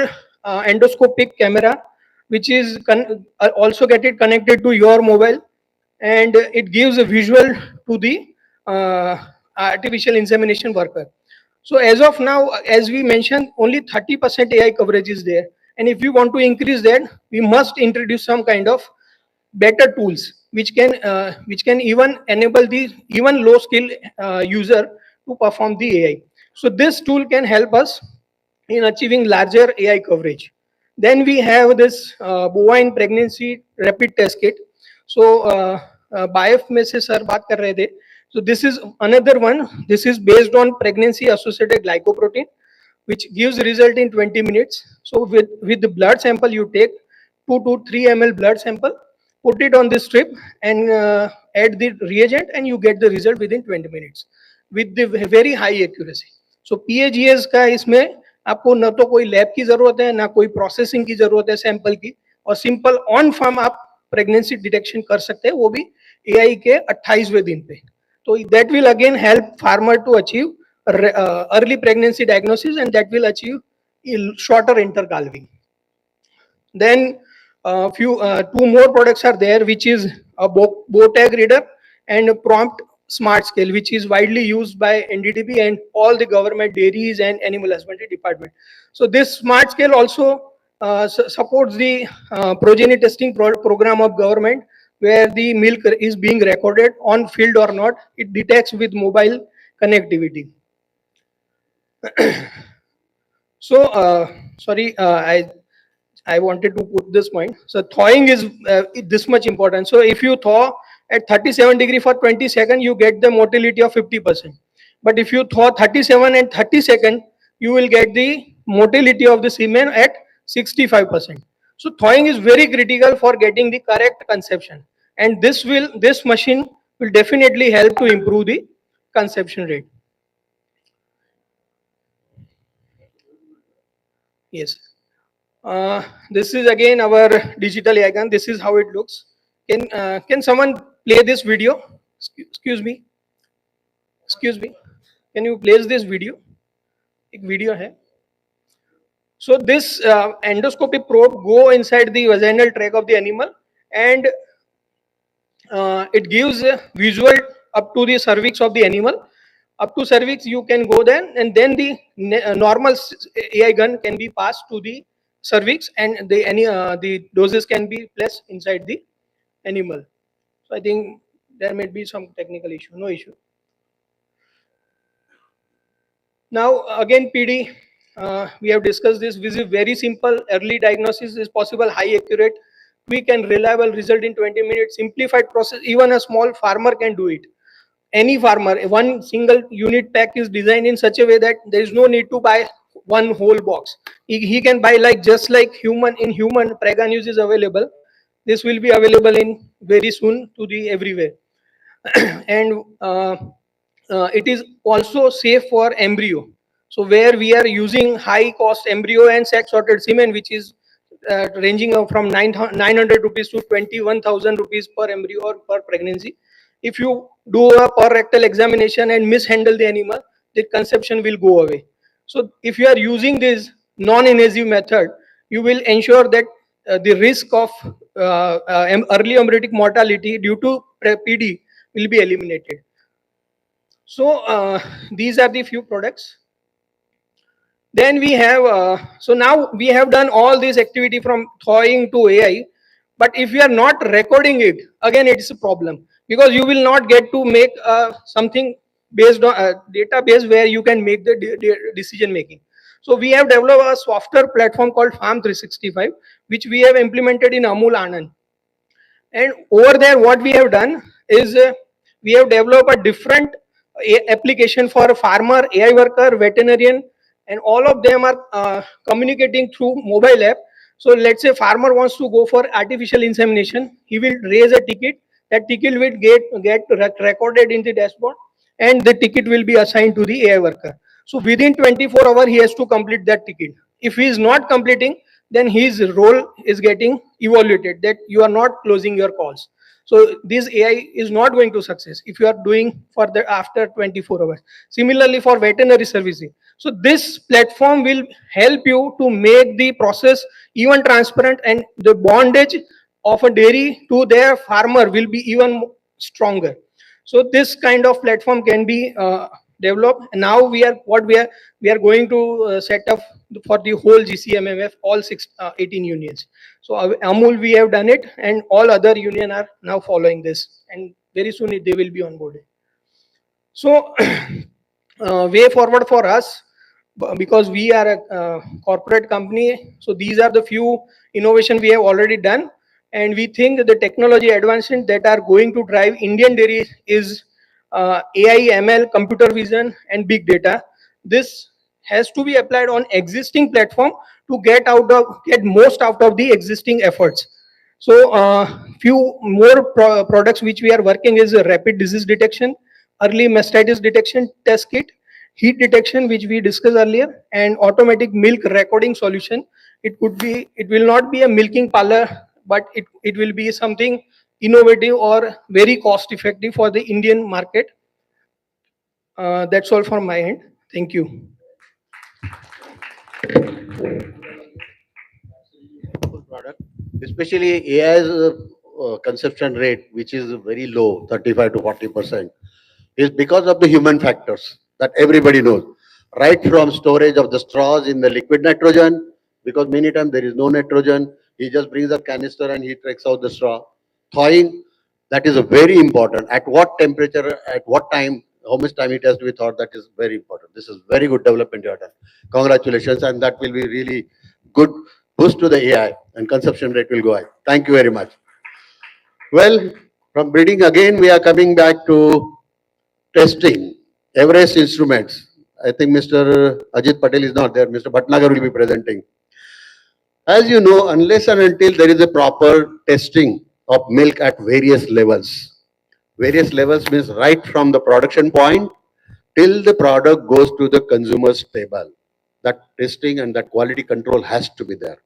endoscopic camera which is also get it connected to your mobile, and it gives a visual to the artificial insemination worker. So as of now, as we mentioned, only 30% AI coverage is there, and if we want to increase that, we must introduce some kind of better tools which can even enable the even low skill user to perform the AI. So this tool can help us in achieving larger AI coverage. Then we have this bovine pregnancy rapid test kit. So बायोफ में से sir बात कर रहे थे, so this is another one. This is based on pregnancy associated glycoprotein which gives result in 20 minutes. So with the blood sample, you take 2 to 3 ml blood sample, put it on this strip and add the reagent, and you get the result within 20 minutes with the very high accuracy. So PAGS का इसमें आपको न तो कोई lab की जरूरत है ना कोई प्रोसेसिंग की जरूरत है सैंपल की, और सिंपल ऑन फार्म आप प्रेगनेंसी डिटेक्शन कर सकते हैं, वो भी एआई के 28वें दिन पे। तो that will again help farmer to achieve early pregnancy diagnosis, and that will achieve shorter intercalving. Then two more products are there, which is a bow tag reader and a prompt smart scale, which is widely used by NDDB and all the government dairies and animal husbandry department. So this smart scale also supports the progeny testing program of government, where the milk is being recorded on field or not. It detects with mobile connectivity. So sorry, I wanted to put this point. So thawing is this much important. So if you thaw at 37 degree for 20 seconds, you get the motility of 50%. But if you thaw 37 and 30 seconds, you will get the motility of the semen at 65%. So thawing is very critical for getting the correct conception, and this machine will definitely help to improve the conception rate. Yes. This is again our digital icon. This is how it looks. Can someone play this video? Excuse me. Excuse me. Can you play this video? एक video है. So this endoscopic probe go inside the vaginal tract of the animal, and it gives a visual up to the cervix of the animal. Up to cervix you can go there, and then the normal AI gun can be passed to the cervix, and the doses can be placed inside the animal. So I think there may be some technical issue. No issue. Now again PD, we have discussed this. This is very simple. Early diagnosis is possible, high accurate, quick and reliable result in 20 minutes. Simplified process. Even a small farmer can do it. Any farmer, one single unit pack is designed in such a way that there is no need to buy one whole box. He can buy like just like human Prega News is available. This will be available in very soon to the everywhere. And it is also safe for embryo. So where we are using high cost embryo and sex sorted semen, which is ranging from 900 rupees to 21,000 rupees per embryo or per pregnancy. If you do a per rectal examination and mishandle the animal, the conception will go away. So if you are using this non-invasive method, you will ensure that the risk of early embryonic mortality due to PD will be eliminated. So these are the few products. Then we have, so now we have done all this activity from thawing to AI, but if you are not recording it, again it's a problem, because you will not get to make something based on a database where you can make the decision making. So we have developed a software platform called Farm 365, which we have implemented in Amul Anand. And over there, what we have done is we have developed a different application for a farmer, AI worker, veterinarian, and all of them are communicating through mobile app. So let's say farmer wants to go for artificial insemination, he will raise a ticket. That ticket will get recorded in the dashboard, and the ticket will be assigned to the AI worker. So within 24 hours, he has to complete that ticket. If he is not completing, then his role is getting evaluated, that you are not closing your calls. So this AI is not going to success if you are doing for the after 24 hours. Similarly for veterinary services. So this platform will help you to make the process even transparent, and the bondage of a dairy to their farmer will be even stronger. So this kind of platform can be developed. Now we are going to set up for the whole GCMMF, all 18 unions. So Amul, we have done it, and all other union are now following this, and very soon they will be onboarded. So way forward for us, because we are a corporate company, so these are the few innovation we have already done, and we think that the technology advancement that are going to drive Indian dairy is AI, ML, computer vision, and big data. This has to be applied on existing platform to get most out of the existing efforts. So few more products which we are working is a rapid disease detection, early mastitis detection test kit, heat detection which we discussed earlier, and automatic milk recording solution. It will not be a milking parlor, but it will be something innovative or very cost effective for the Indian market. That's all from my end. Thank you. Product, especially AI's consumption rate, which is very low, 35 to 40%, is because of the human factors that everybody knows. Right from storage of the straws in the liquid nitrogen, because many times there is no nitrogen, he just brings a canister and he takes out the straw. Thawing, that is a very important. At what temperature, at what time, how much time it has to be thawed, that is very important. This is very good development you have done. Congratulations, and that will be really good boost to the AI, and consumption rate will go high. Thank you very much. Well, from breeding again, we are coming back to testing. Everest Instruments. I think Mr. Ajit Patel is not there. Mr. Bhatnagar will be presenting. As you know, unless and until there is a proper testing of milk at various levels. Various levels means right from the production point till the product goes to the consumer's table. That testing and that quality control has to be there.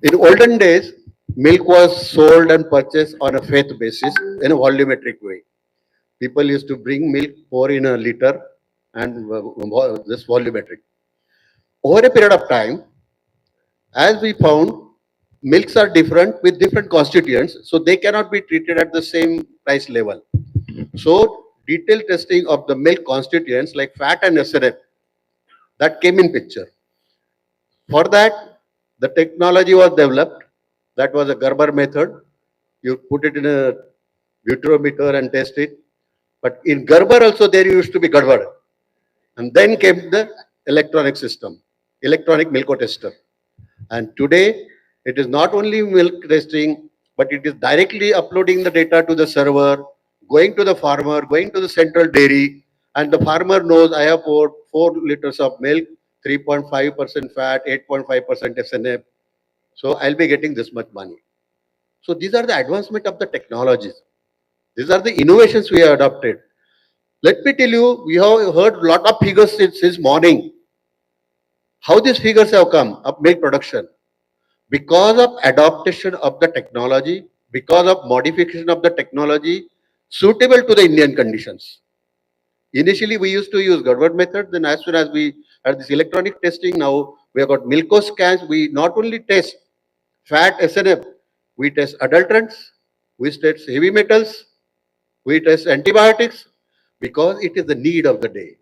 In olden days, milk was sold and purchased on a faith basis in a volumetric way. People used to bring milk, pour in a liter, and this volumetric. Over a period of time, as we found, milks are different with different constituents, so they cannot be treated at the same price level. So, detailed testing of the milk constituents like fat and SNF, that came in picture. For that, the technology was developed. That was a Gerber method. You put it in a butyrometer and test it. But in Gerber also there used to be Gadwad. And then came the electronic system, electronic milk tester. And today, it is not only milk testing, but it is directly uploading the data to the server, going to the farmer, going to the central dairy, and the farmer knows I have poured 4 liters of milk, 3.5% fat, 8.5% SNF. So I'll be getting this much money. So these are the advancement of the technologies. These are the innovations we have adopted. Let me tell you, we have heard a lot of figures since morning. How these figures have come of milk production? Because of adaptation of the technology, because of modification of the technology suitable to the Indian conditions. Initially, we used to use Gadwad method. Then as soon as we had this electronic testing, now We have got Milko scans. We not only test fat SNF, we test adulterants, we test heavy metals, we test antibiotics, because it is the need of the day,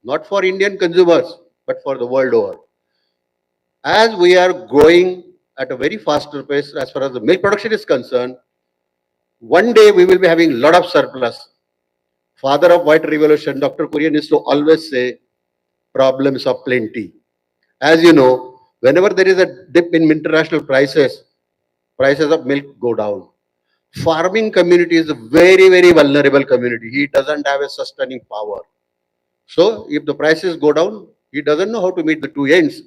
not for Indian consumers, but for the world over. As we are growing at a very faster pace as far as the milk production is concerned, one day we will be having a lot of surplus. Father of white revolution, Dr. Kurian used to always say, problems of plenty. As you know, whenever there is a dip in international prices, prices of milk go down. Farming community is a very, very vulnerable community. He doesn't have a sustaining power. So if the prices go down, he doesn't know how to meet the two ends.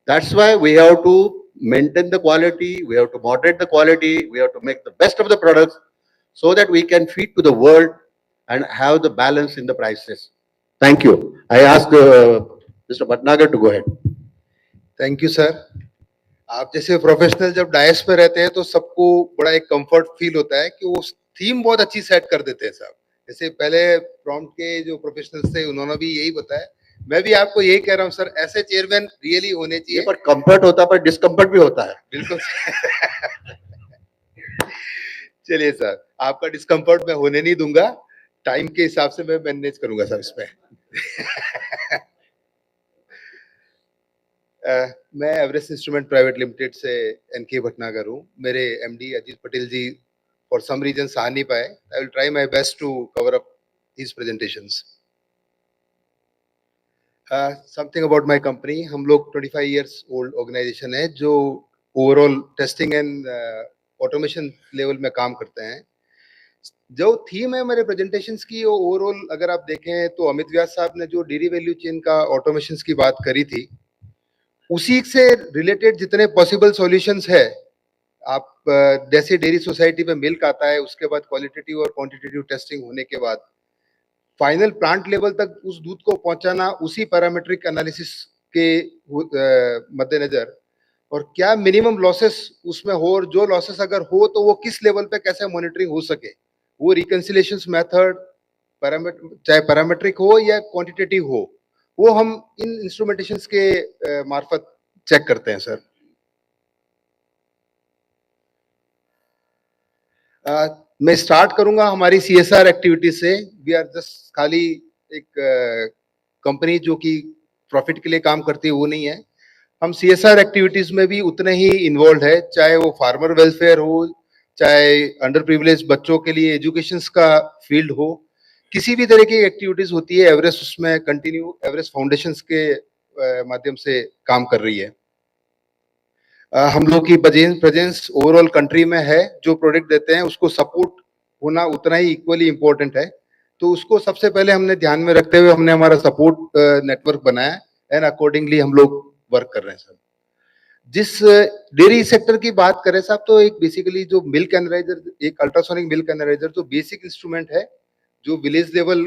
That's why we have to maintain the quality, we have to moderate the quality, we have to make the best of the products so that we can feed to the world and have the balance in the prices. Thank you. I ask Mr. Bhatnagar to go ahead. Thank you sir. आप जैसे professional जब DISE पे रहते हैं तो सबको बड़ा एक कंफर्ट फील होता है कि वो थीम बहुत अच्छी सेट कर देते हैं साहब। जैसे पहले प्रॉम्प्ट के जो प्रोफेशनल्स थे उन्होंने भी यही बताया, मैं भी आपको यही कह रहा हूँ सर, ऐसे चेयरमैन रियली होने चाहिए। पर कंफर्ट होता है पर डिस्कम्फर्ट भी होता है। बिल्कुल चलिए सर, आपका डिस्कम्फर्ट मैं होने नहीं दूंगा, टाइम के हिसाब से मैं मैनेज करूंगा सर इसमें। मैं एवरेस्ट इंस्ट्रूमेंट प्राइवेट लिमिटेड से एनके भटनागर हूँ। मेरे MD Ajit Patel ji for some reasons आ नहीं पाए। I will try my best to cover up his presentations. Something about my company, हम लोग 25 इयर्स ओल्ड ऑर्गेनाइजेशन है जो overall testing and automation level में काम करते हैं। जो थीम है मेरे प्रेजेंटेशंस की, वो ओवरऑल अगर आप देखें तो अमित व्यास साहब ने जो डेयरी वैल्यू चेन का ऑटोमेशन की बात करी थी, उसी से रिलेटेड जितने पॉसिबल सॉल्यूशंस है, आप जैसे डेयरी सोसाइटी में मिल्क आता है, उसके बाद क्वालिटेटिव और क्वांटिटेटिव टेस्टिंग होने के बाद फाइनल प्लांट लेवल तक उस दूध को पहुंचाना, उसी पैरामीट्रिक एनालिसिस के मद्देनजर, और क्या मिनिमम लॉसेस उसमें हो, और जो लॉसेस अगर हो तो वो किस लेवल पे कैसे मॉनिटरिंग हो सके, वो रिकंसिलेशन मेथड चाहे पैरामीट्रिक हो या क्वांटिटेटिव हो, वो हम इन इंस्ट्रूमेंटेशंस के मार्फत चेक करते हैं सर। मैं स्टार्ट करूंगा हमारी सीएसआर एक्टिविटी से। वी आर जस्ट खाली एक कंपनी जो कि प्रॉफिट के लिए काम करती है वो नहीं है, हम सीएसआर एक्टिविटीज में भी उतने ही इन्वॉल्व है, चाहे वो फार्मर वेलफेयर हो, चाहे अंडर प्रिविलेज बच्चों के लिए एजुकेशन का फील्ड हो, किसी भी तरह की एक्टिविटीज होती है, एवरेस्ट उसमें कंटिन्यू एवरेस्ट फाउंडेशन के माध्यम से काम कर रही है। हम लोग की प्रेजेंस ओवरऑल कंट्री में है, जो प्रोडक्ट देते हैं उसको सपोर्ट होना उतना ही इक्वली इम्पोर्टेंट है, तो उसको सबसे पहले हमने ध्यान में रखते हुए हमने हमारा सपोर्ट नेटवर्क बनाया एंड अकॉर्डिंगली हम लोग वर्क कर रहे हैं सर। जिस डेयरी सेक्टर की बात करें साहब, तो एक बेसिकली जो मिल्क एनालाइजर, एक अल्ट्रासोनिक मिल्क एनालाइजर जो बेसिक इंस्ट्रूमेंट है जो विलेज लेवल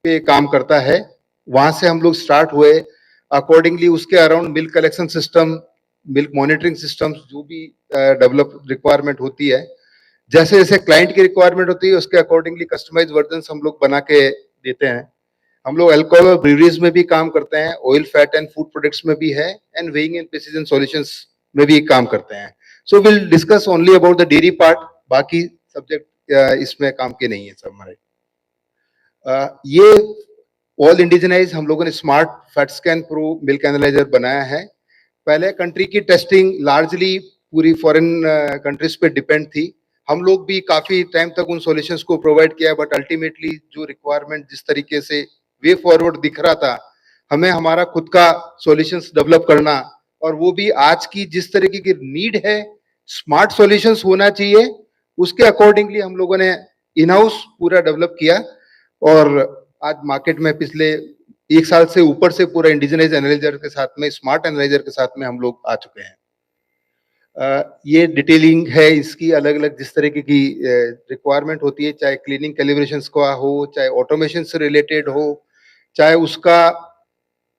पे काम करता है, वहां से हम लोग स्टार्ट हुए। अकॉर्डिंगली उसके around milk collection system, milk monitoring systems जो भी डेवलप रिक्वायरमेंट होती है, जैसे जैसे क्लाइंट की रिक्वायरमेंट होती है उसके अकॉर्डिंगली कस्टमाइज वर्जन हम लोग बना के देते हैं। हम लोग अल्कोहल और ब्रीवरीज में भी काम करते हैं, oil fat and food products में भी है, and weighing and precision solutions में भी काम करते हैं। So will discuss only about the dairy part, बाकी सब्जेक्ट इसमें काम के नहीं है सब हमारे। ये ऑल इंडिजिनाइज हम लोगों ने smart fat scan pro milk analyser बनाया है। पहले कंट्री की टेस्टिंग लार्जली पूरी फॉरेन कंट्रीज पे डिपेंड थी, हम लोग भी काफी टाइम तक उन सॉल्यूशंस को प्रोवाइड किया, बट अल्टीमेटली जो रिक्वायरमेंट जिस तरीके से वे फॉरवर्ड दिख रहा था, हमें हमारा खुद का सॉल्यूशंस डेवलप करना, और वो भी आज की जिस तरीके की नीड है, स्मार्ट सॉल्यूशंस होना चाहिए, उसके अकॉर्डिंगली हम लोगों ने इन हाउस पूरा डेवलप किया, और आज मार्केट में पिछले 1 साल से ऊपर से पूरा इंडिजिनाइज एनालाइजर के साथ में, स्मार्ट एनालाइजर के साथ में हम लोग आ चुके हैं। ये डिटेलिंग है इसकी, अलग अलग जिस तरीके की रिक्वायरमेंट होती है, चाहे क्लीनिंग कैलिब्रेशंस का हो, चाहे ऑटोमेशन से रिलेटेड हो, चाहे उसका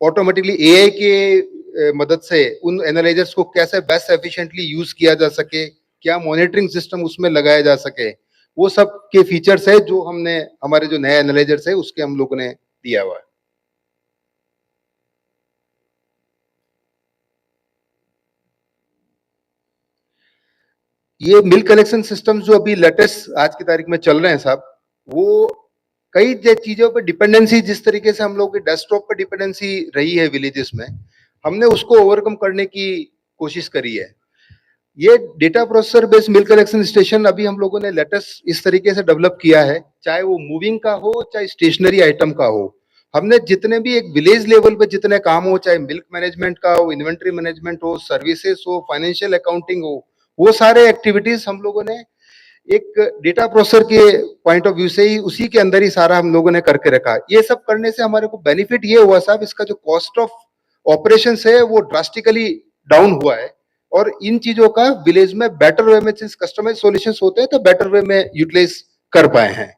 ऑटोमेटिकली एआई के मदद से उन एनालाइजर्स को कैसे बेस्ट एफिशिएंटली यूज किया जा सके, क्या मॉनिटरिंग सिस्टम उसमें लगाया जा सके, वो सब के फीचर्स है जो हमने हमारे जो नए एनालाइजर्स है उसके हम लोगों ने दिया हुआ है। ये मिल्क कलेक्शन सिस्टम जो अभी लेटेस्ट आज की तारीख में चल रहे हैं साहब, वो कई चीजों पे डिपेंडेंसी, जिस तरीके से हम लोग की डेस्कटॉप पे डिपेंडेंसी रही है विलेजेस में, हमने उसको ओवरकम करने की कोशिश करी है। ये data processor based milk collection station अभी हम लोगों ने लेटेस्ट इस तरीके से डेवलप किया है, चाहे वो मूविंग का हो चाहे स्टेशनरी आइटम का हो। हमने जितने भी एक विलेज लेवल पे जितने काम हो, चाहे मिल्क मैनेजमेंट का हो, इन्वेंट्री मैनेजमेंट हो, सर्विसेज हो, फाइनेंशियल अकाउंटिंग हो, वो सारे एक्टिविटीज हम लोगों ने एक डेटा प्रोसेसर के पॉइंट ऑफ व्यू से ही उसी के अंदर ही सारा हम लोगों ने करके रखा। ये सब करने से हमारे को बेनिफिट ये हुआ साहब, इसका जो कॉस्ट ऑफ ऑपरेशन है वो ड्रास्टिकली डाउन हुआ है, और इन चीजों का विलेज में बेटर वे में, कस्टमाइज सॉल्यूशंस होते हैं तो बेटर वे में यूटिलाइज कर पाए हैं।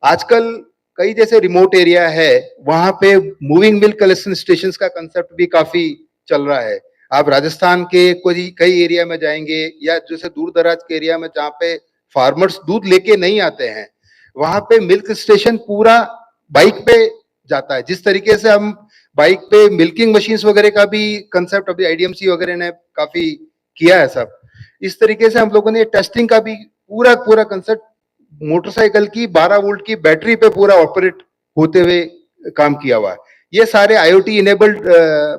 आजकल कई जैसे रिमोट एरिया है, वहां पे मूविंग मिल्क कलेक्शन स्टेशंस का कंसेप्ट भी काफी चल रहा है। आप राजस्थान के कोई कई एरिया में जाएंगे, या जैसे दूर दराज के एरिया में जहाँ पे फार्मर्स दूध लेके नहीं आते हैं, वहां पे मिल्क स्टेशन पूरा बाइक पे जाता है। जिस तरीके से हम बाइक पे मिल्किंग मशीन्स वगैरह का भी कंसेप्ट अभी आईडीएमसी वगैरह ने काफी किया है सब, इस तरीके से हम लोगों ने टेस्टिंग का भी पूरा पूरा कंसेप्ट मोटरसाइकिल की 12 वोल्ट की बैटरी पे पूरा ऑपरेट होते हुए काम किया हुआ है। ये सारे आईओटी इनेबल्ड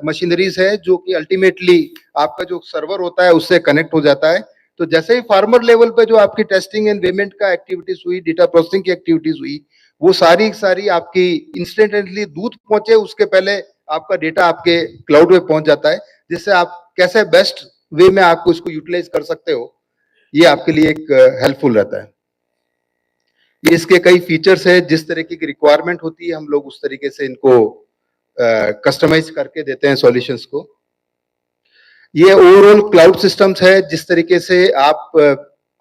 मशीनरीज है, जो कि अल्टीमेटली आपका जो सर्वर होता है उससे कनेक्ट हो जाता है। तो जैसे ही फार्मर लेवल पे जो आपकी टेस्टिंग एंड पेमेंट का एक्टिविटीज हुई, डेटा प्रोसेसिंग की एक्टिविटीज हुई, वो सारी सारी आपकी इंस्टेंटली दूध पहुंचे उसके पहले आपका डेटा आपके क्लाउड में पहुंच जाता है, जिससे आप कैसे बेस्ट वे में आपको इसको यूटिलाइज कर सकते हो, ये आपके लिए एक हेल्पफुल रहता है। ये इसके कई फीचर्स है, जिस तरीके की रिक्वायरमेंट होती है हम लोग उस तरीके से इनको कस्टमाइज करके देते हैं सॉल्यूशंस को। ये ओवरऑल क्लाउड सिस्टम्स है, जिस तरीके से आप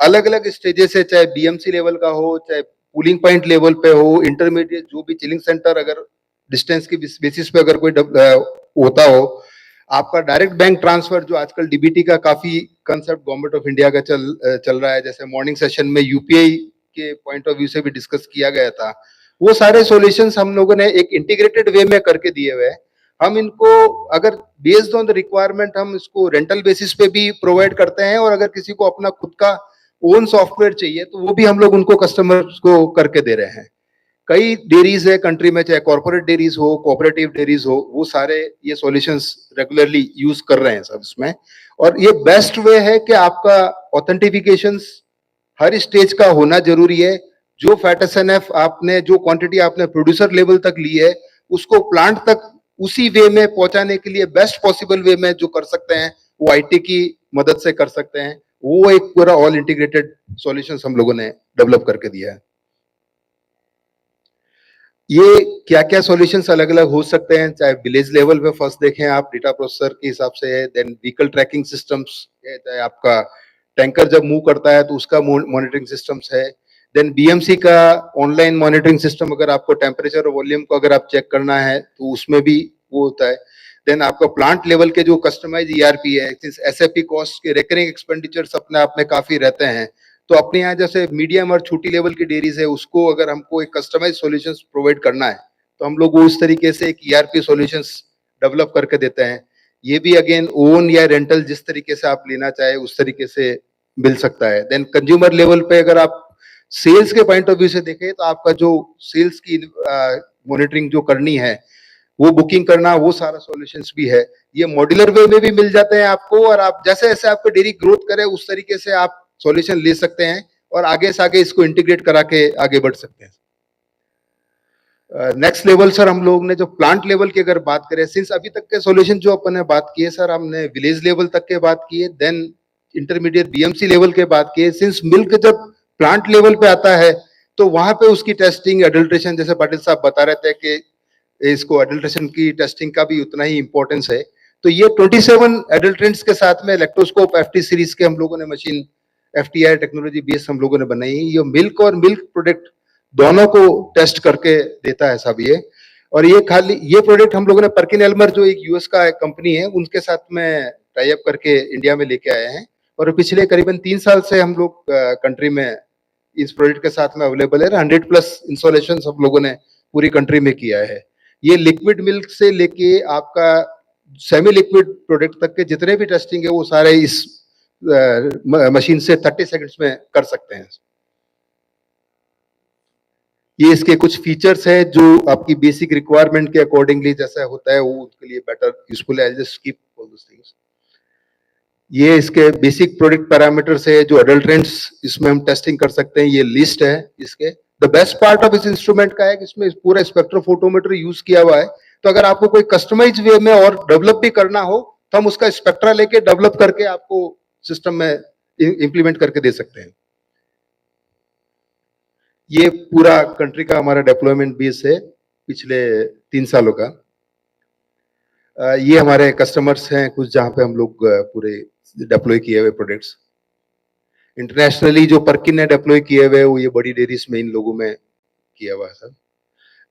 अलग अलग स्टेजेस है, चाहे बीएमसी लेवल का हो, चाहे पूलिंग पॉइंट लेवल पे हो, इंटरमीडिएट जो भी चिलिंग सेंटर अगर डिस्टेंस की बेसिस पे अगर कोई होता हो, आपका डायरेक्ट बैंक ट्रांसफर जो आजकल डीबीटी का काफी कंसेप्ट गवर्नमेंट ऑफ इंडिया का चल रहा है, जैसे मॉर्निंग सेशन में यूपीआई के पॉइंट ऑफ व्यू से भी डिस्कस किया गया था, वो सारे सॉल्यूशंस हम लोगों ने एक इंटीग्रेटेड वे में करके दिए हुए हैं। हम इनको अगर बेस्ड ऑन द रिक्वायरमेंट हम इसको रेंटल बेसिस पे भी प्रोवाइड करते हैं, और अगर किसी को अपना खुद का ओन सॉफ्टवेयर चाहिए तो वो भी हम लोग उनको कस्टमर्स को करके दे रहे हैं। कई डेयरीज है कंट्री में, चाहे कॉर्पोरेट डेयरीज हो, कोऑपरेटिव डेयरीज हो, वो सारे ये सॉल्यूशंस रेगुलरली यूज कर रहे हैं सब इसमें। और ये बेस्ट वे है कि आपका ऑथेंटिफिकेशंस हर स्टेज का होना जरूरी है। जो फैट एसएनएफ आपने, जो क्वांटिटी आपने प्रोड्यूसर लेवल तक ली है, उसको प्लांट तक उसी वे में पहुंचाने के लिए बेस्ट पॉसिबल वे में जो कर सकते हैं वो आईटी की मदद से कर सकते हैं। वो एक पूरा ऑल इंटीग्रेटेड सॉल्यूशंस हम लोगों ने डेवलप करके दिया है। ये क्या क्या सॉल्यूशंस अलग अलग हो सकते हैं, चाहे विलेज लेवल पे फर्स्ट देखें आप डेटा प्रोसेसर के हिसाब से है, देन व्हीकल ट्रैकिंग सिस्टम्स है, चाहे आपका टैंकर जब मूव करता है तो उसका मॉनिटरिंग सिस्टम्स है, देन बीएमसी का ऑनलाइन मॉनिटरिंग सिस्टम, अगर आपको टेम्परेचर और वॉल्यूम को अगर आप चेक करना है तो उसमें भी वो होता है। देन आपका प्लांट लेवल के जो कस्टमाइज ईआरपी है, एसएपी कॉस्ट के रिकरिंग एक्सपेंडिचर्स अपने आप में काफी रहते हैं, तो अपने यहाँ जैसे मीडियम और छोटी लेवल की डेयरीज है, उसको अगर हमको एक कस्टमाइज सॉल्यूशंस प्रोवाइड करना है तो हम लोग उस तरीके से एक ईआरपी सॉल्यूशंस डेवलप करके देते हैं। ये भी अगेन ओन या रेंटल जिस तरीके से आप लेना चाहे उस तरीके से मिल सकता है। देन कंज्यूमर लेवल पे अगर आप सेल्स के पॉइंट ऑफ व्यू से देखें तो आपका जो सेल्स की मॉनिटरिंग जो करनी है, वो बुकिंग करना, वो सारा सॉल्यूशंस भी है। ये मॉड्यूलर वे में भी मिल जाते हैं आपको, और आप जैसे जैसे आपका डेयरी ग्रोथ करे उस तरीके से आप सॉल्यूशन ले सकते हैं और आगे से आगे इसको इंटीग्रेट करा के आगे बढ़ सकते हैं। नेक्स्ट लेवल सर, हम लोग ने जो प्लांट लेवल की अगर बात करें, सिंस अभी तक के सॉल्यूशन जो अपन ने बात की है सर, हमने विलेज लेवल तक के बात की है, देन इंटरमीडिएट बीएमसी लेवल के बात की है। सिंस मिल्क जब प्लांट लेवल पे आता है तो वहां पे उसकी टेस्टिंग, एडल्ट्रेशन, जैसे पाटिल साहब बता रहे थे कि इसको एडल्ट्रेशन की टेस्टिंग का भी उतना ही इंपॉर्टेंस है। तो ये 27 एडल्ट्रेंट्स के साथ में लैक्टोस्कोप एफटी सीरीज के हम लोगों ने मशीन एफटीआई टेक्नोलॉजी बेस हम लोगों ने बनाई है। ये मिल्क और मिल्क प्रोडक्ट दोनों को टेस्ट करके देता है सब ये। और ये खाली ये प्रोडक्ट हम लोगों ने पर्किन एल्मर जो एक यूएस का कंपनी है उनके साथ में टाई अप करके इंडिया में लेके आए हैं, और पिछले करीबन 3 साल से हम लोग कंट्री में इस प्रोडक्ट के साथ में अवेलेबल है। 100+ इंस्टॉलेशन हम लोगों ने पूरी कंट्री में किया है। ये लिक्विड मिल्क से लेके आपका सेमी लिक्विड प्रोडक्ट तक के जितने भी टेस्टिंग है वो सारे इस मशीन से 30 सेकंड्स में कर सकते हैं। ये इसके कुछ फीचर्स है जो आपकी बेसिक रिक्वायरमेंट के अकॉर्डिंगली जैसा होता है वो उसके लिए बेटर यूजफुल है। I just keep all those things. ये इसके बेसिक प्रोडक्ट पैरामीटर्स है जो अडल्ट्रेंट्स इसमें हम टेस्टिंग कर सकते हैं। ये लिस्ट है इसके। द बेस्ट पार्ट ऑफ इस इंस्ट्रूमेंट का है कि इसमें पूरा स्पेक्ट्रोफोटोमीटर यूज किया हुआ है, तो अगर आपको कोई कस्टमाइज वे में और डेवलप भी करना हो तो हम उसका स्पेक्ट्रा लेके डेवलप करके आपको सिस्टम में इंप्लीमेंट करके दे सकते हैं। ये पूरा कंट्री का हमारा डेप्लॉयमेंट बेस है पिछले 3 सालों का। ये हमारे कस्टमर्स हैं कुछ जहां पे हम लोग पूरे डेप्लॉय किए हुए प्रोडक्ट्स। इंटरनेशनली जो परकिन ने डेप्लॉय किए हुए वो ये बड़ी डेयरीज में इन लोगों में किया हुआ है सर।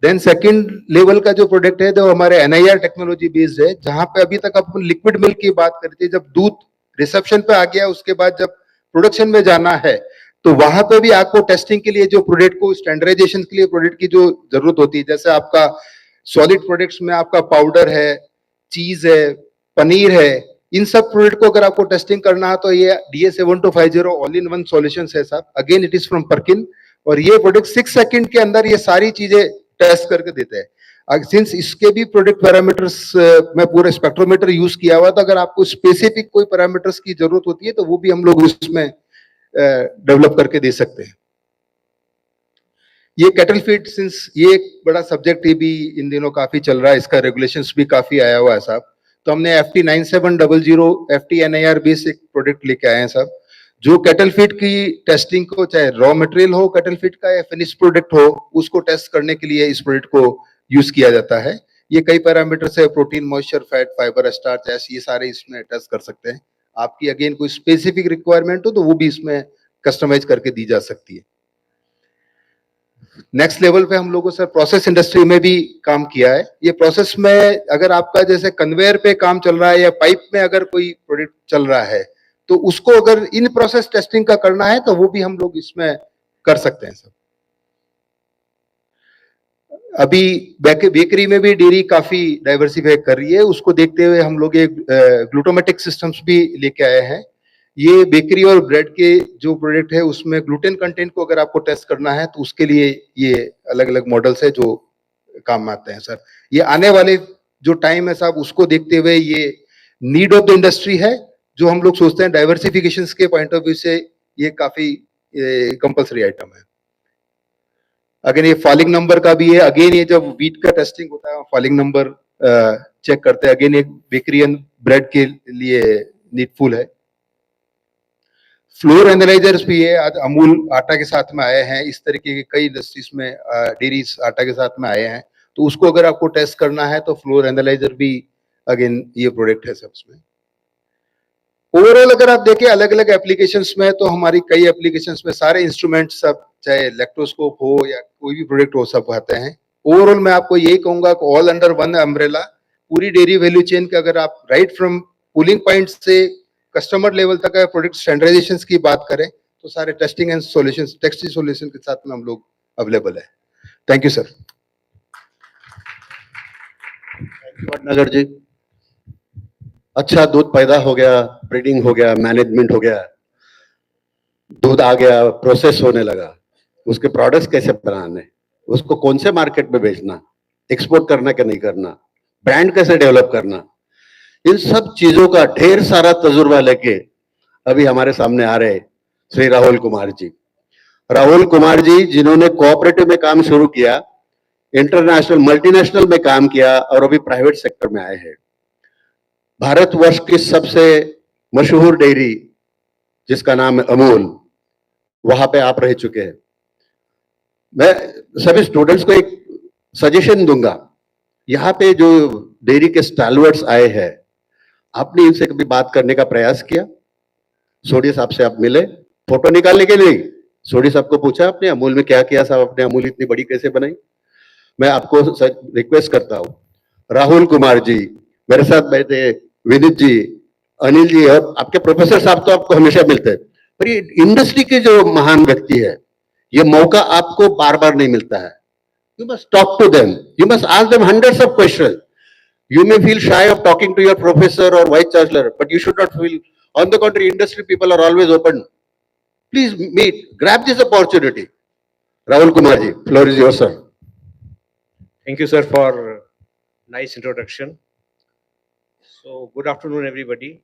देन सेकंड लेवल का जो प्रोडक्ट है जो हमारे NIR टेक्नोलॉजी बेस्ड है, जहां पे अभी तक अपन लिक्विड मिल्क की बात करते हैं, जब दूध रिसेप्शन पे आ गया उसके बाद जब प्रोडक्शन में जाना है तो वहां पे भी आपको टेस्टिंग के लिए जो प्रोडक्ट को स्टैंडर्डाइजेशन के लिए प्रोडक्ट की जो जरूरत होती है, जैसे आपका सॉलिड प्रोडक्ट्स में आपका पाउडर है, चीज है, पनीर है, इन सब प्रोडक्ट को अगर आपको टेस्टिंग करना है तो ये DA7250 all in one solution है साहब। अगेन इट इज फ्रॉम परकिन और ये प्रोडक्ट 6 सेकंड के अंदर ये सारी चीजें टेस्ट करके देते हैं। सिंस इसके भी प्रोडक्ट पैरामीटर्स में पूरा स्पेक्ट्रोमीटर यूज किया हुआ, तो अगर आपको स्पेसिफिक कोई पैरामीटर्स की जरूरत होती है तो वो भी हम लोग उसमें डेवलप करके दे सकते हैं। ये कैटल फीड, सिंस ये एक बड़ा सब्जेक्ट ये भी इन दिनों काफी चल रहा है, इसका रेगुलेशंस भी काफी आया हुआ है साहब, तो हमने FT 9700 FT NIR बेस एक प्रोडक्ट लेके आए हैं साहब, जो कैटल फीड की टेस्टिंग को, चाहे रॉ मटेरियल हो कैटल फीड का या फिनिश प्रोडक्ट हो, उसको टेस्ट करने के लिए इस प्रोडक्ट को यूज किया जाता है। ये कई पैरामीटर्स है, protein, moisture, fat, fibre, starch, ऐसे ये सारे इसमें टेस्ट कर सकते हैं। आपकी अगेन कोई स्पेसिफिक रिक्वायरमेंट हो तो वो भी इसमें कस्टमाइज करके दी जा सकती है। नेक्स्ट लेवल पे हम लोगों से प्रोसेस इंडस्ट्री में भी काम किया है। ये प्रोसेस में अगर आपका जैसे कन्वेयर पे काम चल रहा है या पाइप में अगर कोई प्रोडक्ट चल रहा है तो उसको अगर इन प्रोसेस टेस्टिंग का करना है तो वो भी हम लोग इसमें कर सकते हैं सब। अभी बेकरी में भी डेयरी काफी डाइवर्सिफाई कर रही है, उसको देखते हुए हम लोग एक ग्लूटोमेटिक सिस्टम्स भी लेके आए हैं। ये बेकरी और ब्रेड के जो प्रोडक्ट है उसमें ग्लूटेन कंटेंट को अगर आपको टेस्ट करना है तो उसके लिए ये अलग अलग मॉडल्स है जो काम आते हैं सर। ये आने वाले जो टाइम है साहब उसको देखते हुए ये नीड ऑफ द इंडस्ट्री है, जो हम लोग सोचते हैं डाइवर्सिफिकेशन के पॉइंट ऑफ व्यू से ये काफी कंपल्सरी आइटम है। अगेन ये फॉलिंग नंबर का भी है, अगेन ये जब वीट का टेस्टिंग होता है फॉलिंग नंबर चेक करते हैं, अगेन एक बेकरी एंड ब्रेड के लिए नीडफुल है। फ्लोर एनालाइजर्स भी है, आज अमूल आटा के साथ में आए हैं, इस तरीके के कई इंडस्ट्रीज में डेयरीज आटा के साथ में आए हैं, तो उसको अगर आपको टेस्ट करना है तो फ्लोर एनालाइजर भी अगेन ये प्रोडक्ट है सब उसमें। ओवरऑल अगर आप देखें अलग अलग एप्लीकेशंस में तो हमारी कई एप्लीकेशंस में सारे इंस्ट्रूमेंट्स सब, चाहे लैक्टोस्कोप हो या कोई भी प्रोडक्ट हो, सब आते हैं। ओवरऑल मैं आपको यही कहूंगा कि ऑल अंडर वन अम्ब्रेला पूरी डेयरी वैल्यू चेन के अगर आप राइट फ्रॉम पुलिंग पॉइंट से कस्टमर लेवल तक प्रोडक्ट स्टैंडर्डाइजेशन की बात करें तो सारे testing and solutions, testing solution के साथ में हम लोग अवेलेबल है। Thank you sir. Nagar ji, अच्छा दूध पैदा हो गया, ब्रीडिंग हो गया, मैनेजमेंट हो गया, दूध आ गया, प्रोसेस होने लगा, उसके प्रोडक्ट्स कैसे बनाने, उसको कौन से मार्केट में बेचना, एक्सपोर्ट करना क्या नहीं करना, ब्रांड कैसे डेवलप करना, इन सब चीजों का ढेर सारा तजुर्बा लेके अभी हमारे सामने आ रहे श्री राहुल कुमार जी। राहुल कुमार जी जिन्होंने कोऑपरेटिव में काम शुरू किया, इंटरनेशनल मल्टीनेशनल में काम किया और अभी प्राइवेट सेक्टर में आए हैं। भारतवर्ष की सबसे मशहूर डेयरी जिसका नाम है अमूल, वहां पे आप रह चुके हैं। मैं सभी स्टूडेंट्स को एक सजेशन दूंगा, यहाँ पे जो डेयरी के स्टालवर्ड्स आए हैं, आपने इनसे कभी बात करने का प्रयास किया? सोडी साहब से आप मिले, फोटो निकालने के लिए सोडी साहब को पूछा आपने अमूल में क्या किया साहब, आपने अमूल इतनी बड़ी कैसे बनाई? मैं आपको रिक्वेस्ट करता हूँ, राहुल कुमार जी मेरे साथ बैठे, विनीत जी, अनिल जी और आपके प्रोफेसर साहब तो आपको हमेशा मिलते हैं, पर ये इंडस्ट्री के जो महान व्यक्ति है, ये मौका आपको बार बार नहीं मिलता है। You must talk to them. You must ask them hundreds of questions. You may feel shy of talking to your professor or vice chancellor, but you should not feel On the contrary, industry people are always open. Please meet, grab this opportunity. Rahul Kumarji, floor is yours, sir. Thank you, sir, for nice introduction. So, good afternoon, everybody.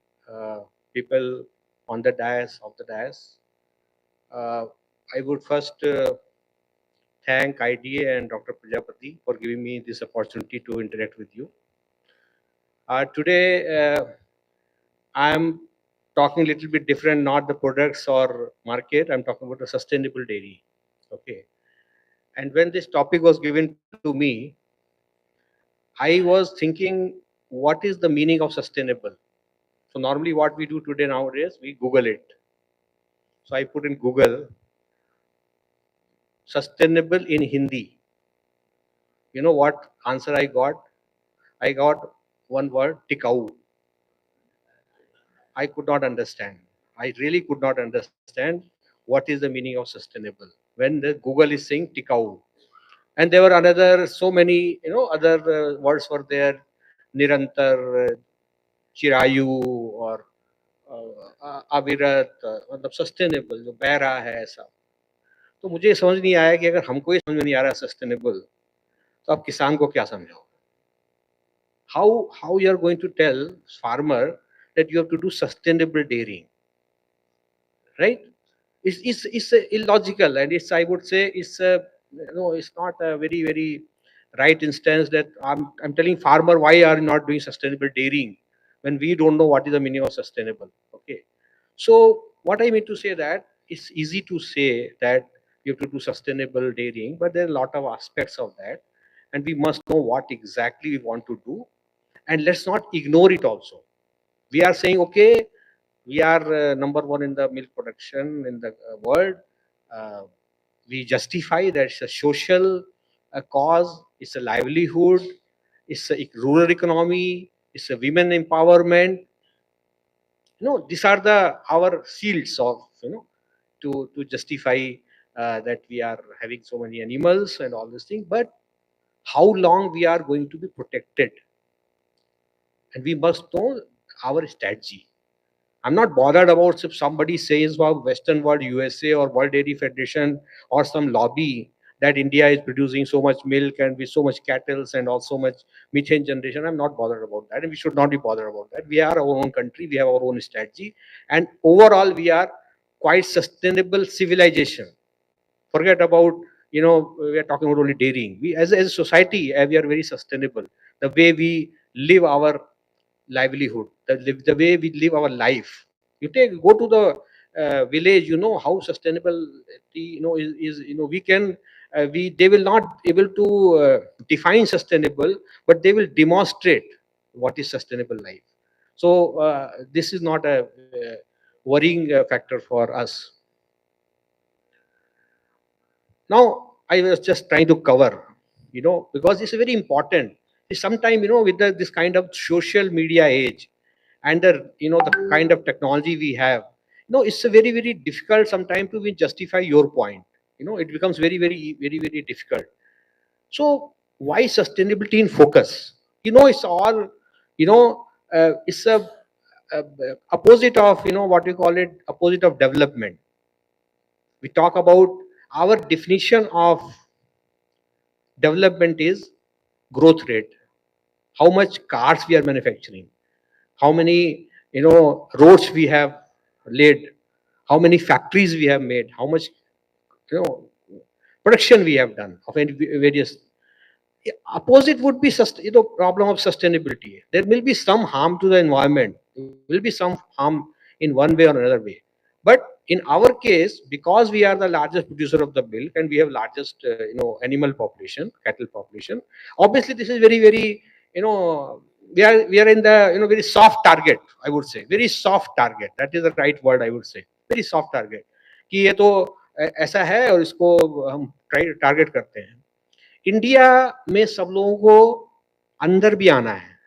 People on the dais, of the dais. Uh, I would first thank IDA and Dr. Prajapati for giving me this opportunity to interact with you. Today, I'm talking a little bit different, not the products or market. I'm talking about the sustainable dairy. Okay. And when this topic was given to me, I was thinking, what is the meaning of sustainable? So normally what we do today nowadays, we Google it. So I put in Google, sustainable in Hindi. You know what answer I got? I got one word, tikau. I could not understand. I really could not understand what is the meaning of sustainable when the Google is saying tikau. And there were another so many, other words were there, nirantar, Chirayu और अविरत, मतलब sustainable जो बह रहा है ऐसा. तो मुझे समझ नहीं आया कि अगर हमको ही समझ में नहीं आ रहा सस्टेनेबल, तो आप किसान को क्या समझाओ? How you are going to tell farmer that you have to do sustainable dairying, right? It's illogical, and it's, I would say, it's it's not a very right instance that I'm telling farmer, why are you not doing sustainable dairying when we don't know what is the meaning of sustainable. Okay, so what I mean to say that it's easy to say that you have to do sustainable dairying, but there are a lot of aspects of that, and we must know what exactly we want to do, and let's not ignore it also. We are saying, okay, we are number one in the milk production in the world. Uh, we justify that it's a social cause, it's a livelihood, it's a rural economy, it's a women empowerment. These are the our shields of, to justify that we are having so many animals and all these things. But how long we are going to be protected? And we must know our strategy. I'm not bothered about if somebody says about Western world, USA or World Dairy Federation or some lobby that India is producing so much milk and with so much cattle and also much methane generation. I'm not bothered about that, and we should not be bothered about that. We are our own country, we have our own strategy, and overall we are quite sustainable civilization. Forget about, we are talking about only dairying. We as a society, we are very sustainable. The way we live our livelihood, the way we live our life. Go to the village, how sustainable is we can they will not able to define sustainable, but they will demonstrate what is sustainable life. So this is not a worrying factor for us. Now, I was just trying to cover, because it's very important. Sometimes, with this kind of social media age and the kind of technology we have, it's a very difficult sometimes to justify your point. It becomes very difficult. So why sustainability in focus? It's all, it's a opposite of, what we call it, opposite of development. We talk about our definition of development is growth rate. How much cars we are manufacturing, how many roads we have laid, how many factories we have made, how much production we have done of various. Opposite would be problem of sustainability. There will be some harm to the environment, there will be some harm in one way or another way. But in our case, because we are the largest producer of the milk and we have largest animal population, cattle population, obviously this is very we are in the very soft target, I would say, very soft target. That is the right word, I would say, very soft target, कि ये तो ऐसा है और इसको हम target करते हैं. इंडिया में सब लोगों को अंदर भी आना है.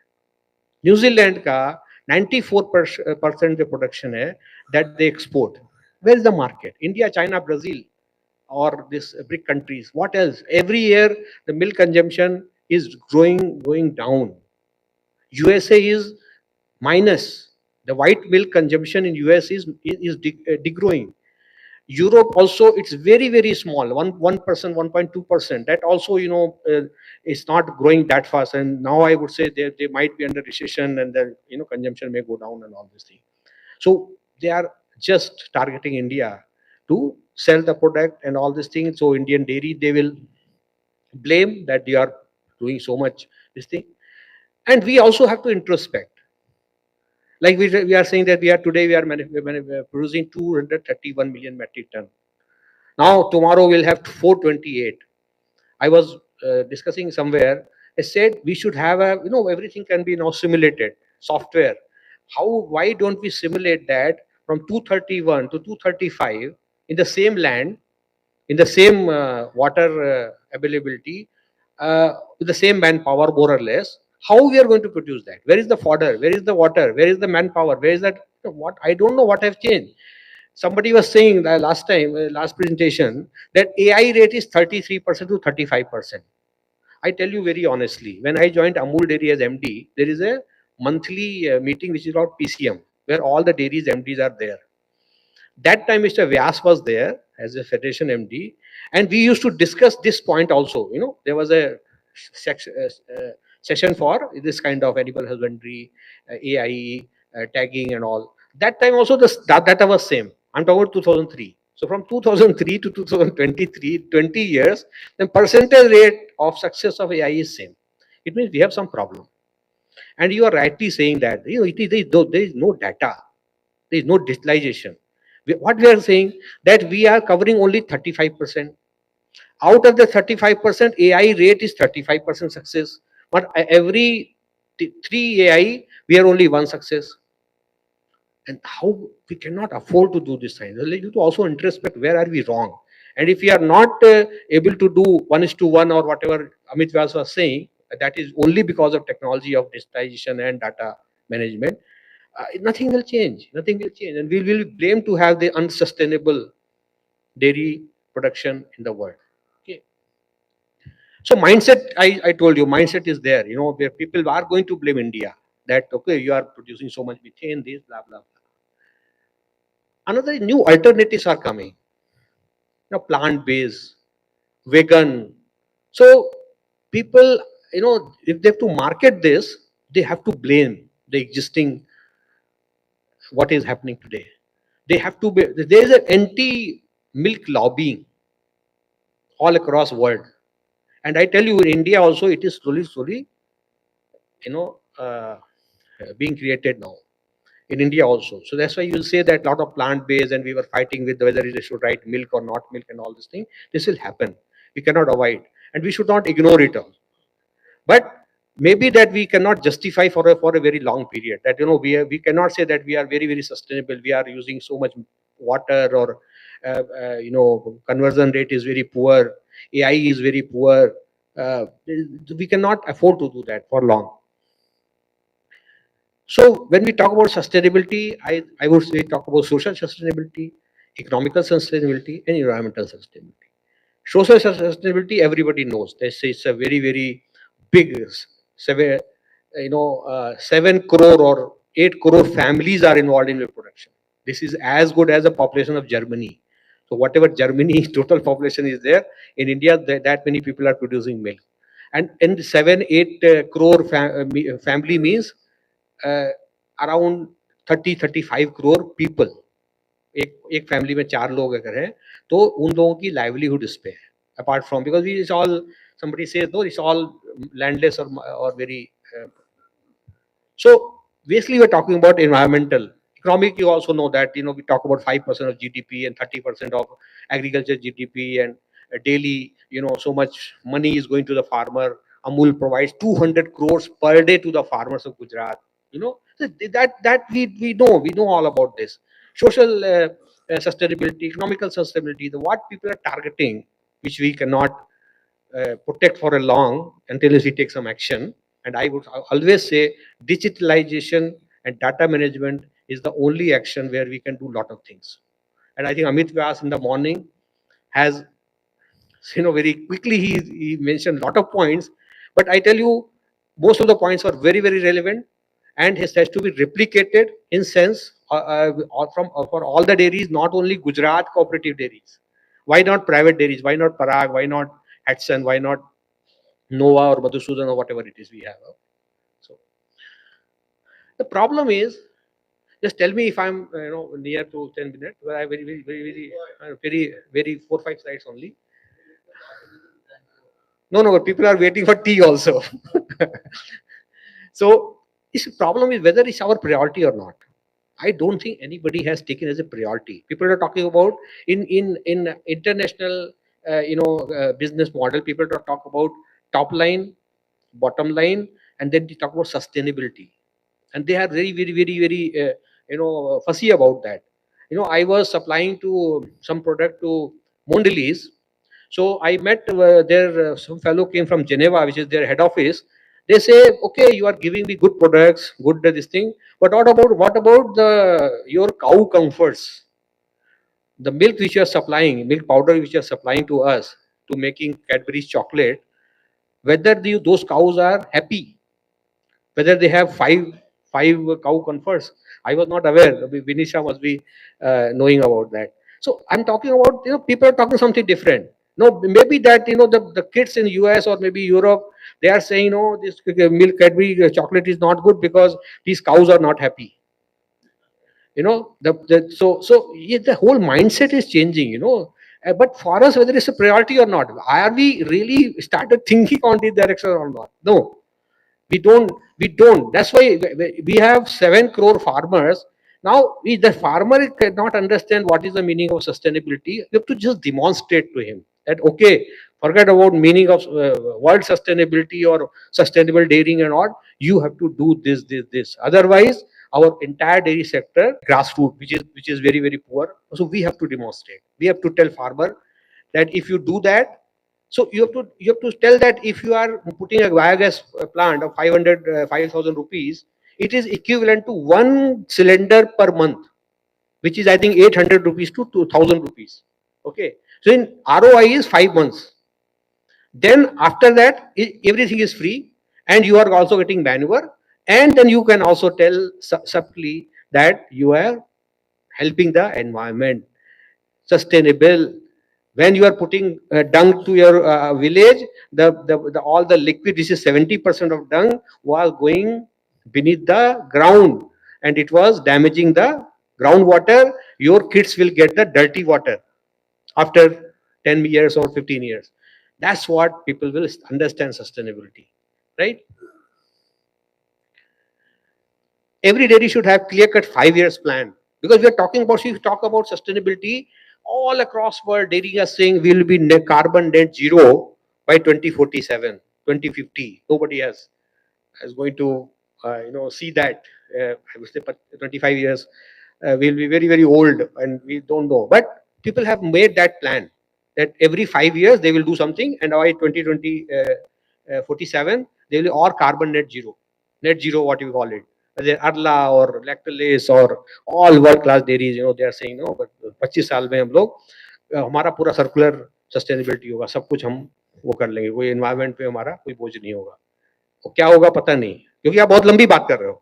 न्यूजीलैंड का 94% जो प्रोडक्शन है that they export. Where is the market? India, China, Brazil or this BRIC countries. What else? Every year the milk consumption is going down. USA is minus. The white milk consumption in US is degrowing. Europe also, it's very small, 1%, 1.2%. That also, is not growing that fast. And now I would say they might be under recession, and the consumption may go down and all this thing. So they are just targeting India to sell the product and all these things. So Indian dairy, they will blame that they are doing so much this thing. And we also have to introspect. Like we are saying that we are producing 231 million metric ton. Now tomorrow we'll have 428. I was discussing somewhere. I said we should have everything can be now simulated software. Why don't we simulate that from 231 to 235 in the same land, in the same water availability, with the same manpower more or less? How we are going to produce that? Where is the fodder? Where is the water? Where is the manpower? Where is that? What I don't know what have changed. Somebody was saying that last time, last presentation, that AI rate is 33% to 35%. I tell you very honestly, when I joined Amul Dairy as MD, there is a monthly meeting which is called PCM, where all the dairies MDs are there. That time Mr. Vyas was there as a Federation MD, and we used to discuss this point also. There was a session for this kind of animal husbandry, AI, tagging and all. That time also the data was same. I'm talking about 2003. So from 2003 to 2023, 20 years, the percentage rate of success of AI is same. It means we have some problem. And you are rightly saying that there is no data, there is no digitalization. What we are saying that we are covering only 35%. Out of the 35%, AI rate is 35% success. But every three AI, we are only one success. And how we cannot afford to do this thing. You have to also introspect where are we wrong. And if we are not able to do 1:1 or whatever Amit Vyas was saying, that is only because of technology of digitization and data management. Nothing will change. Nothing will change, and we will be blamed to have the unsustainable dairy production in the world. Okay. So mindset, I told you, mindset is there. Where people are going to blame India that okay, you are producing so much methane, this, blah blah blah. Another new alternatives are coming. Plant-based, vegan. So people, if they have to market this, they have to blame the existing what is happening today. They have to be. There is an anti-milk lobbying all across world, and I tell you, in India also, it is slowly, being created now. In India also. So that's why you'll say that a lot of plant-based, and we were fighting with whether they should write milk or not milk and all this thing. This will happen. We cannot avoid, and we should not ignore it all. But maybe that we cannot justify for a very long period. That we cannot say that we are very sustainable. We are using so much water, or conversion rate is very poor. AI is very poor. We cannot afford to do that for long. So when we talk about sustainability, I would say talk about social sustainability, economical sustainability, and environmental sustainability. Social sustainability, everybody knows. They say it's a very big, 7 crore or 8 crore families are involved in milk production. This is as good as the population of Germany. So whatever Germany total population is there, in India, that many people are producing milk. And in 7-8 crore family means around 30-35 crore people, एक family में 4 लोग अगर हैं तो उन लोगों की livelihood इस पे है, apart from because we is all somebody says no, it's all landless or very so basically we're talking about environmental. Economic, you also know that we talk about 5% of GDP and 30% of agriculture GDP, and daily so much money is going to the farmer. Amul provides 200 crores per day to the farmers of Gujarat. That we know all about this. Social sustainability, economical sustainability, what people are targeting, which we cannot protect for a long until we take some action. And I would always say digitalization and data management is the only action where we can do a lot of things. And I think Amit Vyas in the morning has, very quickly he mentioned a lot of points, but I tell you, most of the points are very relevant, and it has to be replicated in sense for all the dairies, not only Gujarat cooperative dairies. Why not private dairies? Why not Parag? Why not Hudson? Why not Nova or Madhusudan or whatever it is we have? So the problem is, just tell me if I'm near to 10 minutes. But I very 4-5 slides only. No, but people are waiting for tea also. So this problem is whether it's our priority or not. I don't think anybody has taken as a priority. People are talking about in international business model. People talk about top line, bottom line, and then they talk about sustainability, and they are very fussy about that. I was supplying to some product to Mondelez. So I met there some fellow came from Geneva, which is their head office. They say, okay, you are giving me good products, good this thing, but what about the your cow comforts? The milk which you are supplying, milk powder which you are supplying to us to making Cadbury's chocolate, whether those cows are happy, whether they have five cow comforts. I was not aware. Vinisha must be knowing about that. So I'm talking about, people are talking something different. No, maybe that, the kids in US or maybe Europe, they are saying, no, this milk Cadbury chocolate is not good because these cows are not happy. So yeah, the whole mindset is changing. But for us, whether it's a priority or not, are we really started thinking on this direction or not? No, we don't. That's why we have 7 crore farmers. Now, the farmer cannot understand what is the meaning of sustainability. You have to just demonstrate to him that, okay, forget about meaning of world sustainability or sustainable dairying and all. You have to do this. Otherwise, our entire dairy sector, grassroots, which is very, very poor. So we have to demonstrate. We have to tell farmer that if you do that, so you have to tell that if you are putting a biogas plant of 5,000 rupees, it is equivalent to 1 cylinder per month, which is I think 800 rupees to 2,000 rupees. Okay, so in ROI is 5 months. Then after that, everything is free, and you are also getting manure, and then you can also tell subtly that you are helping the environment, sustainable. When you are putting dung to your village, the all the liquid, this is 70% of dung, was going beneath the ground, and it was damaging the groundwater. Your kids will get the dirty water after 10 years or 15 years. That's what people will understand sustainability, right? Every dairy should have clear-cut 5 years plan, because we are talking about, if you talk about sustainability, all across world dairy are saying we will be carbon net zero by 2047, 2050. Nobody is going to see that. I would say 25 years, we'll be very, very old and we don't know. But people have made that plan that every 5 years they will do something, and by 2047 they will all carbon net zero, what you call it, whether Arla or Lactolase or all world class dairies, they are saying, no, but 25 साल में हम लोग हमारा पूरा circular sustainability होगा, सब कुछ हम वो कर लेंगे, कोई एनवायरनमेंट पे हमारा कोई बोझ नहीं होगा. तो क्या होगा पता नहीं, क्योंकि आप बहुत लंबी बात कर रहे हो,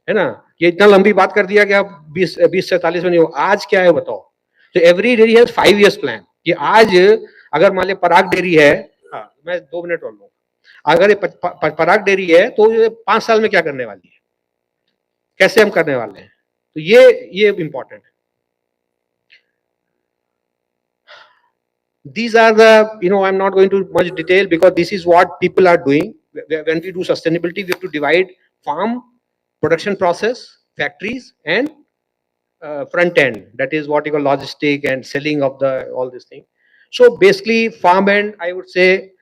है ना. ये इतना लंबी बात कर दिया कि आप 20-47 में नहीं हो. आज क्या है बताओ. तो every dairy has 5 years plan. कि आज अगर मान ले पराग डेयरी है, हाँ मैं 2 मिनट और लूँ, अगर ये पराग डेयरी है तो ये 5 साल में क्या करने वाली है, कैसे हम करने वाले हैं. तो ये इम्पोर्टेंट है. These are the, I'm not going to much detail because this is what people are doing. When we do sustainability, we have to divide farm, production process, factories, and front end. That is what you call logistic and selling of all this thing. So basically, farm end, I would say,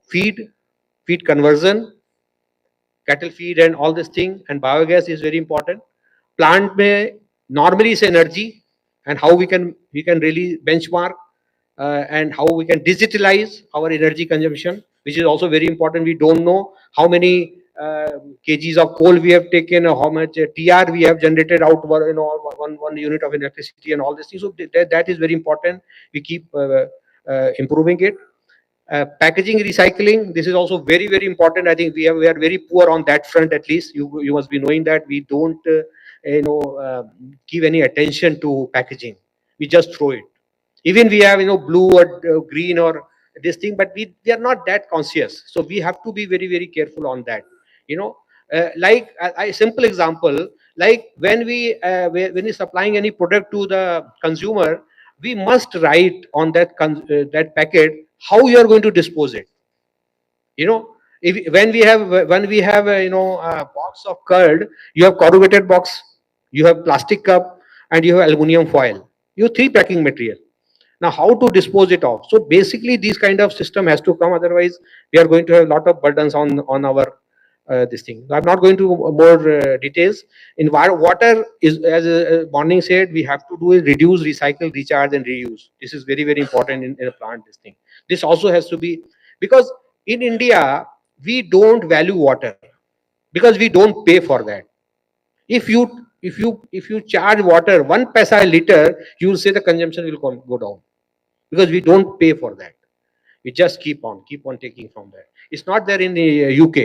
feed conversion, cattle feed, and all this thing, and biogas is very important. Plant may normally is energy, and how we can really benchmark and how we can digitalize our energy consumption, which is also very important. We don't know how many kgs of coal we have taken, or how much TR we have generated out, one unit of electricity, and all these things. So that is very important. We keep improving it. Packaging recycling, this is also very, very important. I think we are very poor on that front. At least you must be knowing that we don't give any attention to packaging. We just throw it. Even we have blue or green or this thing, but we are not that conscious. So we have to be very, very careful on that. You know, like a simple example, like when we supplying any product to the consumer, we must write on that packet how you are going to dispose it. You know, if when we have a box of curd, you have corrugated box, you have plastic cup, and you have aluminum foil. You have three packing material. Now how to dispose it off? So basically this kind of system has to come, otherwise we are going to have a lot of burdens on our this thing. I'm not going to more details. In water is, as Morning said, we have to do is reduce, recycle, recharge, and reuse. This is very, very important in a plant. This thing. This also has to be, because in India we don't value water because we don't pay for that. If you charge water 1 paisa a liter, you will say the consumption will go down because we don't pay for that. We just keep on taking from that. It's not there in the UK.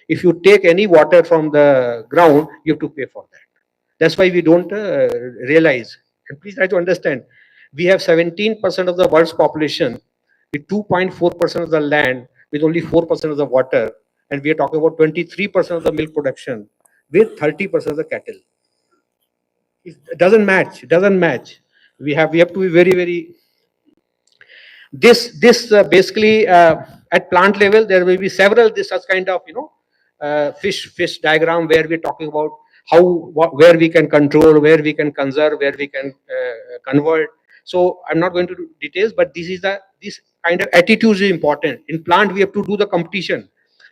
If you take any water from the ground, you have to pay for that. That's why we don't realize. And please try to understand, we have 17% of the world's population with 2.4% of the land, with only 4% of the water, and we are talking about 23% of the milk production with 30% of the cattle. It doesn't match. It doesn't match. We have to be very, very. This basically at plant level there will be several this such kind of fish diagram where we're talking about how where we can control, where we can conserve, where we can convert. So I'm not going to do details, but this kind of attitude is important. In plant we have to do the competition,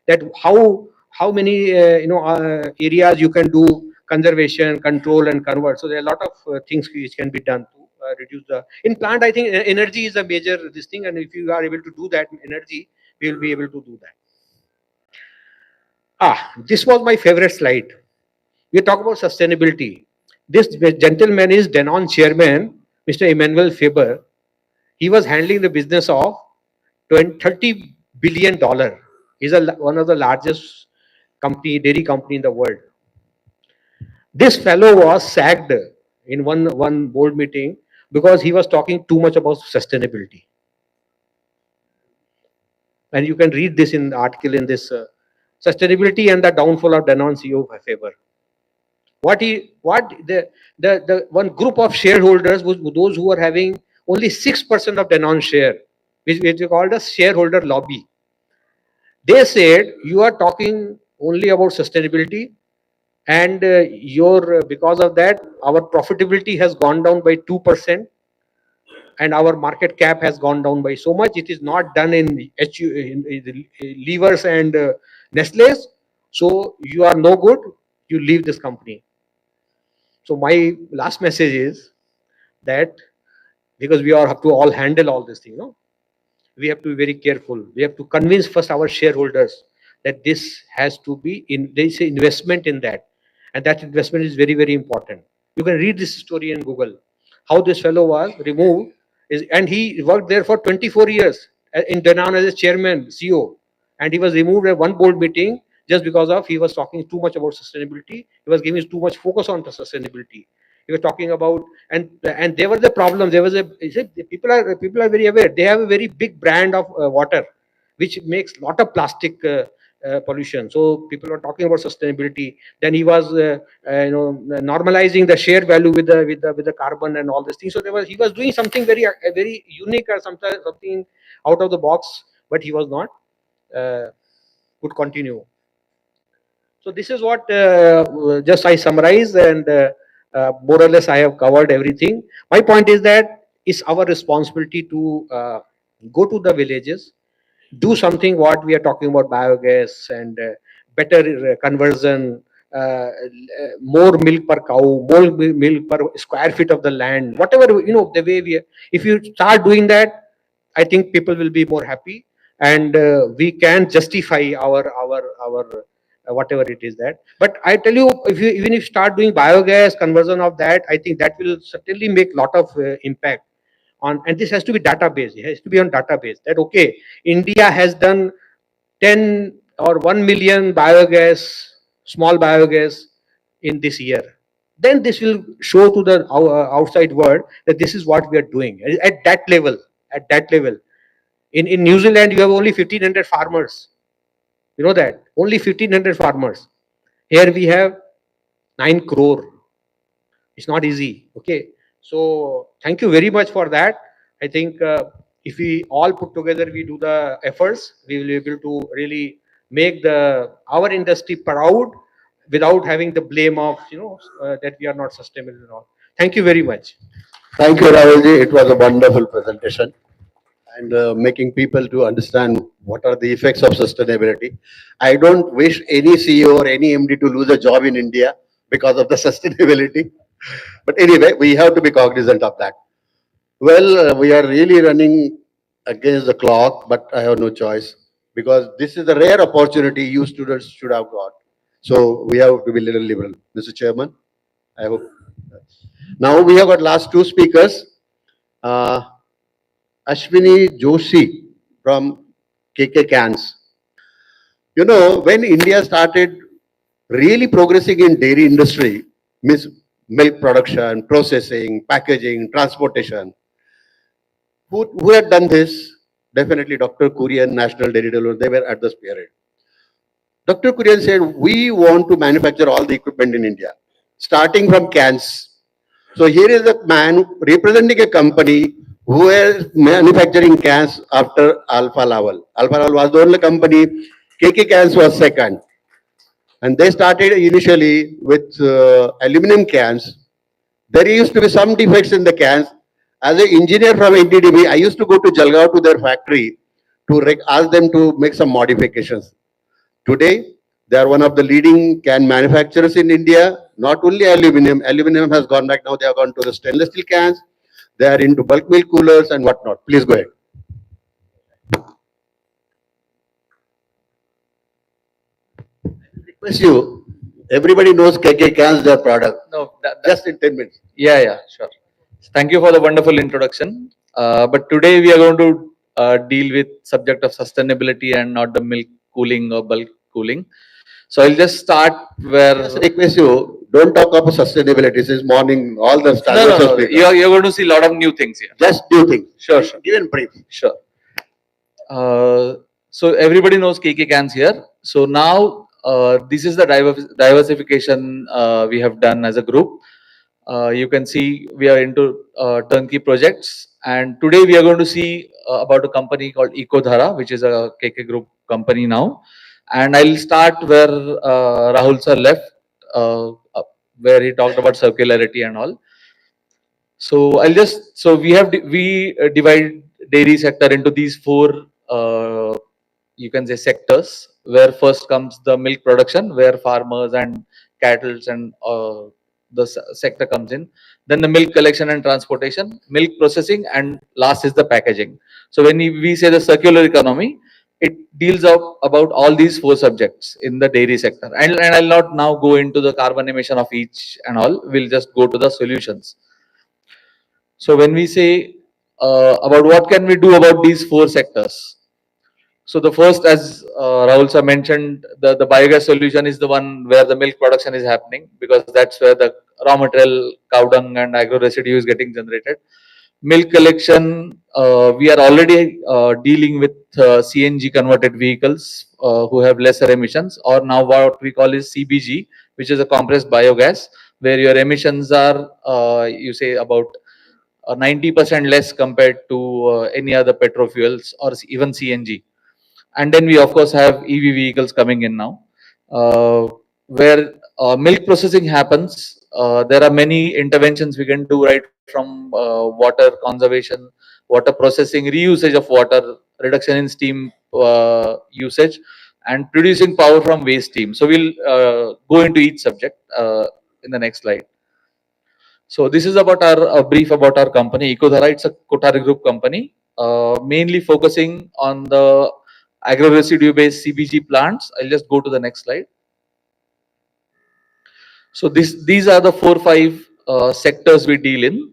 that how many areas you can do conservation, control, and convert. So there are a lot of things which can be done to reduce the. In plant, I think energy is a major this thing, and if you are able to do that energy, we will be able to do that. This was my favorite slide. We talk about sustainability. This gentleman is Danone chairman, Mr. Emmanuel Faber. He was handling the business of $30 billion. He's one of the largest dairy company in the world. This fellow was sacked in one board meeting because he was talking too much about sustainability. And you can read this in the article in this sustainability and the downfall of Danone CEO Faber. The one group of shareholders was those who were having only 6% of Danone share, which we called a shareholder lobby. They said you are talking only about sustainability, and because of that our profitability has gone down by 2%, and our market cap has gone down by so much. It is not done in levers and Nestle's. So you are no good. You leave this company. So my last message is that because we have to all handle all this thing, we have to be very careful. We have to convince first our shareholders that this has to be there is an investment in that, and that investment is very, very important. You can read this story in Google, how this fellow was removed, and he worked there for 24 years in Danone as a chairman, CEO, and he was removed at one board meeting just because of he was talking too much about sustainability. He was giving too much focus on the sustainability. He was talking about, and there was a problem. There was people are very aware. They have a very big brand of water, which makes lot of plastic pollution. So people were talking about sustainability. Then he was normalizing the share value with the carbon and all these things. So he was doing something very unique or something out of the box, but he was not could continue. So this is what just I summarize, and more or less I have covered everything. My point is that it's our responsibility to go to the villages, do something what we are talking about, biogas and better conversion, more milk per cow, more milk per square feet of the land, whatever, the way if you start doing that, I think people will be more happy, and we can justify our whatever it is that. But I tell you, even if you start doing biogas conversion of that, I think that will certainly make lot of impact on, and this has to be database. It has to be on database that, okay, India has done 10 or 1 million biogas, small biogas in this year. Then this will show to the outside world that this is what we are doing at that level. At that level, in New Zealand, you have only 1,500 farmers. You know that only 1,500 farmers. Here we have 9 crore. It's not easy. Okay, so thank you very much for that. I think if we all put together, we do the efforts, we will be able to really make our industry proud without having the blame of that we are not sustainable and all. Thank you very much. Thank you, Rahulji. It was a wonderful presentation and making people to understand what are the effects of sustainability. I don't wish any CEO or any MD to lose a job in India because of the sustainability. But anyway, we have to be cognizant of that. Well, we are really running against the clock, but I have no choice because this is a rare opportunity you students should have got. So we have to be a little liberal. Mr. Chairman, I hope. Now we have got last two speakers. Ashwini Joshi from KK Cans. You know, when India started really progressing in dairy industry, means milk production, processing, packaging, transportation, who had done this? Definitely Dr. Kurian, National Dairy Development, they were at the spearhead. Dr. Kurian said, we want to manufacture all the equipment in India, starting from cans. So here is a man representing a company who is manufacturing cans after Alfa Laval. Alfa Laval was the only company, KK Cans was second. And they started initially with aluminum cans. There used to be some defects in the cans. As an engineer from NDDB, I used to go to Jalgaon to their factory to ask them to make some modifications. Today, they are one of the leading can manufacturers in India. Not only aluminum, aluminum has gone back now, they have gone to the stainless steel cans. They are into bulk milk coolers and whatnot. Please go ahead. Request you, everybody knows KK cans, their product. No, Just in 10 minutes. yeah, sure. Thank you for the wonderful introduction. But today we are going to deal with subject of sustainability and not the milk cooling or bulk cooling. So I'll just start where. Just request you, don't talk about sustainability. Since morning, all the stars No. You're going to see a lot of new things here. Just new things. Sure. Give in brief. Sure. So everybody knows KK Cans here. So now this is the diversification we have done as a group. You can see we are into turnkey projects, and today we are going to see about a company called EcoDhara, which is a KK Group company now. And I'll start where Rahul sir left, where he talked about circularity and all. So we divide dairy sector into these four you can say sectors, where first comes the milk production, where farmers and cattle and the sector comes in. Then the milk collection and transportation, milk processing, and last is the packaging. So when we say the circular economy, it deals about all these four subjects in the dairy sector. And I'll not now go into the carbon emission of each and all. We'll just go to the solutions. So when we say about what can we do about these four sectors, so the first, as Rahul sir mentioned, the biogas solution is the one where the milk production is happening, because that's where the raw material, cow dung and agro residue is getting generated. Milk collection, we are already dealing with CNG converted vehicles who have lesser emissions, or now what we call is CBG, which is a compressed biogas, where your emissions are you say about 90% less compared to any other petro fuels or even CNG. And then we of course have EV vehicles coming in now, where milk processing happens. There are many interventions we can do, right from water conservation, water processing, reusage of water, reduction in steam usage, and producing power from waste steam. So we'll go into each subject in the next slide. So this is about a brief about our company, EcoDhara. It's a Kothari Group company, mainly focusing on the agro residue based CBG plants. I'll just go to the next slide. So these are the 4-5 sectors we deal in.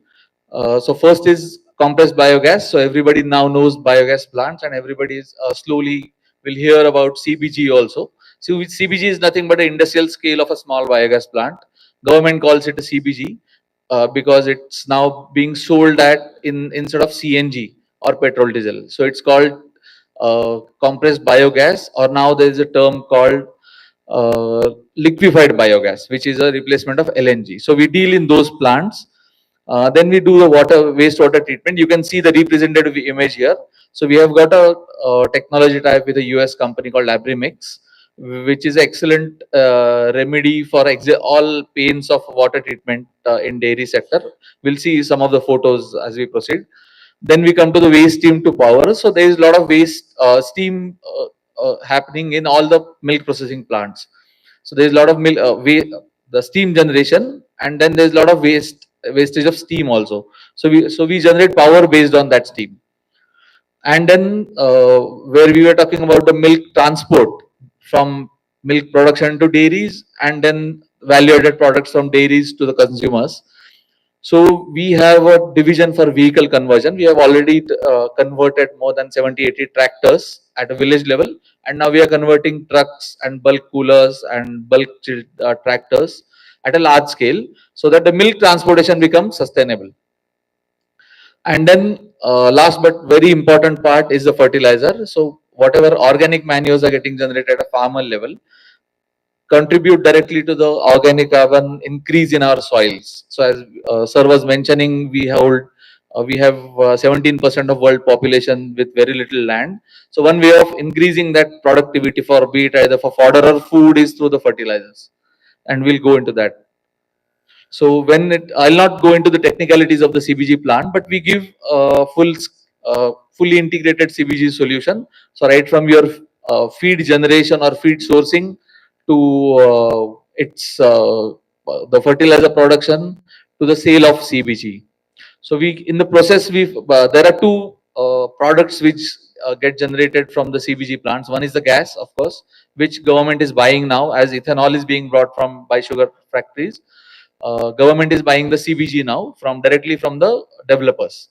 So first is compressed biogas. So everybody now knows biogas plants, and everybody is slowly will hear about CBG also. So CBG is nothing but an industrial scale of a small biogas plant. Government calls it a CBG because it's now being sold at instead of CNG or petrol diesel. So it's called compressed biogas, or now there is a term called liquefied biogas, which is a replacement of LNG. So we deal in those plants. Then we do the wastewater treatment. You can see the representative image here. So we have got a technology type with a US company called Labrimix, which is excellent remedy for all pains of water treatment in dairy sector. We'll see some of the photos as we proceed. Then we come to the waste steam to power. So there is a lot of waste steam happening in all the milk processing plants. So there is a lot of the steam generation, and then there is a lot of wastage of steam also. So we generate power based on that steam. And then where we were talking about the milk transport from milk production to dairies, and then value added products from dairies to the consumers. So we have a division for vehicle conversion. We have already converted more than 70-80 tractors at a village level, and now we are converting trucks and bulk coolers and bulk tractors at a large scale, so that the milk transportation becomes sustainable. And then last but very important part is the fertilizer. So whatever organic manures are getting generated at a farmer level contribute directly to the organic carbon increase in our soils. So as sir was mentioning, we have 17% of world population with very little land. So one way of increasing that productivity for be it either for fodder or food is through the fertilizers, and we'll go into that. So I'll not go into the technicalities of the CBG plant, but we give fully integrated CBG solution. So right from your feed generation or feed sourcing to the fertilizer production to the sale of CBG. So in the process there are two products which get generated from the CBG plants. One is the gas, of course, which government is buying now, as ethanol is being brought from by sugar factories. Government is buying the CBG now directly from the developers.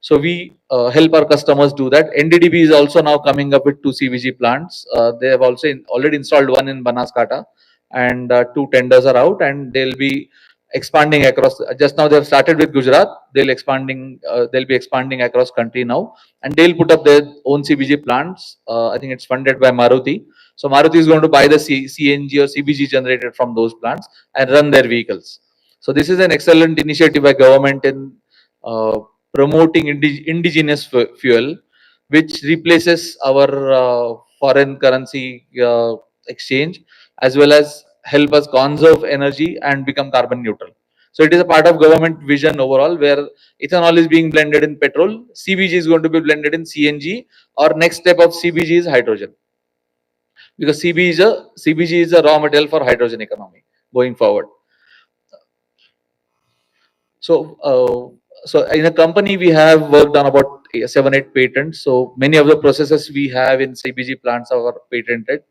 So we help our customers do that. NDDB is also now coming up with 2 CBG plants. They have also already installed one in Banaskata, and 2 tenders are out, and they'll be expanding across. Just now they have started with Gujarat. They'll be expanding across country now, and they'll put up their own CBG plants. I think it's funded by Maruti. So Maruti is going to buy the CNG or CBG generated from those plants and run their vehicles. So this is an excellent initiative by government in promoting indigenous fuel, which replaces our foreign currency exchange, as well as help us conserve energy and become carbon neutral. So it is a part of government vision overall, where ethanol is being blended in petrol, CBG is going to be blended in CNG, or next step of CBG is hydrogen, because CBG is a raw material for hydrogen economy going forward. So in a company, we have worked on about 7-8 patents. So many of the processes we have in CBG plants are patented,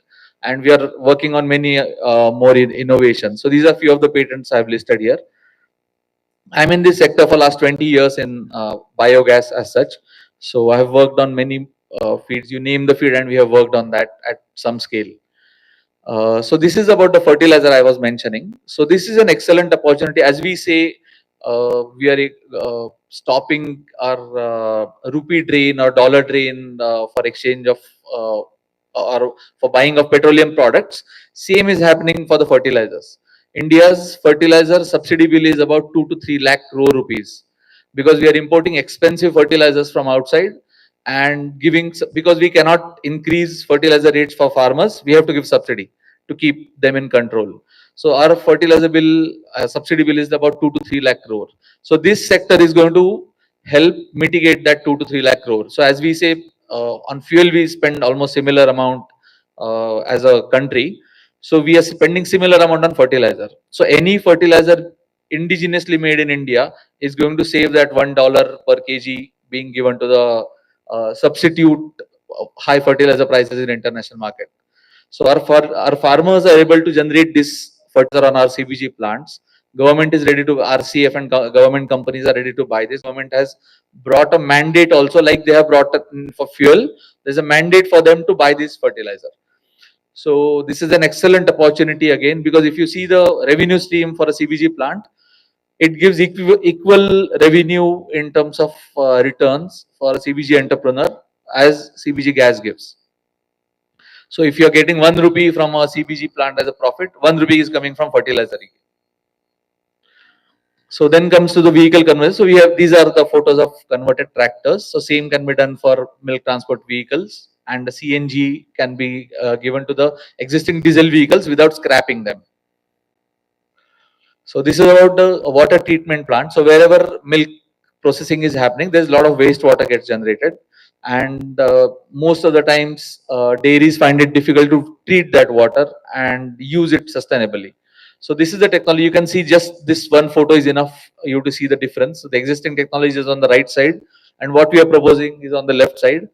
and we are working on many more innovations. So these are few of the patents I have listed here. I'm in this sector for last 20 years in biogas as such. So I have worked on many feeds. You name the feed, and we have worked on that at some scale. So this is about the fertilizer I was mentioning. So this is an excellent opportunity. As we say, we are stopping our rupee drain or dollar drain for exchange of or for buying of petroleum products. Same is happening for the fertilizers. India's fertilizer subsidy bill is about 2 to 3 lakh crore rupees, because we are importing expensive fertilizers from outside and because we cannot increase fertilizer rates for farmers, we have to give subsidy to keep them in control. So our fertilizer bill, subsidy bill is about 2 to 3 lakh crore. So this sector is going to help mitigate that 2 to 3 lakh crore. So as we say, on fuel we spend almost similar amount as a country. So we are spending similar amount on fertilizer. So any fertilizer indigenously made in India is going to save that $1 per kg being given to the substitute high fertilizer prices in international market. So our farmers are able to generate this fertilizer on our CBG plants Government is ready to, RCF and government companies are ready to buy this. Government has brought a mandate also, like they have brought for fuel. There's a mandate for them to buy this fertilizer. So this is an excellent opportunity again, because if you see the revenue stream for a CBG plant, it gives equal revenue in terms of returns for a CBG entrepreneur as CBG gas gives. So if you are getting 1 rupee from a CBG plant as a profit, 1 rupee is coming from fertilizer. So then comes to the vehicle conversion. So we have, these are the photos of converted tractors. So same can be done for milk transport vehicles, and the CNG can be given to the existing diesel vehicles without scrapping them. So this is about the water treatment plant. So wherever milk processing is happening, there's a lot of wastewater gets generated, and most of the times dairies find it difficult to treat that water and use it sustainably. So this is the technology. You can see just this one photo is enough you to see the difference. So the existing technology is on the right side, and what we are proposing is on the left side.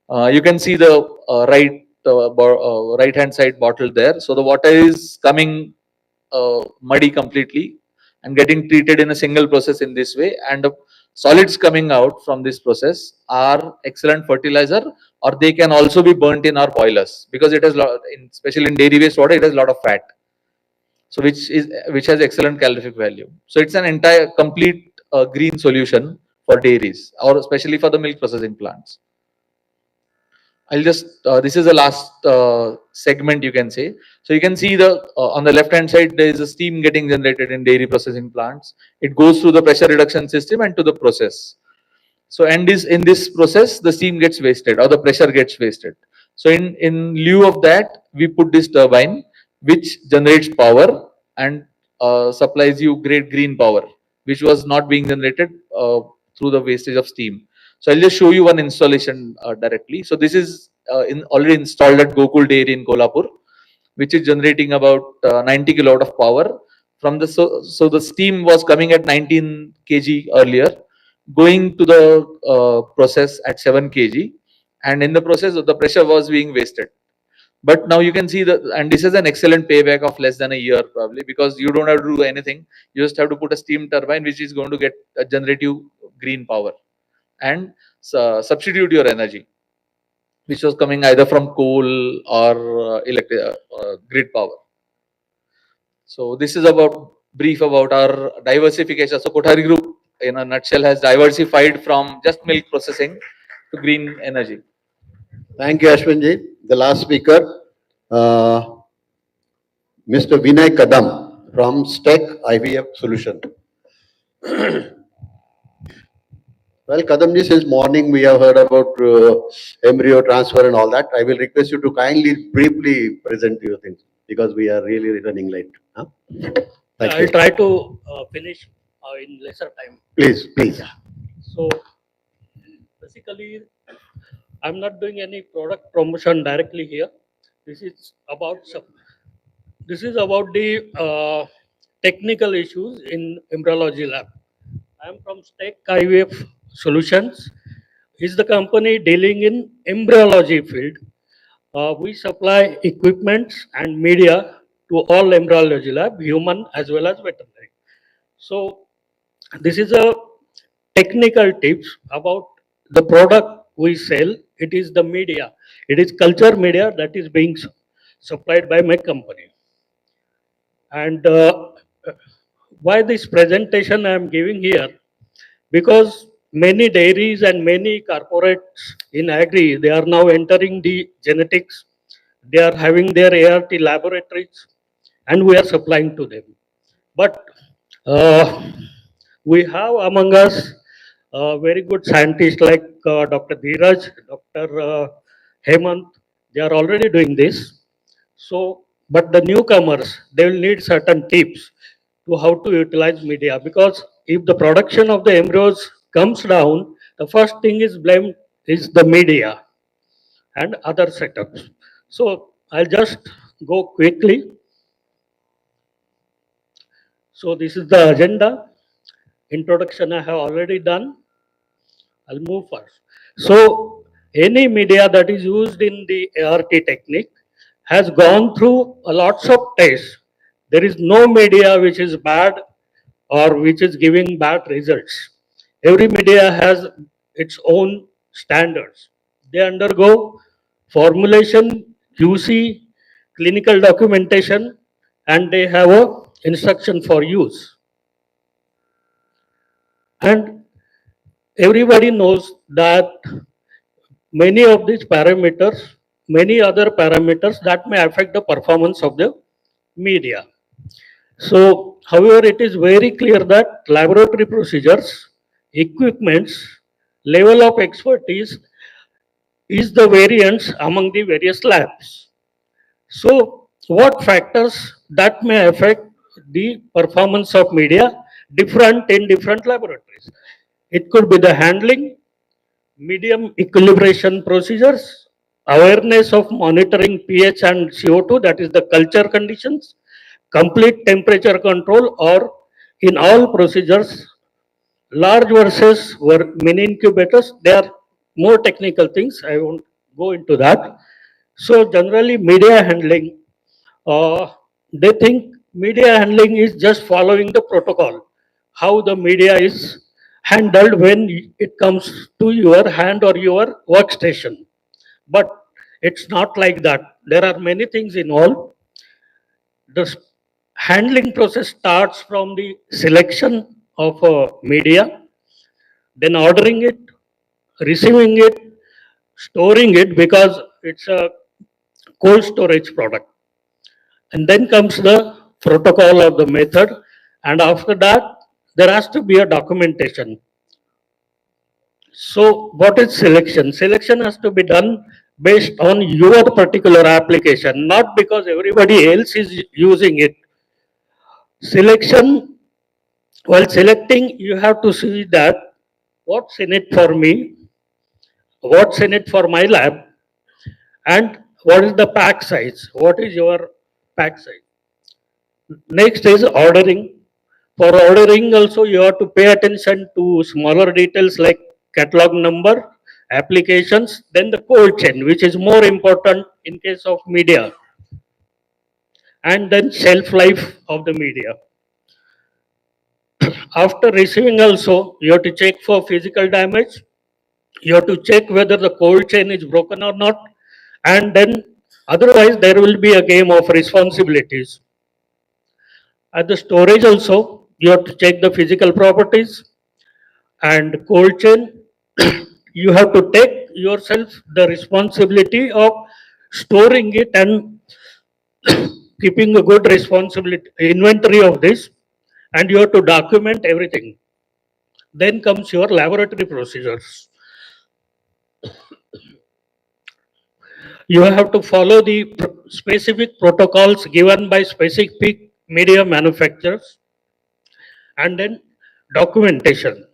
You can see the right hand side bottle there. So the water is coming muddy completely and getting treated in a single process in this way, and the solids coming out from this process are excellent fertilizer, or they can also be burnt in our boilers, because it has especially in dairy waste water, it has a lot of fat, so which has excellent calorific value. So it's an entire complete green solution for dairies, or especially for the milk processing plants. I'll just, this is the last segment, you can say. So you can see the, on the left hand side, there is a steam getting generated in dairy processing plants. It goes through the pressure reduction system and to the process. So, and in this process, the steam gets wasted or the pressure gets wasted. So in lieu of that, we put this turbine, which generates power and supplies you great green power, which was not being generated through the wastage of steam. So I'll just show you one installation directly. So this is already installed at Gokul Dairy in Kolhapur, which is generating about 90 kilowatt of power from the, so the steam was coming at 19 kg earlier, going to the process at 7 kg, and in the process the pressure was being wasted. But now you can see that, and this is an excellent payback of less than a year probably, because you don't have to do anything. You just have to put a steam turbine which is going to get generate you green power and substitute your energy, which was coming either from coal or electric grid power. So this is about brief about our diversification. So Kothari Group in a nutshell has diversified from just milk processing to green energy. Thank you, Ashwinji. The last speaker, Mr. Vinay Kadam from STEC IVF Solution. Well, Kadamji, since morning we have heard about embryo transfer and all that. I will request you to kindly briefly present your things, because we are really running late. Huh? Thank you. I'll try to finish in lesser time. Please, please. So basically, I'm not doing any product promotion directly here. This is about the technical issues in embryology lab. I am from STEC IVF Solutions. Is the company dealing in embryology field. We supply equipments and media to all embryology lab, human as well as veterinary. So this is a technical tips about the product we sell. It is the media. It is culture media that is being supplied by my company. And why this presentation I am giving here? Because many dairies and many corporates in agri, they are now entering the genetics. They are having their ART laboratories, and we are supplying to them. But we have among us very good scientists like Dr. Dheeraj, Dr. Hemant. They are already doing this. So, but the newcomers, they will need certain tips to how to utilize media, because if the production of the embryos comes down, the first thing is blamed is the media and other setups. So I'll just go quickly. So this is the agenda. Introduction I have already done. I'll move first. So any media that is used in the ART technique has gone through a lots of tests. There is no media which is bad or which is giving bad results. Every media has its own standards. They undergo formulation, QC, clinical documentation, and they have a instruction for use. And everybody knows that many of these parameters, many other parameters that may affect the performance of the media. So, however, it is very clear that laboratory procedures, equipments, level of expertise is the variance among the various labs. So, what factors that may affect the performance of media different in different laboratories? It could be the handling, medium equilibration procedures, awareness of monitoring pH and CO2, that is the culture conditions, complete temperature control, or in all procedures, large versus mini incubators, they are more technical things. I won't go into that. So generally media handling, they think media handling is just following the protocol, how the media is handled when it comes to your hand or your workstation. But it's not like that. There are many things involved. The handling process starts from the selection of a media, then ordering it, receiving it, storing it because it's a cold storage product. And then comes the protocol of the method. And after that, there has to be a documentation. So what is selection? Selection has to be done based on your particular application, not because everybody else is using it. Selection, while selecting, you have to see that what's in it for me, what's in it for my lab, and what is the pack size, what is your pack size. Next is ordering. For ordering also you have to pay attention to smaller details like catalog number, applications, then the cold chain, which is more important in case of media, and then shelf life of the media. After receiving also, you have to check for physical damage, you have to check whether the cold chain is broken or not, and then otherwise there will be a game of responsibilities. At the storage also, you have to check the physical properties and cold chain. You have to take yourself the responsibility of storing it and keeping a good responsibility inventory of this, and you have to document everything. Then comes your laboratory procedures. You have to follow the specific protocols given by specific media manufacturers, and then documentation.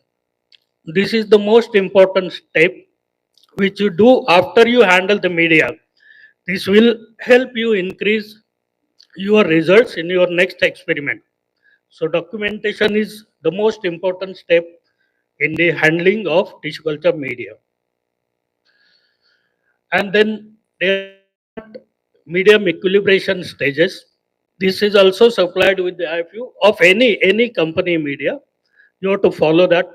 This is the most important step which you do after you handle the media. This will help you increase your results in your next experiment. So documentation is the most important step in the handling of tissue culture media. And then there are medium equilibration stages. This is also supplied with the IFU of any company media. You have to follow that.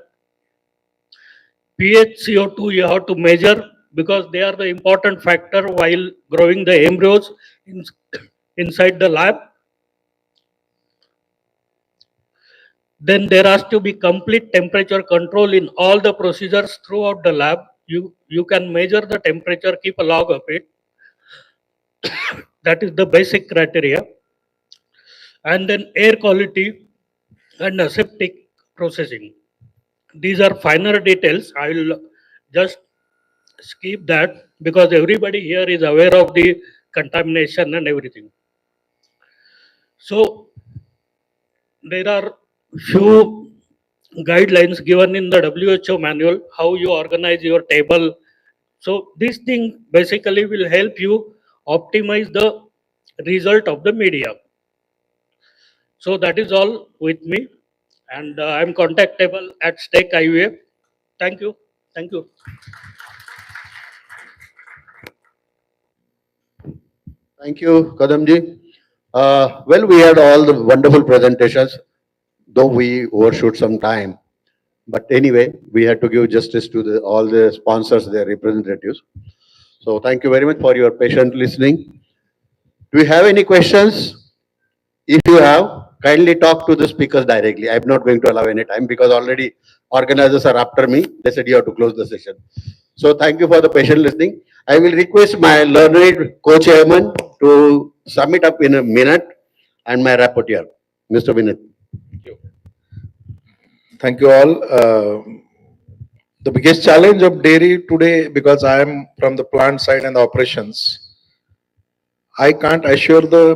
pH, CO2 you have to measure because they are the important factor while growing the embryos inside the lab. Then there has to be complete temperature control in all the procedures throughout the lab. You can measure the temperature, keep a log of it. That is the basic criteria. And then air quality and aseptic processing. These are finer details. I will just skip that because everybody here is aware of the contamination and everything. So there are few guidelines given in the WHO manual, how you organize your table. So this thing basically will help you optimize the result of the media. So that is all with me, and I'm contactable at Stake IVF. Thank you. Thank you. Thank you, Kadamji. Well, we had all the wonderful presentations. though we overshoot some time. But anyway, we had to give justice to all the sponsors, their representatives. So thank you very much for your patient listening. Do you have any questions? If you have, kindly talk to the speakers directly. I'm not going to allow any time because already organizers are after me. They said you have to close the session. So thank you for the patient listening. I will request my learned co-chairman to sum it up in a minute and my rapporteur, Mr. Vinit. Thank you all. The biggest challenge of dairy today, because I am from the plant side and the operations, I can't assure the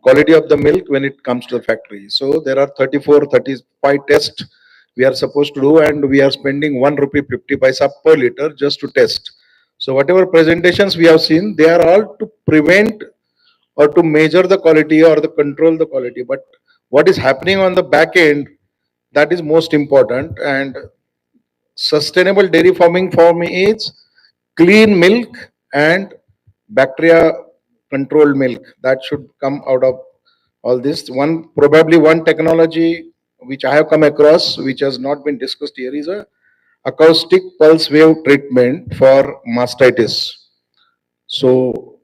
quality of the milk when it comes to the factory. So there are 34, 35 tests we are supposed to do, and we are spending 1 rupee 50 paisa per liter just to test. So whatever presentations we have seen, they are all to prevent or to measure the quality or the control the quality. But what is happening on the back end, that is most important. And sustainable dairy farming for me is clean milk and bacteria controlled milk. That should come out of all this. Probably one technology which I have come across, which has not been discussed here, is a acoustic pulse wave treatment for mastitis. So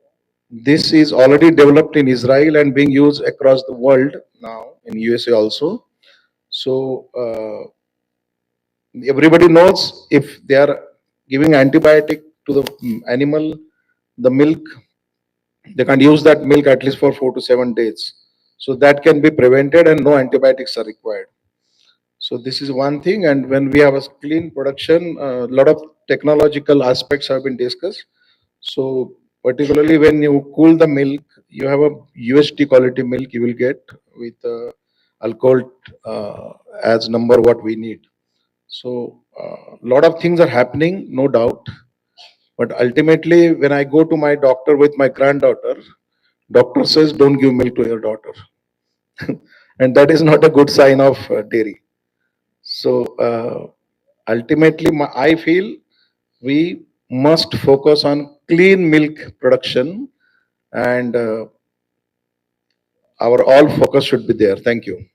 this is already developed in Israel and being used across the world now, in USA also. So everybody knows if they are giving antibiotic to the animal, the milk, they can use that milk at least for 4 to 7 days. So that can be prevented and no antibiotics are required. So this is one thing. And when we have a clean production, a lot of technological aspects have been discussed. So particularly when you cool the milk, you have a UST quality milk you will get with alcohol as number what we need. So a lot of things are happening, no doubt. But ultimately, when I go to my doctor with my granddaughter, doctor says, don't give milk to your daughter. And that is not a good sign of dairy. So ultimately, I feel we must focus on clean milk production, and our all focus should be there. Thank you.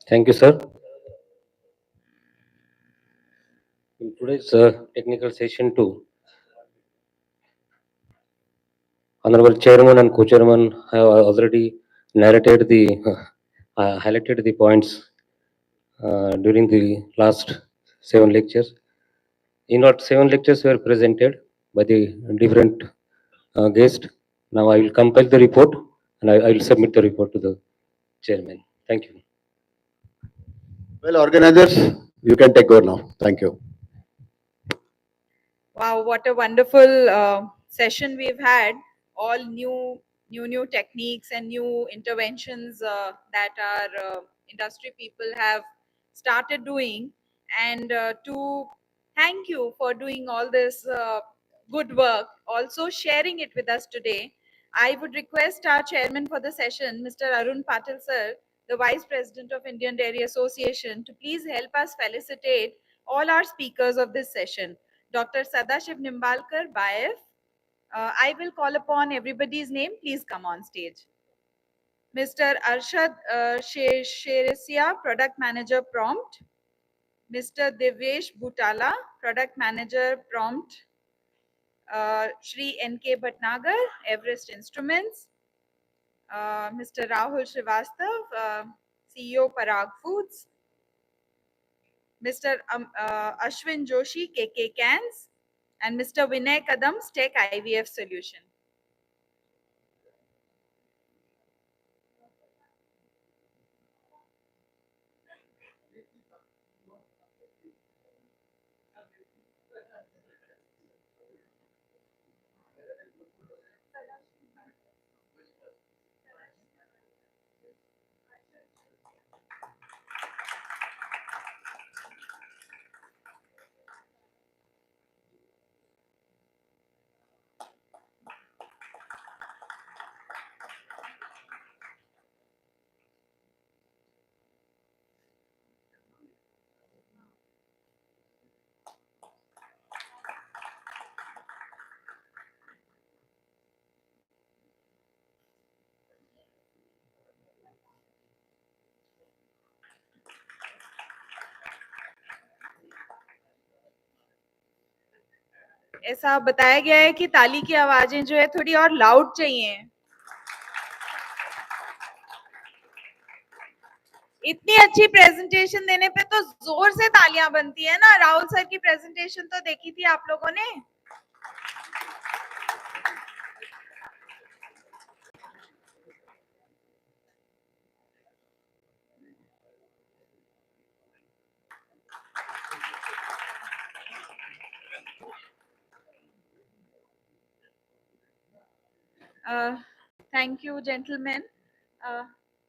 Thank you, sir. In today's technical session too, Honorable Chairman and Co-Chairman have already narrated highlighted the points during the last 7 lectures. In what 7 lectures were presented by the different guests. Now I will compile the report and I will submit the report to the Chairman. Thank you. Well, organizers, you can take over now. Thank you. Wow, what a wonderful session we've had. All new techniques and new interventions that our industry people have started doing. And to thank you for doing all this good work, also sharing it with us today. I would request our chairman for the session, Mr. Arun Patil sir, the Vice President of Indian Dairy Association, to please help us felicitate all our speakers of this session. Dr. Sadashiv Nimbalkar, BIF. I will call upon everybody's name. Please come on stage. Mr. Arshad Sheresia, Product Manager, Prompt. Mr. Devesh Butala, Product Manager, Prompt. Shri N.K. Bhatnagar, Everest Instruments. Mr. Rahul Srivastav, CEO, Parag Foods. Mr. Ashwin Joshi, KK Cans. And Mr. Vinay Kadam's Tech IVF Solution. ऐसा बताया गया है कि ताली की आवाजें जो है थोड़ी और लाउड चाहिए। इतनी अच्छी प्रेजेंटेशन देने पे तो जोर से तालियां बनती है ना। राहुल सर की प्रेजेंटेशन तो देखी थी आप लोगों ने। Thank you gentleman.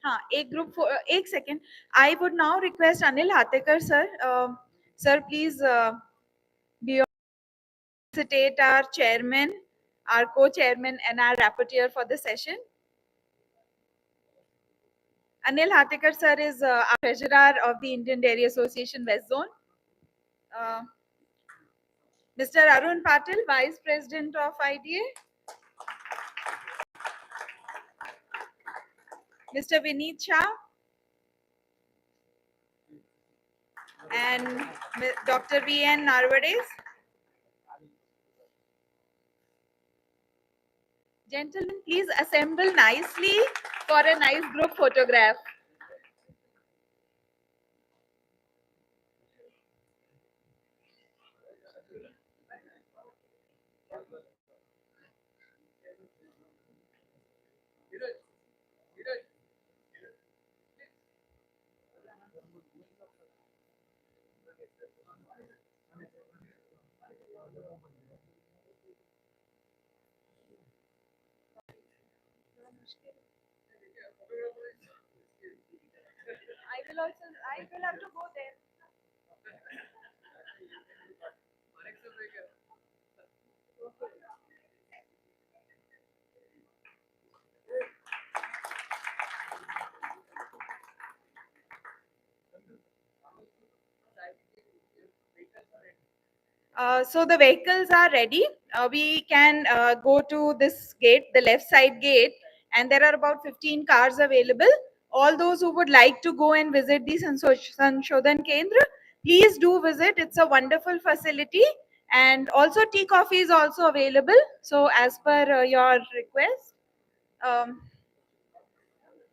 हाँ, एक ग्रुप, एक second. I would now request Anil Hatekar sir, sir please be on felicitate our chairman, our co-chairman and our rapporteur for the session. Anil Hatekar sir is our treasurer of the Indian Dairy Association West Zone. Mr. Arun Patil, Vice President of IDA. Mr. Vineet Shah. And Dr. V.N. Narvades. Gentlemen, please assemble nicely for a nice group photograph. I will have to go there. So the vehicles are ready. We can go to this gate, the left side gate, and there are about 15 cars available. All those who would like to go and visit the Sanshodhan Kendra, please do visit. It's a wonderful facility, and also tea coffee is also available. So as per your request,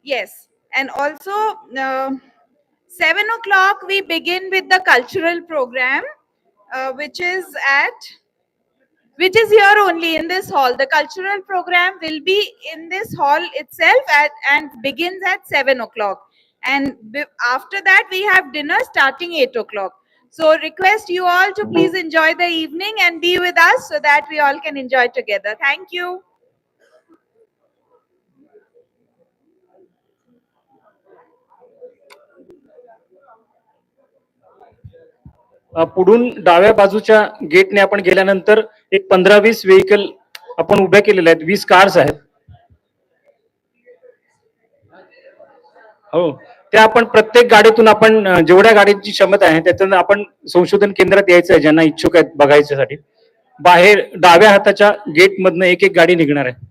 yes, and also 7 o'clock we begin with the cultural program, which is here only in this hall. The cultural program will be in this hall itself and begins at 7 o'clock. And after that, we have dinner starting 8 o'clock. So request you all to please enjoy the evening and be with us so that we all can enjoy together. Thank you. पुढून डाव्या बाजूच्या गेटने आपण गेल्यानंतर एक 15-20 vehicle आपण उभ्या केलेले आहेत, 20 कार्स आहेत. हो, त्या आपण प्रत्येक गाडीतून आपण जेवढ्या गाडीची क्षमता आहे त्यातून आपण संशोधन केंद्रात यायचं आहे ज्यांना इच्छुक आहेत बघायच्यासाठी. बाहेर डाव्या हाताच्या गेट मधनं एक एक गाडी निघणार आहे.